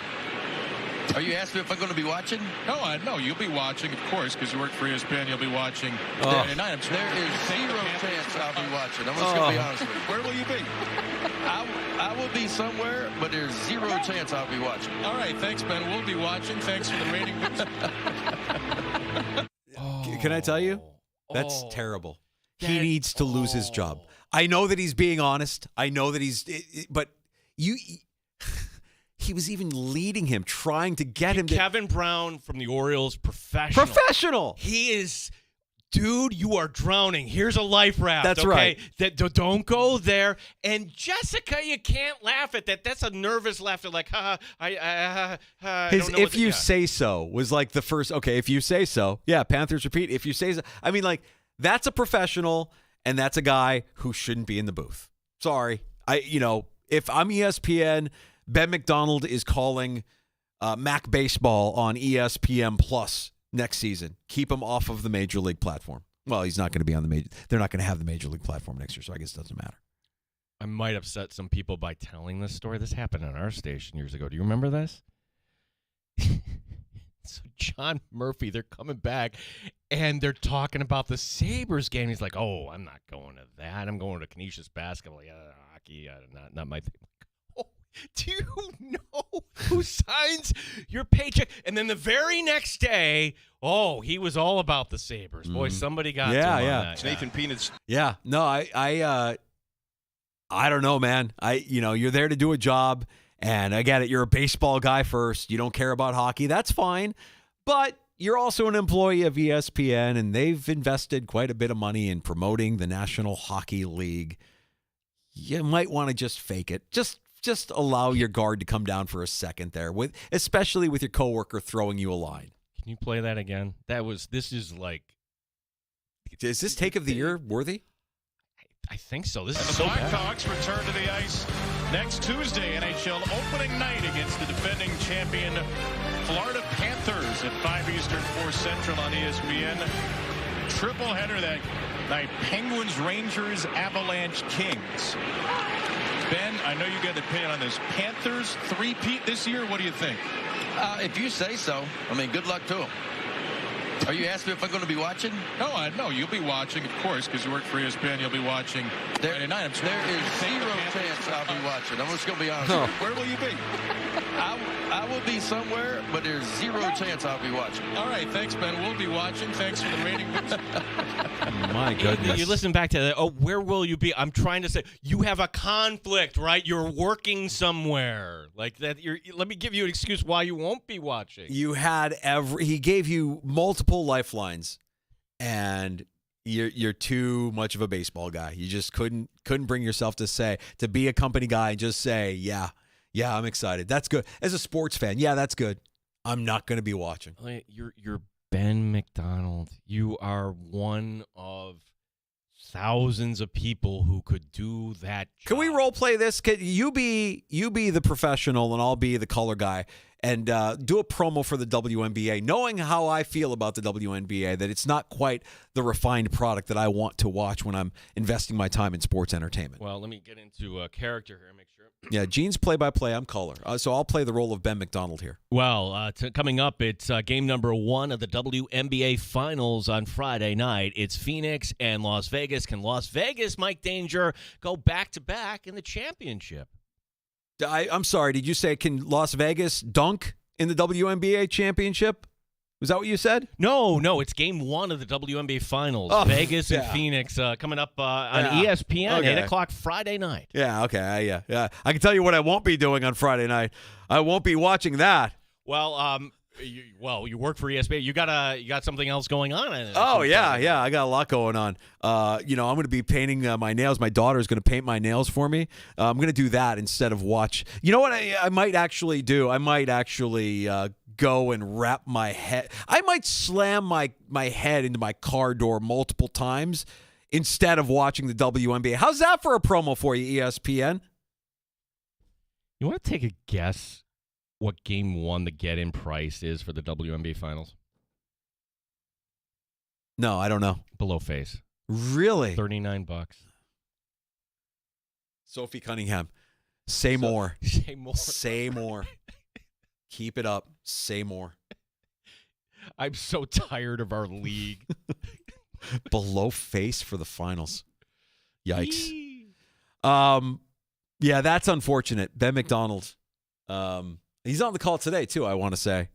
Are you asking me if I'm going to be watching? No, you'll be watching, of course, because you work for ESPN. You'll be watching Saturday night. There is zero chance I'll be watching. I'm just going to be honest with you. Where will you be? I will be somewhere, but there's zero chance I'll be watching. All right, thanks, Ben. We'll be watching. Thanks for the rating boost. Can I tell you? That's terrible. He needs to lose his job. I know that he's being honest. I know that but he was even leading him, trying to get him to... Kevin Brown from the Orioles, professional. He is... Dude, you are drowning. Here's a life raft. That's okay? right. Don't go there. And Jessica, you can't laugh at that. That's a nervous laughter. Like, His "if you say so" was like the first. Okay, if you say so, yeah. Panthers repeat. If you say so, I mean, like that's a professional, and that's a guy who shouldn't be in the booth. Sorry, if I'm ESPN, Ben McDonald is calling Mac Baseball on ESPN Plus next season. Keep him off of the major league platform. Well, he's not going to be on the major. They're not going to have the major league platform next year, so I guess it doesn't matter. I might upset some people by telling this story. This happened on our station years ago. Do you remember this? So John Murphy, they're coming back, and they're talking about the Sabres game. He's like, "Oh, I'm not going to that. I'm going to Canisius basketball. Yeah, hockey, not my thing." Do you know who signs your paycheck? And then the very next day, he was all about the Sabres. Boy, somebody got to him on that. Nathan Peanuts. Yeah, no, I don't know, man. You're there to do a job, and I get it. You're a baseball guy first. You don't care about hockey. That's fine, but you're also an employee of ESPN, and they've invested quite a bit of money in promoting the National Hockey League. You might want to just fake it. Just allow your guard to come down for a second there, especially with your coworker throwing you a line. Can you play that again? This is like... Is this take of the year worthy? I think so. This and is the so Blackhawks bad. return to the ice next Tuesday, NHL opening night against the defending champion Florida Panthers at 5 Eastern, 4 Central on ESPN. Triple header that night, Penguins, Rangers, Avalanche, Kings. Ben, I know you got an opinion on this. Panthers three-peat this year, what do you think? If you say so. I mean, good luck to them. Are you asking me if I'm going to be watching? No, you'll be watching, of course, because you work for ESPN. You'll be watching Saturday night. There is zero chance I'll be watching. I'm just going to be honest with you. Where will you be? I will be somewhere, but there's zero chance I'll be watching. All right, thanks, Ben. We'll be watching. Thanks for the rating. My goodness. You listen back to that. Oh, where will you be? I'm trying to say you have a conflict, right? You're working somewhere like that. Let me give you an excuse why you won't be watching. He gave you multiple lifelines, and you're too much of a baseball guy. You just couldn't bring yourself to be a company guy and just say, yeah, I'm excited. That's good. As a sports fan, yeah, that's good. I'm not going to be watching. You're Ben McDonald. You are one of thousands of people who could do that job. Can we role play this? Can you be the professional and I'll be the color guy and do a promo for the WNBA, knowing how I feel about the WNBA, that it's not quite the refined product that I want to watch when I'm investing my time in sports entertainment. Well, let me get into character here and make sure. Yeah, Gene's play-by-play. I'm color. So I'll play the role of Ben McDonald here. Well, coming up, it's game number 1 of the WNBA Finals on Friday night. It's Phoenix and Las Vegas. Can Las Vegas, Mike Danger, go back-to-back in the championship? I'm sorry, did you say can Las Vegas dunk in the WNBA championship? Was that what you said? No, it's game 1 of the WNBA Finals. Vegas and Phoenix coming up on ESPN, 8 o'clock Friday night. Yeah, okay, yeah. I can tell you what I won't be doing on Friday night. I won't be watching that. Well, you work for ESPN. You got something else going on. Yeah. I got a lot going on. I'm going to be painting my nails. My daughter is going to paint my nails for me. I'm going to do that instead of watch. You know what I might actually do? I might actually go and wrap my head. I might slam my head into my car door multiple times instead of watching the WNBA. How's that for a promo for you, ESPN? You want to take a guess what game 1 the get-in price is for the WNBA Finals? No, I don't know. Below face. Really? $39. Sophie Cunningham, say more. Say more. Say more. Keep it up. Say more. I'm so tired of our league. Below face for the finals. Yikes. Yeah, that's unfortunate. Ben McDonald. He's on the call today too, I want to say.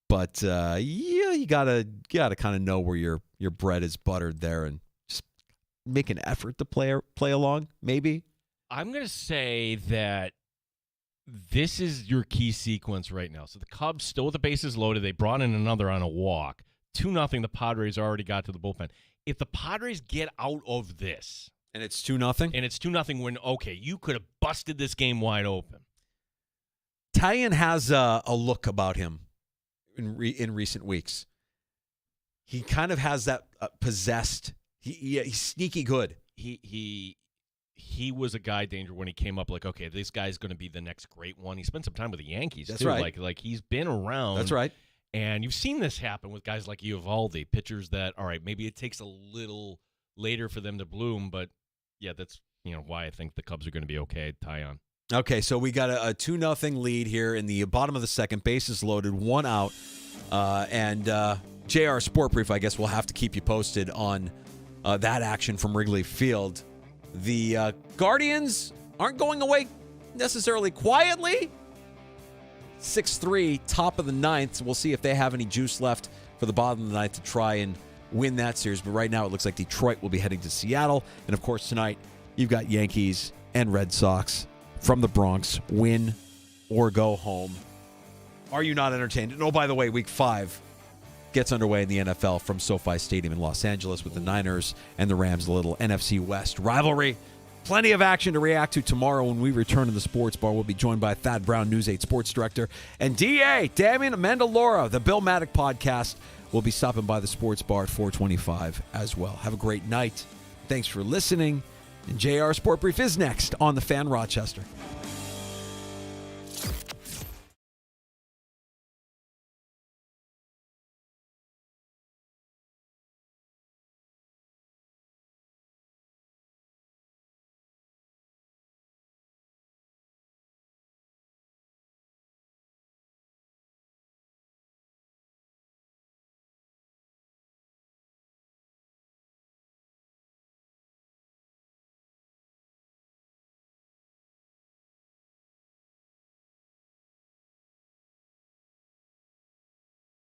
But you gotta kind of know where your bread is buttered there and just make an effort to play along, maybe. I'm gonna say that this is your key sequence right now. So the Cubs still with the bases loaded. They brought in another on a walk. 2-0. The Padres already got to the bullpen. If the Padres get out of this, and it's 2-0, and it's 2-0, when you could have busted this game wide open. Tyon has a look about him in recent weeks. He kind of has that possessed. He's sneaky good. He was a guy, Danger, when he came up, like, okay, this guy's going to be the next great one. He spent some time with the Yankees, That's too. right. Like he's been around. That's right. And you've seen this happen with guys like Eovaldi, pitchers that, all right, maybe it takes a little later for them to bloom, but yeah, that's why I think the Cubs are going to be okay. Tyon. Okay, so we got a 2-0 lead here in the bottom of the second. Bases loaded, 1 out. And JR Sport Brief, I guess we'll have to keep you posted on that action from Wrigley Field. The Guardians aren't going away necessarily quietly. 6-3, top of the ninth. We'll see if they have any juice left for the bottom of the ninth to try and win that series. But right now it looks like Detroit will be heading to Seattle. And, of course, tonight you've got Yankees and Red Sox from the Bronx. Win or go home. Are you not entertained? And, oh, by the way, Week 5 gets underway in the NFL from SoFi Stadium in Los Angeles with the Niners and the Rams, a little NFC West rivalry. Plenty of action to react to tomorrow when we return to the Sports Bar. We'll be joined by Thad Brown, News 8 Sports Director, and D.A. Damian Amanda-Laura, the Bill Maddock Podcast, will be stopping by the Sports Bar at 425 as well. Have a great night. Thanks for listening. And JR Sport Brief is next on The Fan Rochester.